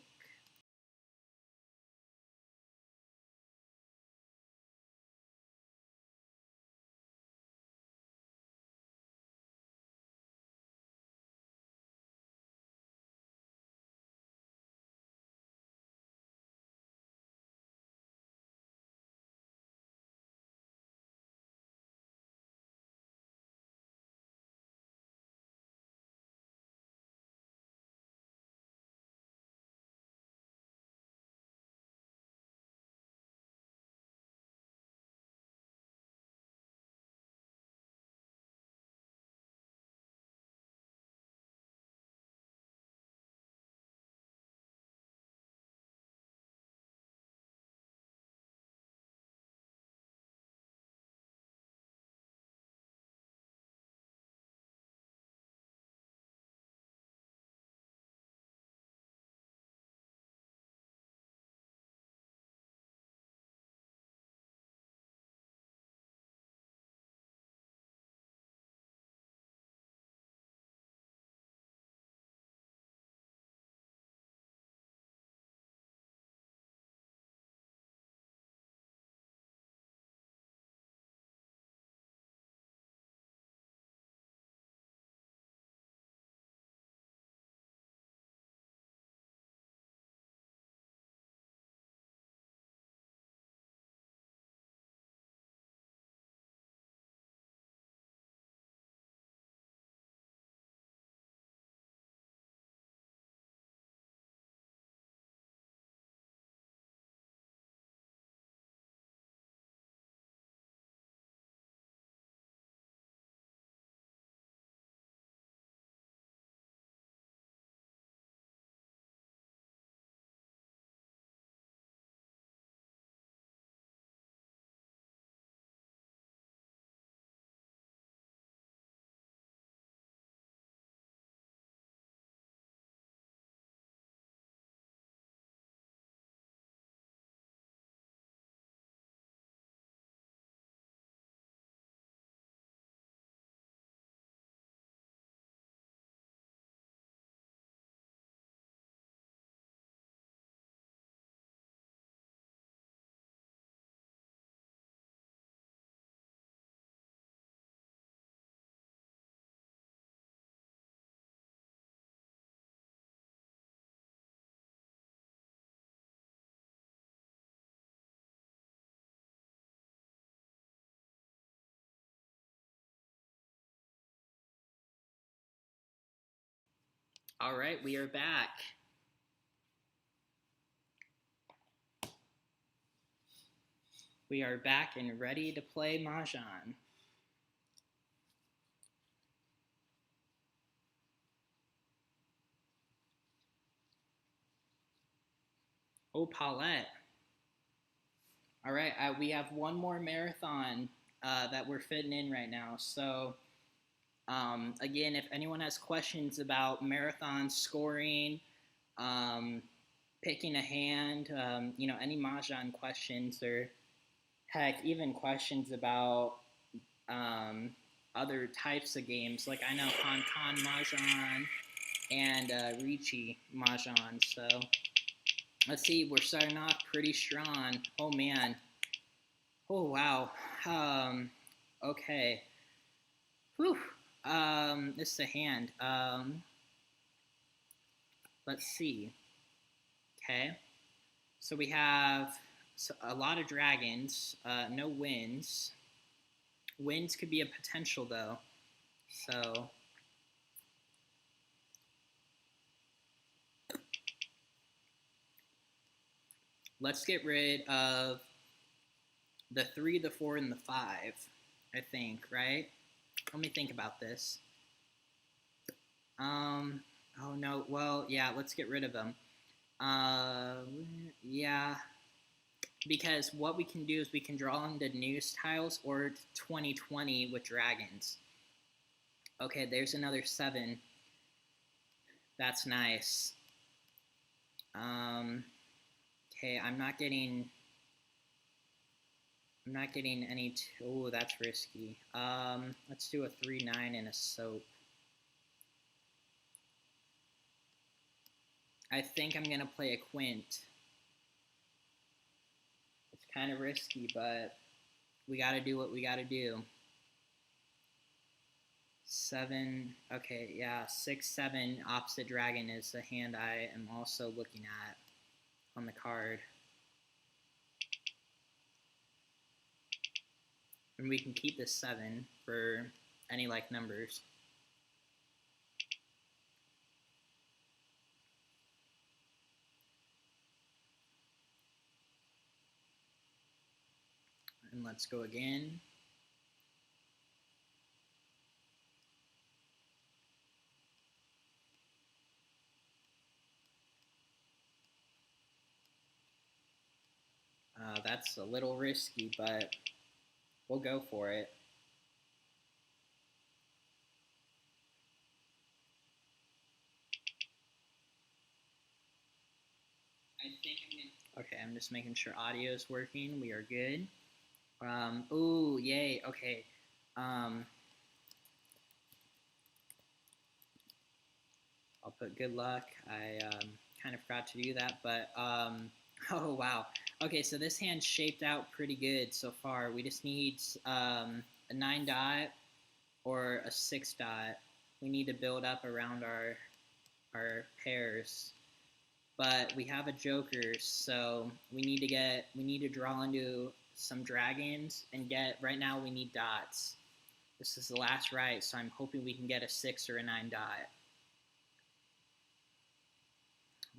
All right, we are back. We are back and ready to play Mahjong. Oh, Paulette. All right, we have one more marathon that we're fitting in right now. So, again, if anyone has questions about marathon scoring, picking a hand, you know, any Mahjong questions, or heck, even questions about other types of games. Like I know Hong Kong Mahjong and Ricci Mahjong. So let's see, we're starting off pretty strong. Oh man. Oh wow. Okay. Whew. This is a hand. Let's see. Okay. So we have a lot of dragons. No wins. Wins could be a potential though. So let's get rid of the 3, the 4, and the 5, I think, right? Let me think about this. Oh no, well, yeah, let's get rid of them. Yeah, because what we can do is we can draw into news tiles or 2020 with dragons. Okay, there's another 7. That's nice. Okay, I'm not getting any. Oh, that's risky. Let's do a 3-9 and a soap. I think I'm gonna play a quint. It's kind of risky, but we gotta do what we gotta do. 7. Okay, yeah, 6, 7. Opposite dragon is the hand I am also looking at on the card. And we can keep this 7 for any like numbers. And let's go again. That's a little risky, but we'll go for it. Okay, I'm just making sure audio is working. We are good. Ooh, yay. Okay. I'll put good luck. I kind of forgot to do that, but oh wow. Okay, so this hand's shaped out pretty good so far. We just need a 9 dot or a 6 dot. We need to build up around our pairs. But we have a joker, so we need to draw into some dragons and get, right now we need dots. This is the last right, so I'm hoping we can get a 6 or a 9 dot.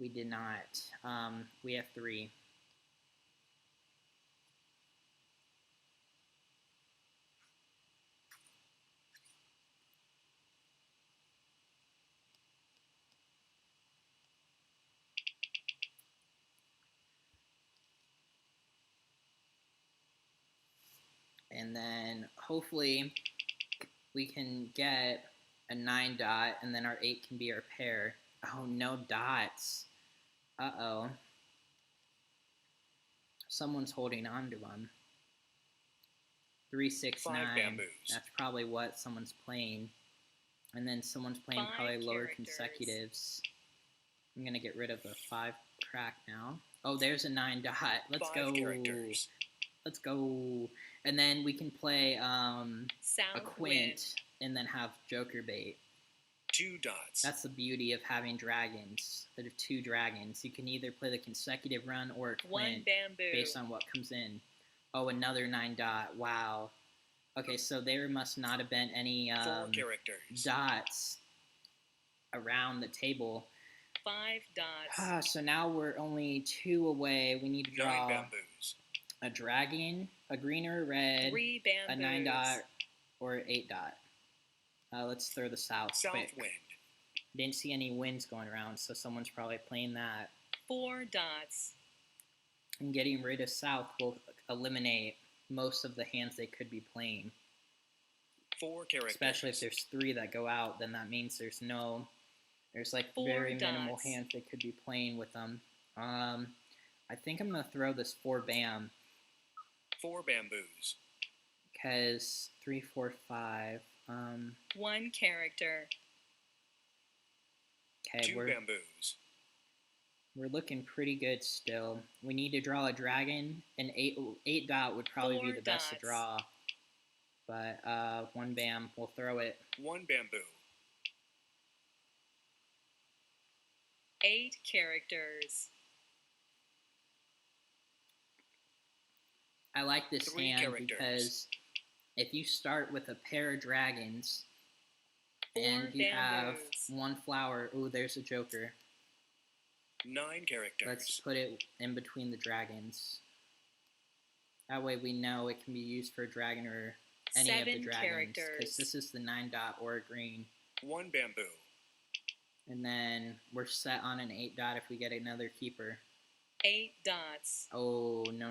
We did not. We have 3. And then hopefully we can get a 9 dot, and then our 8 can be our pair. Oh, no dots. Uh-oh. Someone's holding on to them. 3, 6, 9. That's probably what someone's playing. And then someone's playing probably lower consecutives. I'm going to get rid of the 5 crack now. Oh, there's a 9 dot. Let's go. Let's go. And then we can play a quint and then have joker bait. 2 dots. That's the beauty of having dragons. There are 2 dragons. You can either play the consecutive run or a quint based on what comes in. Oh, another 9 dot. Wow. Okay, so there must not have been any 4 characters. Dots around the table. 5 dots. So now we're only 2 away. We need to draw 9 bamboos. A dragon, a green or a red, 3 bamboos. a 9 dot, or 8 dot. Let's throw the south quick. Wind. Didn't see any winds going around, so someone's probably playing that. 4 dots. And getting rid of south will eliminate most of the hands they could be playing. 4 characters. Especially if there's 3 that go out, then that means there's like very minimal hands they could be playing with them. I think I'm gonna throw this 4 bam. 4 bamboos. Because 3, 4, 5. 1 character. Okay, 2 bamboos. we're looking pretty good still. We need to draw a dragon. An 8 dot would probably 4 be the best to dots. draw. But 1 bam, we'll throw it. 1 bamboo. 8 characters. I like this 3 hand characters. because if you start with a pair of dragons 4 and you have bamboos. 1 flower, ooh, there's a joker. 9 characters. Let's put it in between the dragons. That way we know it can be used for a dragon or any 7 of the dragons. Because characters. this is the 9 dot or a green. 1 bamboo. And then we're set on an 8 dot if we get another keeper. 8 dots. Oh, no.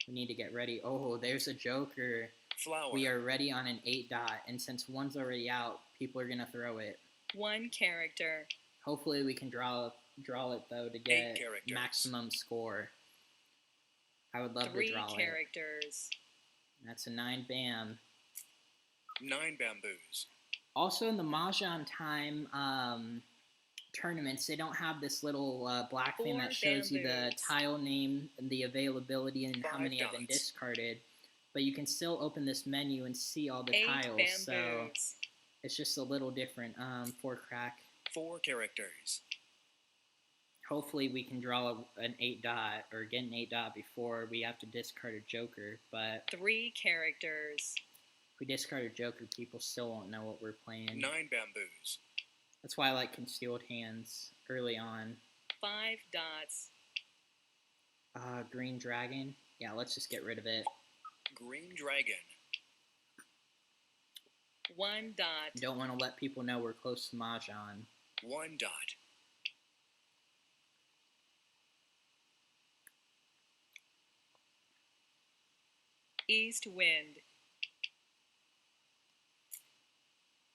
We need to get ready. Oh, there's a joker. Flower. We are ready on an 8 dot. And since 1's already out, people are going to throw it. 1 character. Hopefully we can draw it, though, to get characters. maximum score. I would love 3 to draw it. characters. That's a 9 bam. 9 bamboos. Also in the MahjongTime tournaments, they don't have this little black thing 4 that shows you the bamboos. tile name, and the availability, and how 5 many have been dots. discarded. But you can still open this menu and see all the 8 tiles, bamboos. so it's just a little different for crack. 4 characters. Hopefully we can draw an 8 dot, or get an 8 dot before we have to discard a joker, but 3 characters. if we discard a joker, people still won't know what we're playing. 9 bamboos. That's why I like concealed hands early on. 5 dots. Green dragon. Yeah, let's just get rid of it. Green dragon. 1 dot. Don't want to let people know we're close to Mahjong. 1 dot. East wind.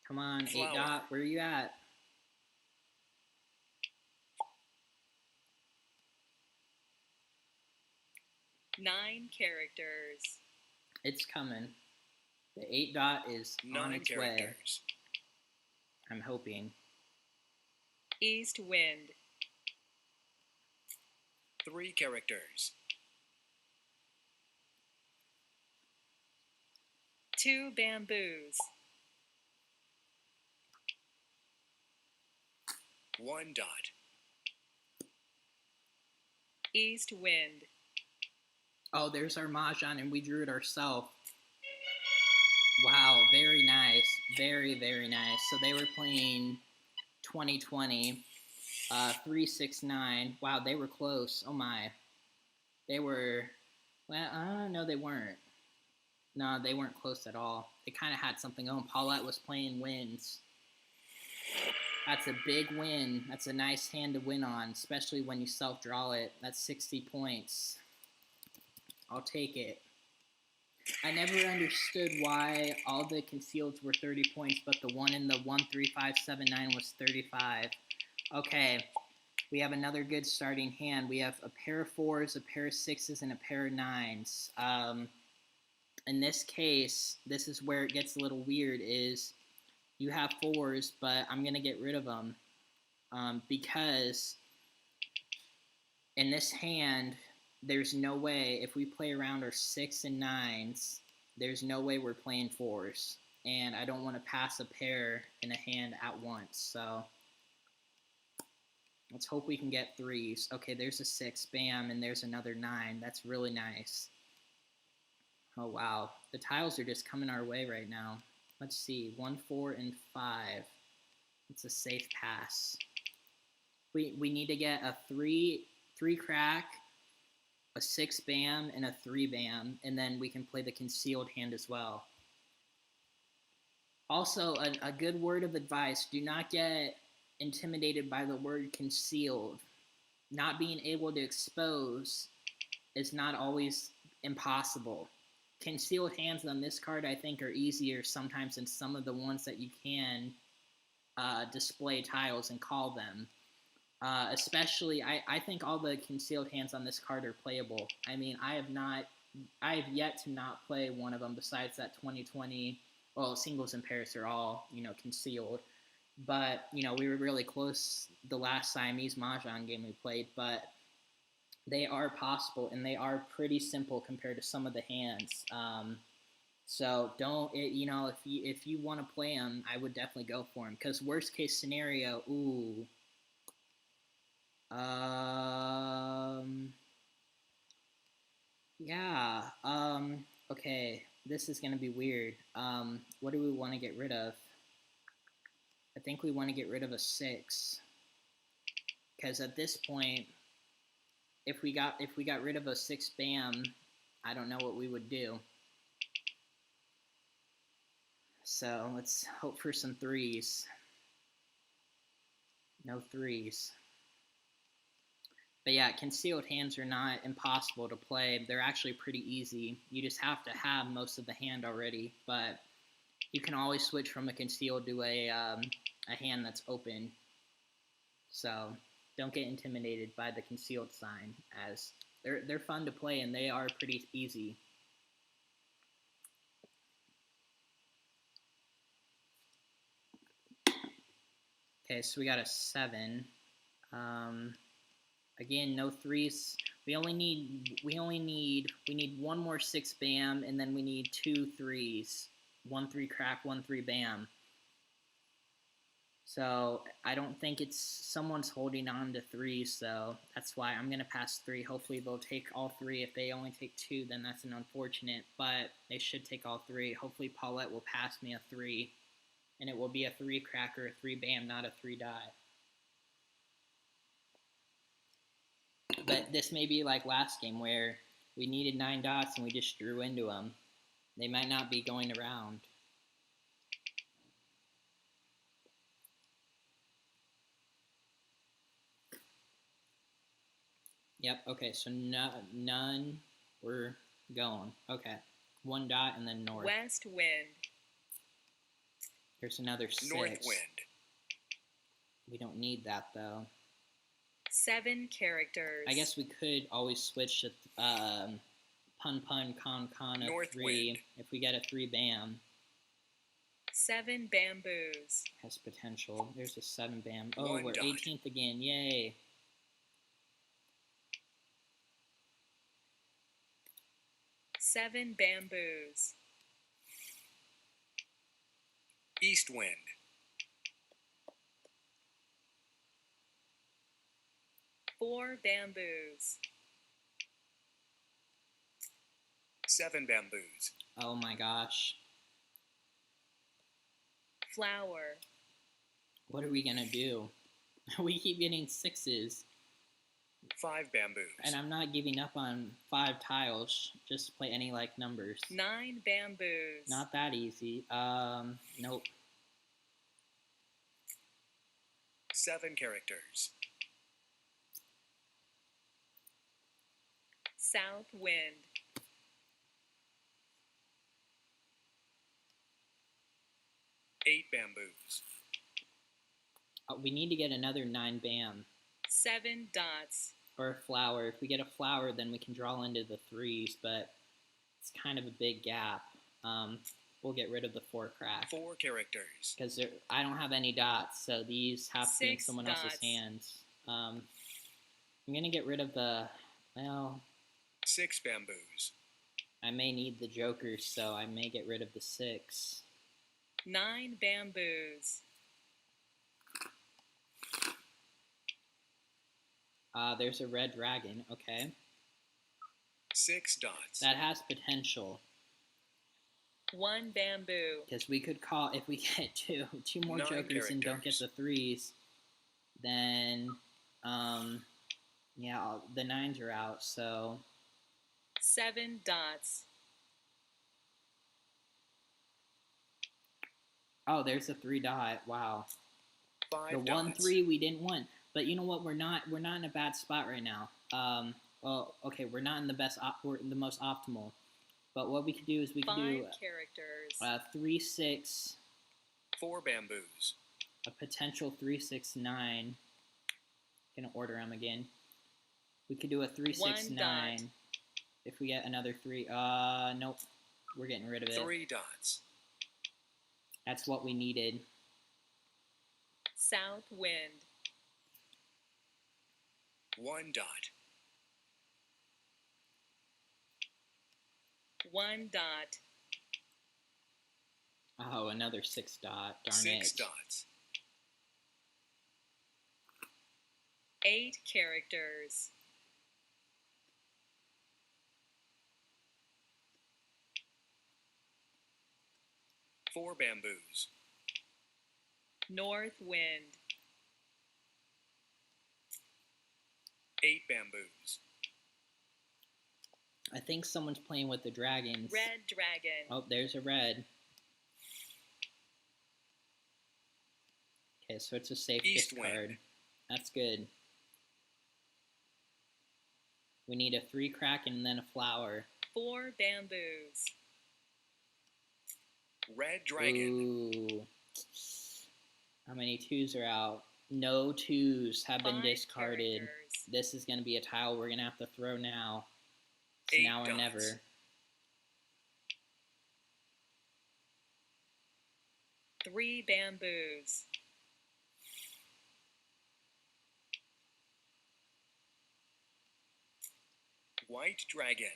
Come on, 8 Flower. dot, where are you at? Nine characters. It's coming. The 8 dot is on 9 its way. characters. I'm hoping. East wind. 3 characters. 2 bamboos. 1 dot. East wind. Oh, there's our Mahjong, and we drew it ourselves. Wow, very nice. Very, very nice. So they were playing 2020, 369. Wow, they were close. Oh my. They were, well, no, they weren't. No, they weren't close at all. They kind of had something on. Paulette was playing wins. That's a big win. That's a nice hand to win on, especially when you self-draw it. That's 60 points. I'll take it. I never understood why all the concealeds were 30 points, but the one in the 13579 was 35. Okay, we have another good starting hand. We have a pair of 4s, a pair of 6s, and a pair of 9s. In this case, this is where it gets a little weird, is you have 4s, but I'm going to get rid of them because in this hand, there's no way, if we play around our 6 and 9s, there's no way we're playing 4s. And I don't want to pass a pair in a hand at once. So let's hope we can get 3s. Okay, there's a 6. Bam. And there's another 9. That's really nice. Oh, wow. The tiles are just coming our way right now. Let's see. 1, 4, and 5. It's a safe pass. We need to get a 3 crack, a 6 bam, and a 3 bam, and then we can play the concealed hand as well. Also, a good word of advice, do not get intimidated by the word concealed. Not being able to expose is not always impossible. Concealed hands on this card, I think, are easier sometimes than some of the ones that you can display tiles and call them. Especially, I think all the concealed hands on this card are playable. I mean, I have yet to not play one of them besides that 2020 well, singles and pairs are all, concealed. But, we were really close the last Siamese Mahjong game we played, but they are possible, and they are pretty simple compared to some of the hands. So don't, if you want to play them, I would definitely go for them. Because worst case scenario, yeah, okay, this is going to be weird. What do we want to get rid of? I think we want to get rid of a 6. Because at this point, if we got rid of a 6 bam, I don't know what we would do. So let's hope for some 3s. No 3s. But yeah, concealed hands are not impossible to play. They're actually pretty easy. You just have to have most of the hand already. But you can always switch from a concealed to a hand that's open. So don't get intimidated by the concealed sign, as they're fun to play and they are pretty easy. Okay, so we got a 7. Again, no 3s. We need one more 6 bam, and then we need 2 3s. 1 3 crack, 1 3 bam. So I don't think someone's holding on to 3s, so that's why I'm gonna pass 3. Hopefully they'll take all 3. If they only take 2, then that's an unfortunate, but they should take all 3. Hopefully Paulette will pass me a 3, and it will be a 3 crack or a 3 bam, not a 3 die. But this may be like last game where we needed 9 dots and we just drew into them. They might not be going around. Yep, okay, so none, we're going. Okay, 1 dot and then north. West wind. There's another 6. North wind. We don't need that, though. 7 characters. I guess we could always switch to pun con a North 3 wind. if we get a 3 bam. 7 bamboos. Has potential. There's a 7 bam. Oh, 1 we're dot. 18th again. Yay. Seven bamboos. East wind. 4 bamboos. 7 bamboos. Oh my gosh. Flower. What are we gonna do? We keep getting 6s. 5 bamboos. And I'm not giving up on 5 tiles just to play any like numbers. 9 bamboos. Not that easy. Nope. 7 characters. South wind. 8 bamboos. We need to get another 9 bam. 7 dots. Or a flower. If we get a flower, then we can draw into the 3s, but it's kind of a big gap. We'll get rid of the 4 crack. 4 characters. Because I don't have any dots, so these have to be in 6 someone dots. else's hands. I'm going to get rid of the, well, 6 bamboos. I may need the jokers, so I may get rid of the 6. 9 bamboos. There's a red dragon, okay. 6 dots. That has potential. 1 bamboo. Because we could call, if we get two more 9 jokers and don't get characters. the 3s, then, yeah, the 9s are out, so. 7 dots. Oh, there's a 3 dot, wow. 5 The dots. 1-3 we didn't want. But you know what? We're not in a bad spot right now. Well, okay, we're not in the best. We're the most optimal. But what we could do is we could 5 do characters. 3-6, 4 bamboos. a potential 3-6-9. Gonna order them again. We could do a 3-6-9 dot. if we get another 3. Nope, we're getting rid of it. 3 dots. That's what we needed. South wind. 1 dot. 1 dot. Oh, another 6 dot. Darn 6 it. dots. 8 characters. 4 bamboos. North wind. 8 bamboos. I think someone's playing with the dragons. Red dragon. Oh, there's a red. Okay, so it's a safe East discard. wind. That's good. We need a 3 kraken and then a flower. 4 bamboos. Red dragon. Ooh. How many 2s are out? No 2s have been 5 discarded. characters. This is going to be a tile we're going to have to throw now. It's 8 now or dots. never. 3 bamboos. White dragon.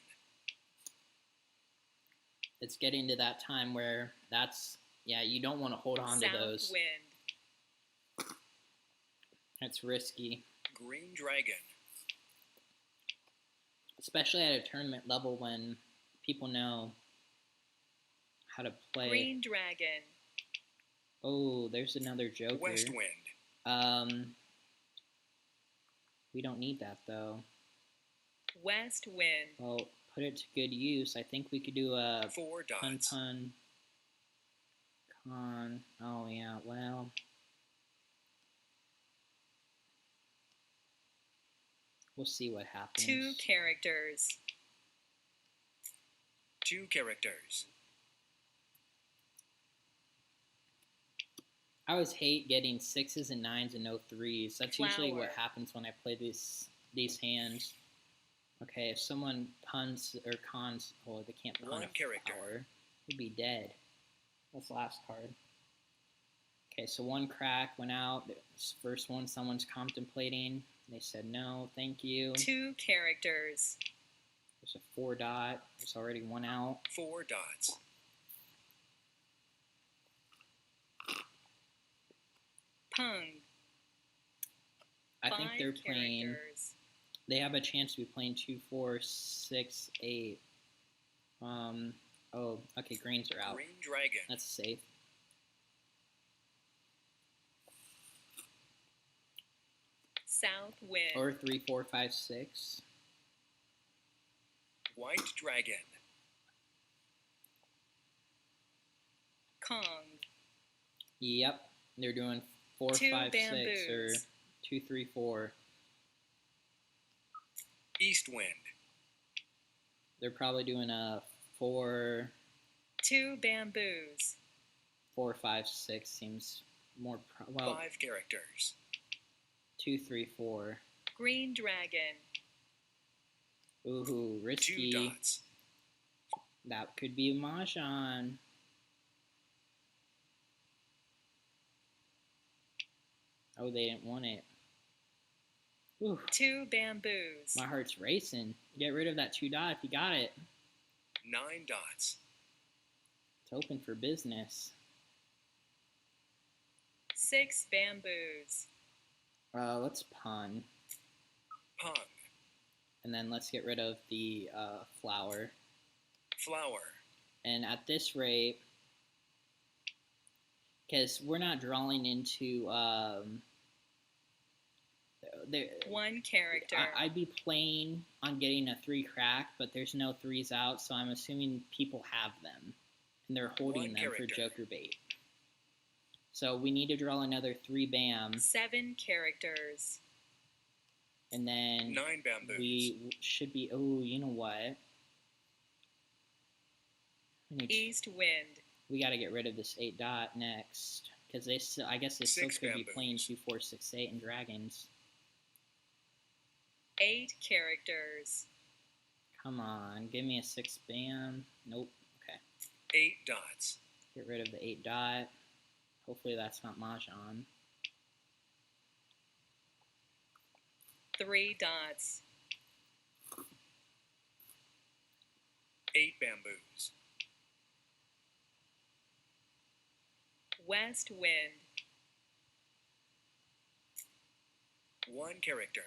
It's getting to that time where you don't want to hold on South to those. wind. It's risky. Green dragon. Especially at a tournament level when people know how to play. Green dragon. Oh, there's another Joker. West wind. We don't need that though. West wind. Well, put it to good use. I think we could do a 4 pun dots. con. Oh yeah, well. We'll see what happens. 2 characters. 2 characters. I always hate getting 6s and 9s and no 3s. That's usually what Flower. happens when I play these hands. Okay, if someone puns or cons, well, they can't pun 1 a character. flower. He'd be dead. That's the last card. Okay, so 1 crack went out. This first one someone's contemplating. They said no, thank you. 2 characters. There's a 4 dot. There's already 1 out. 4 dots. Pung. I 5 think they're playing. characters. They have a chance to be playing 2, 4, 6, 8. Oh, okay, greens are out. Green dragon. That's safe. South wind. Or 3, 4, 5, 6. White dragon. Kong. Yep, they're doing 4, 2 5, 6, or bamboos. 2, 3, 4. East wind. They're probably doing a 4, 2 bamboos. 4, 5, 6 seems more. 5 characters. 2, 3, 4. Green dragon. Ooh, 2 risky. dots. That could be a Mahjong. Oh, they didn't want it. Ooh, 2 bamboos. my heart's racing. Get rid of that 2 dot if you got it. 9 dots. It's open for business. 6 bamboos. Let's pun. Pung. And then let's get rid of the flower. Flower. And at this rate, because we're not drawing into... 1 character. I'd be playing on getting a 3 crack, but there's no 3s out, so I'm assuming people have them. And they're holding 1 them for character. Joker bait. So we need to draw another 3 bam, 7 characters. and then 9 bamboos. we should be... Oh, you know what? East wind. We got to get rid of this 8 dot next. Because I guess they still 6 could be bamboos. playing 2, 4, 6, 8 and dragons. 8 characters. Come on, give me a 6 bam. Nope. Okay. 8 dots. Get rid of the 8 dot. Hopefully that's not Mahjong. 3 dots. 8 bamboos. West wind. 1 character.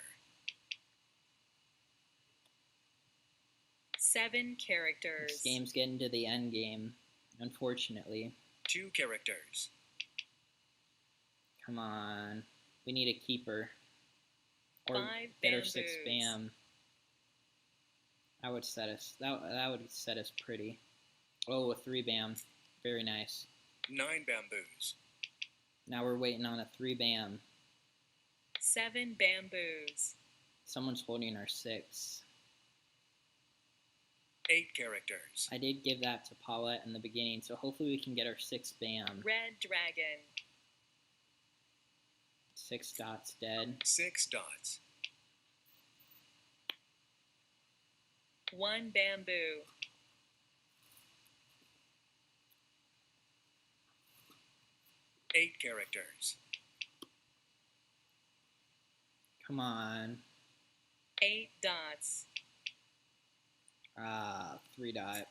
7 characters. This game's getting to the end game, unfortunately. 2 characters. Come on. We need a keeper. Or 5 get our bamboos. 6 bam. That would set us pretty. Oh, a 3 bam. Very nice. 9 bamboos. Now we're waiting on a 3 bam. 7 bamboos. Someone's holding our 6. 8 characters. I did give that to Paulette in the beginning, so hopefully we can get our 6 bam. Red dragon. 6 dots dead. 6 dots. 1 bamboo. 8 characters. Come on. 8 dots. 3 dot.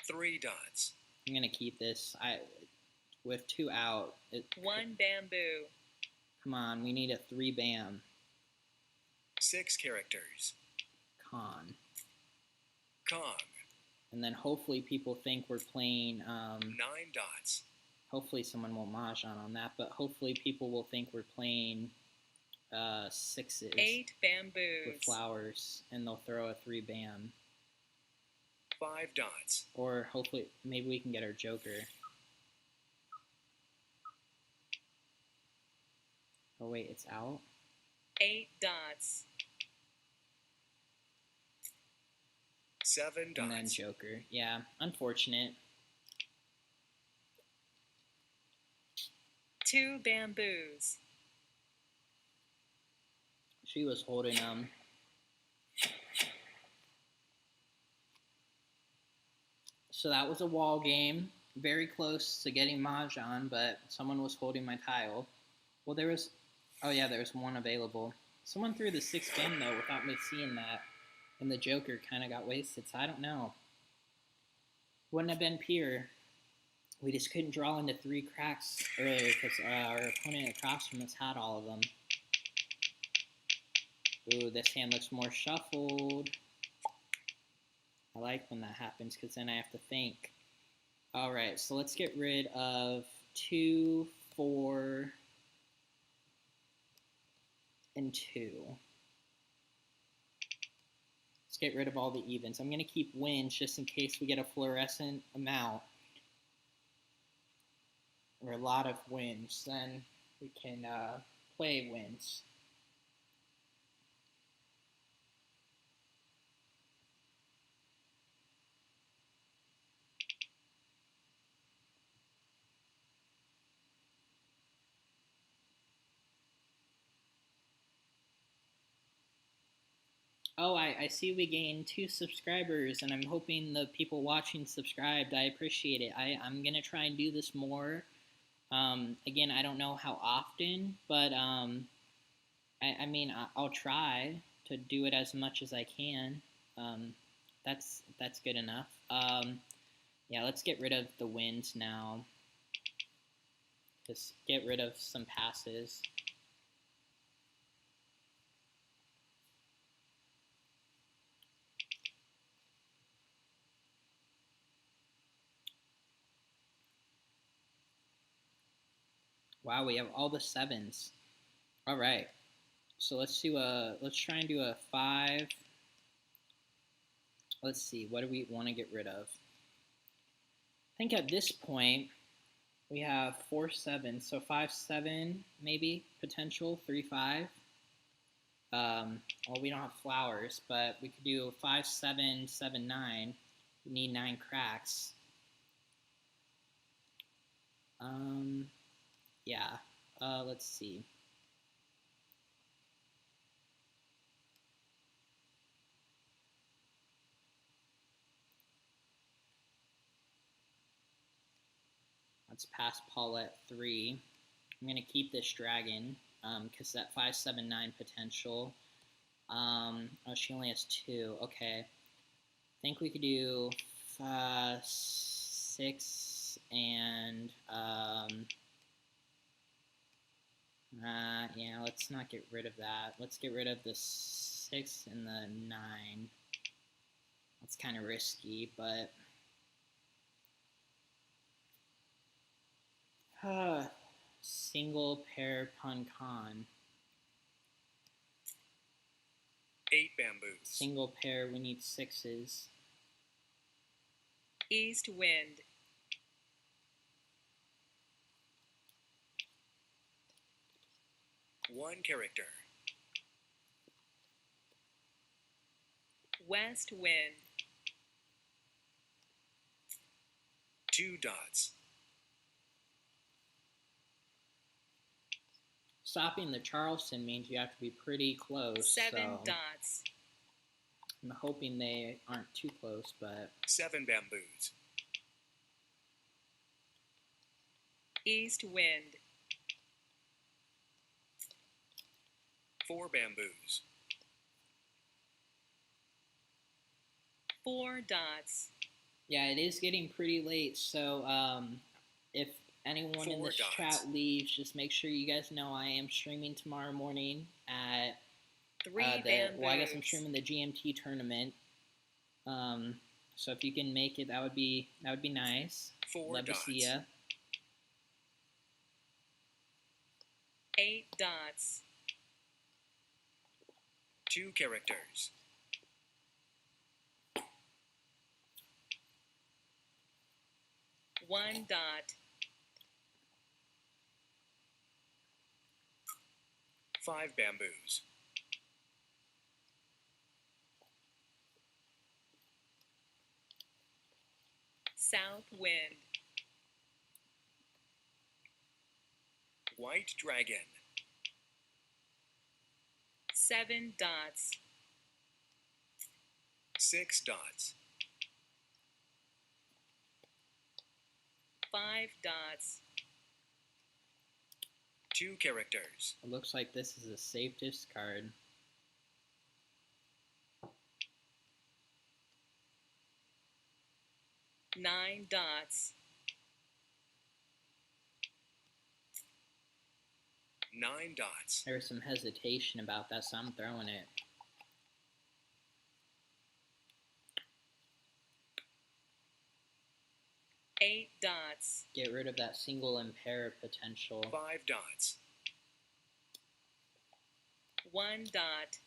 3 dots. I'm gonna keep this. With 2 out. 1 bamboo. Come on, we need a 3 bam. 6 characters. Con. Kong. And then hopefully people think we're playing. 9 dots. Hopefully someone won't Mahjong on that, but hopefully people will think we're playing 6s. 8 bamboos. With flowers, and they'll throw a 3 bam. 5 dots. Or hopefully, maybe we can get our joker. Oh wait, it's out? 8 dots. 7 dots. And then joker. Yeah, unfortunate. 2 bamboos. She was holding them. So that was a wall game. Very close to getting Mahjong, but someone was holding my tile. Well, there was... Oh yeah, there was 1 available. Someone threw the 6 bam though without me seeing that. And the joker kind of got wasted, so I don't know. Wouldn't have been pure. We just couldn't draw into 3 cracks earlier because our opponent across from us had all of them. Ooh, this hand looks more shuffled. I like when that happens because then I have to think. Alright, so let's get rid of 2, 4, and 2. Let's get rid of all the evens. I'm going to keep wins just in case we get a fluorescent amount. Or a lot of wins. Then we can play wins. Oh, I see we gained 2 subscribers, and I'm hoping the people watching subscribed. I appreciate it. I'm going to try and do this more. Again, I don't know how often, but I mean, I'll try to do it as much as I can. That's good enough. Yeah, let's get rid of the wins now. Just get rid of some passes. Wow, we have all the 7s. All right. So let's try and do a 5. Let's see, what do we want to get rid of? I think at this point, we have 4 7s. So 5 7, maybe, potential, 3 5. Well, we don't have flowers, but we could do 5 7 7 9. We need 9 cracks. Yeah, let's see. Let's pass Paulette 3. I'm going to keep this dragon because that 5, 7, 9 potential. Oh, she only has 2. Okay. I think we could do 6 and yeah, let's not get rid of that. Let's get rid of the 6 and the 9. That's kind of risky, but single pair pun con. 8 bamboos. Single pair, we need 6s. East wind. 1 character. West wind. 2 dots. Stopping the Charleston means you have to be pretty close. 7 so dots. I'm hoping they aren't too close, but 7 bamboos. East wind. 4 bamboos. 4 dots. yeah, it is getting pretty late. So if anyone in 4 this dots. chat leaves, just make sure you guys know I am streaming tomorrow morning at 3 well, I guess I'm bamboos. streaming the GMT tournament. So if you can make it, that would be nice. 4 Love dots. to see ya. 8 dots. 2 characters. 1 dot. 5 bamboos. South wind. White dragon. 7 dots. 6 dots. 5 dots. 2 characters. It looks like this is a safe discard. Nine dots. 9 dots. There was some hesitation about that, so I'm throwing it. Eight dots. Get rid of that single and pair potential. 5 dots. 1 dot.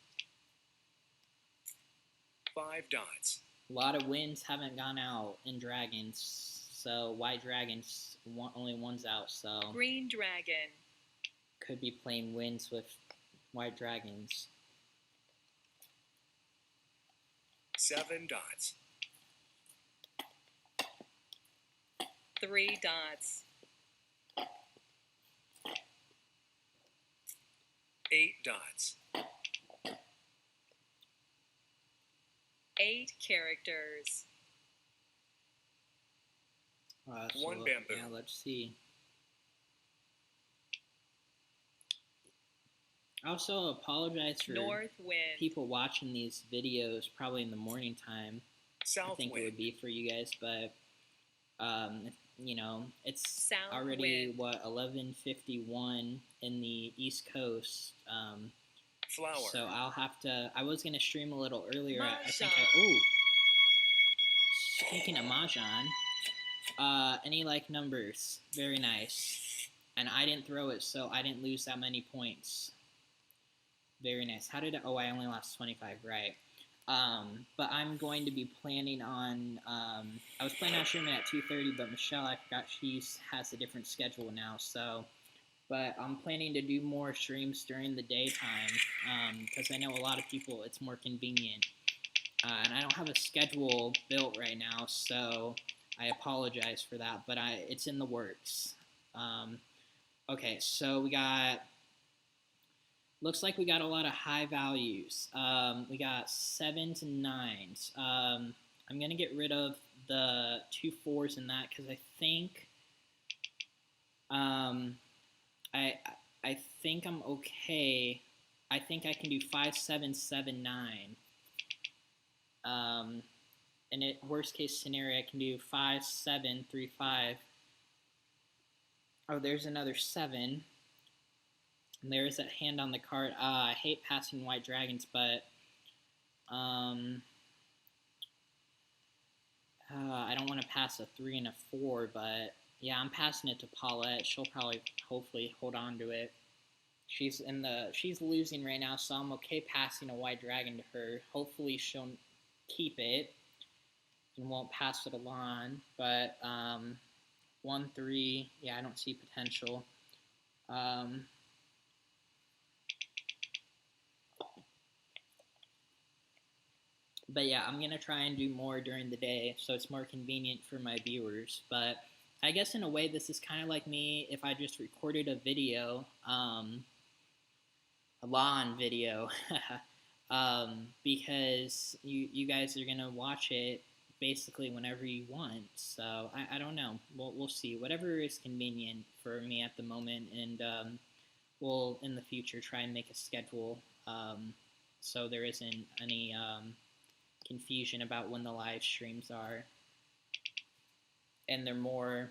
5 dots. A lot of wins haven't gone out in dragons, so white dragons only one's out, so Green dragon. could be playing wins with white dragons. 7 dots. 3 dots. 8 dots. 8 characters. So, 1 bamboo. Yeah, let's see. I also apologize for North wind. people watching these videos probably in the morning time. I South think wind. it would be for you guys, but you know, it's South already wind. what 11:51 in the East Coast. Flower. So I'll have to. I was gonna stream a little earlier. I think. Mahjong. Speaking of Mahjong, any like numbers? Very nice. And I didn't throw it, so I didn't lose that many points. Very nice. How did I? Oh, I only lost 25. Right. But I'm going to be planning on. I was planning on streaming at 2:30, but Michelle, I forgot she has a different schedule now. So. But I'm planning to do more streams during the daytime because I know a lot of people it's more convenient. And I don't have a schedule built right now, so I apologize for that, but it's in the works. Okay, so we got, looks like we got a lot of high values. We got 7s and 9s. I'm going to get rid of the 2 4s in that because I think Um, I I think I'm okay. I think I can do 5 7 7 9. Um, and it worst case scenario, I can do 5 7 3 5. Oh, there's another 7. And there is that hand on the card. I hate passing white dragons, but I don't want to pass a 3 and a 4. But yeah, I'm passing it to Paulette. She'll probably, hopefully, hold on to it. She's losing right now, so I'm okay passing a white dragon to her. Hopefully, she'll keep it and won't pass it along. But 1 3, yeah, I don't see potential. But yeah, I'm going to try and do more during the day so it's more convenient for my viewers. But I guess in a way, this is kind of like me if I just recorded a video, a lawn video, because you guys are going to watch it basically whenever you want. So I don't know. We'll see. Whatever is convenient for me at the moment. And we'll, in the future, try and make a schedule so there isn't any confusion about when the live streams are, and they're more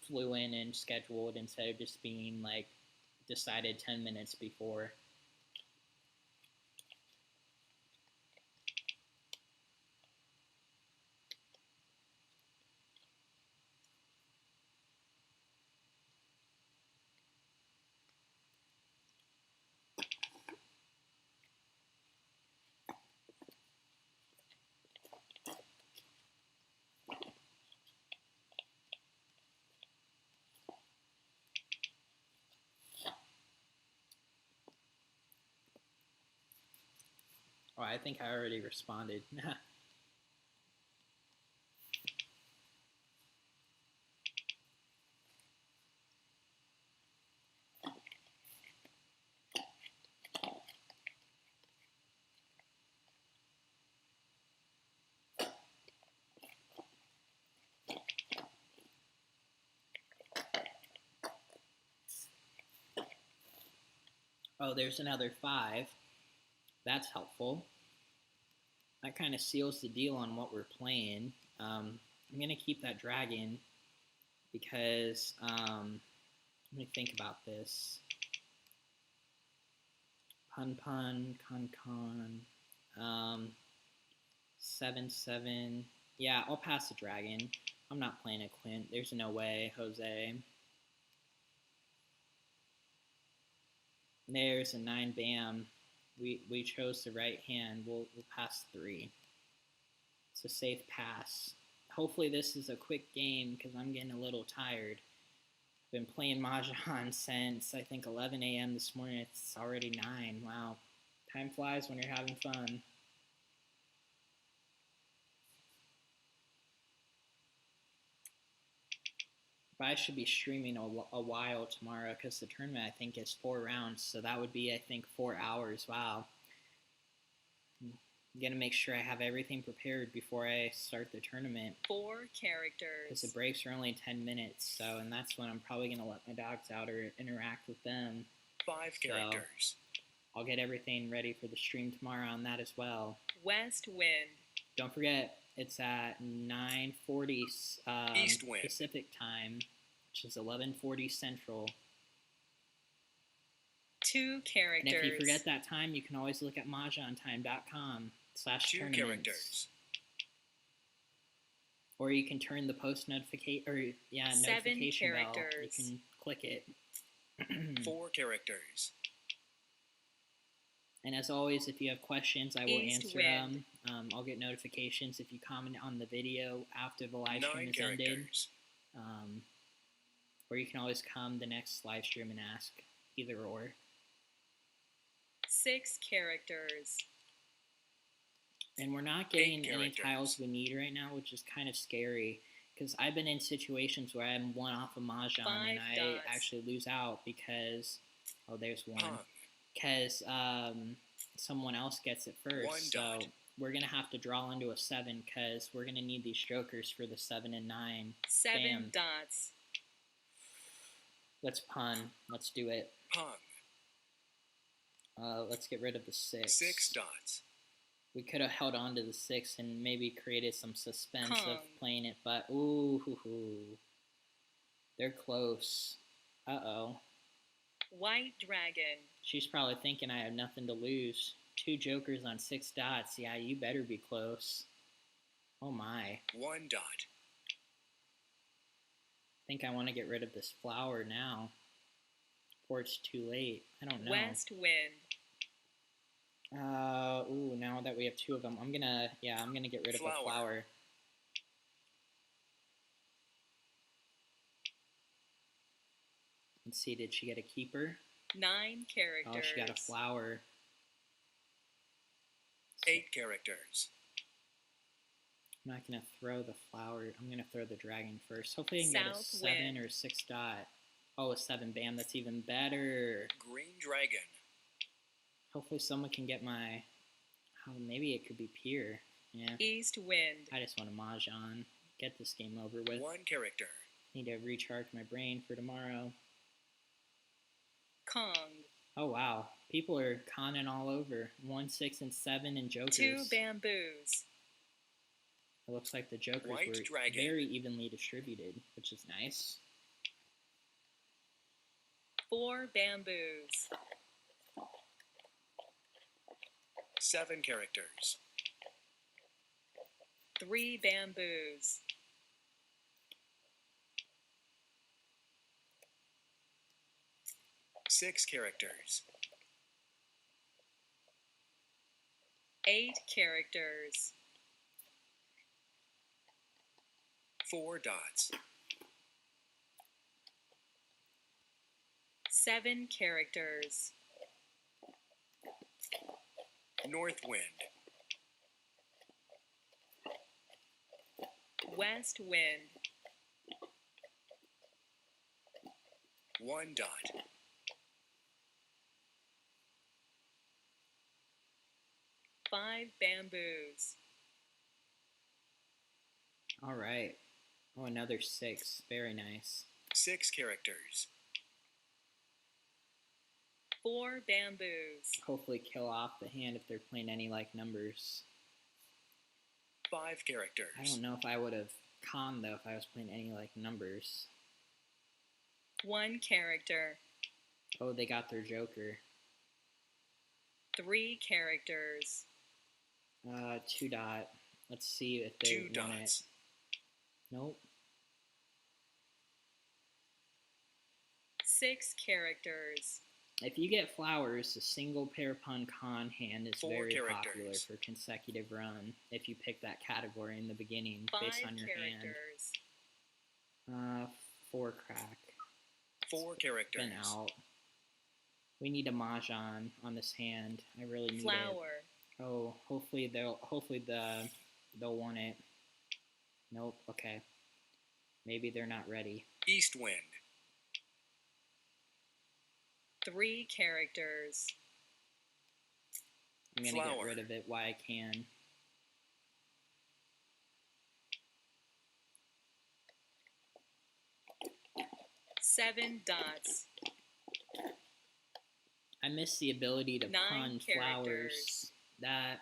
fluent and scheduled instead of just being like decided 10 minutes before. Oh, I think I already responded. Oh, there's another 5. That's helpful. That kind of seals the deal on what we're playing. I'm going to keep that dragon because, let me think about this. Pun pun, con con, 7 7. Yeah, I'll pass the dragon. I'm not playing a quint. There's no way, Jose. There's a 9, bam. We chose the right hand. We'll pass 3. It's a safe pass. Hopefully this is a quick game because I'm getting a little tired. I've been playing Mahjong since I think 11 a.m. this morning. It's already 9. Wow. Time flies when you're having fun. But I should be streaming a while tomorrow because the tournament I think is 4 rounds. So that would be I think 4 hours. Wow. I'm going to make sure I have everything prepared before I start the tournament. 4 characters. Because the breaks are only 10 minutes, so, and that's when I'm probably going to let my dogs out or interact with them. 5 characters. I'll get everything ready for the stream tomorrow on that as well. West wind. Don't forget, it's at 9:40 East wind. Pacific time, which is 11:40 Central. 2 characters. And if you forget that time, you can always look at MahjongTime.com/tournaments. 2 characters. Or you can turn the post notification, or 7 notification bell. characters. You can click it. 4 characters. And as always, if you have questions, I will East answer wind. them. I'll get notifications if you comment on the video after the live 9 stream is ended. characters. Or you can always come the next live stream and ask, either or. 6 characters. And we're not getting 8 any characters. tiles we need right now, which is kind of scary. Because I've been in situations where I'm 1 off of Mahjong 5 and I dots. actually lose out because, oh, there's 1. Pong. Because someone else gets it first. 1 So dot. we're going to have to draw into a 7 because we're going to need these jokers for the 7 and 9. 7 Bam. dots. Let's pun. Let's do it. Pung. Let's get rid of the 6. 6 dots. We could have held on to the 6 and maybe created some suspense of Kong. playing it, but ooh, they're close. Uh-oh. White dragon. She's probably thinking I have nothing to lose. 2 jokers on 6 dots. Yeah, you better be close. Oh my. 1 dot. I think I want to get rid of this flower now. Before it's too late. I don't know. West wind. Ooh, now that we have 2 of them, I'm gonna get rid of a flower. Let's see, did she get a keeper? 9 characters. Oh, she got a flower. 8 characters. I'm not gonna throw the flower. I'm gonna throw the dragon first. Hopefully I can get a South 7 wind. or 6 dot. Oh, a 7. Bam, that's even better. Green dragon. Hopefully someone can get my... Oh, maybe it could be Pier. Yeah. East wind. I just want to Mahjong. Get this game over with. 1 character. Need to recharge my brain for tomorrow. Kong. Oh, wow. People are conning all over. 1, 6, and 7 and jokers. 2 bamboos. It looks like the jokers White were dragon. very evenly distributed, which is nice. 4 bamboos. 7 characters. 3 bamboos. 6 characters. 8 characters. 4 dots. 7 characters. North wind. West wind. 1 dot. 5 bamboos. All right. Oh, another 6. Very nice. 6 characters. 4 bamboos. Hopefully kill off the hand if they're playing any like numbers. 5 characters. I don't know if I would have conned though if I was playing any like numbers. 1 character. Oh, they got their joker. 3 characters. 2 dot. Let's see if they 2 want it. dots. Nope. 6 characters. If you get flowers, a single pair pun con hand is 4 very popular characters. for consecutive run. If you pick that category in the beginning 5 based on your characters. hand. 4 crack. 4 characters. Been out. We need a Mahjong on this hand. I really need it. Flower. Oh, hopefully they'll want it. Nope. Okay. Maybe they're not ready. East wind. 3 characters. I'm gonna Flower. get rid of it while I can. Seven dots. I miss the ability to 9 pun characters. flowers. That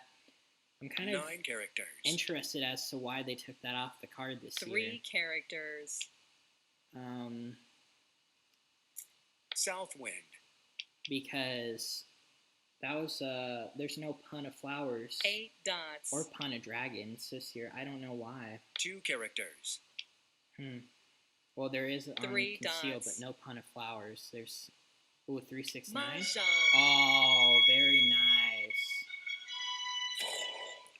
I'm kind of 9 characters. interested as to why they took that off the card this 3 characters. year. South wind. Because that was there's no pun of flowers 8 dots. or pun of dragons this year. I don't know why. 2 characters. Well, there is on 3 conceal, dots. but no pun of flowers. There's 369. Mahjong. Oh, very nice.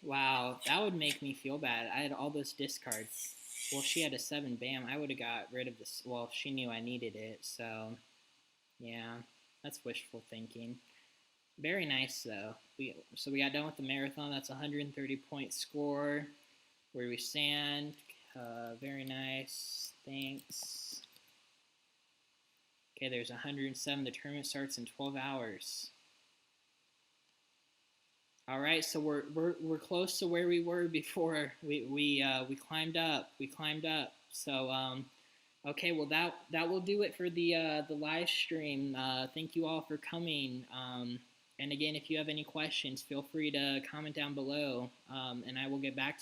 Wow, that would make me feel bad. I had all those discards. Well, she had a 7 bam. I would have got rid of this. Well, she knew I needed it, so yeah, that's wishful thinking. Very nice though. So we got done with the marathon. That's a 130-point score. Where we stand. Very nice. Thanks. Okay, there's 107. The tournament starts in 12 hours. All right, so we're close to where we were before we climbed up. We climbed up. So Okay, well that will do it for the live stream. Thank you all for coming. And again, if you have any questions, feel free to comment down below, and I will get back to you.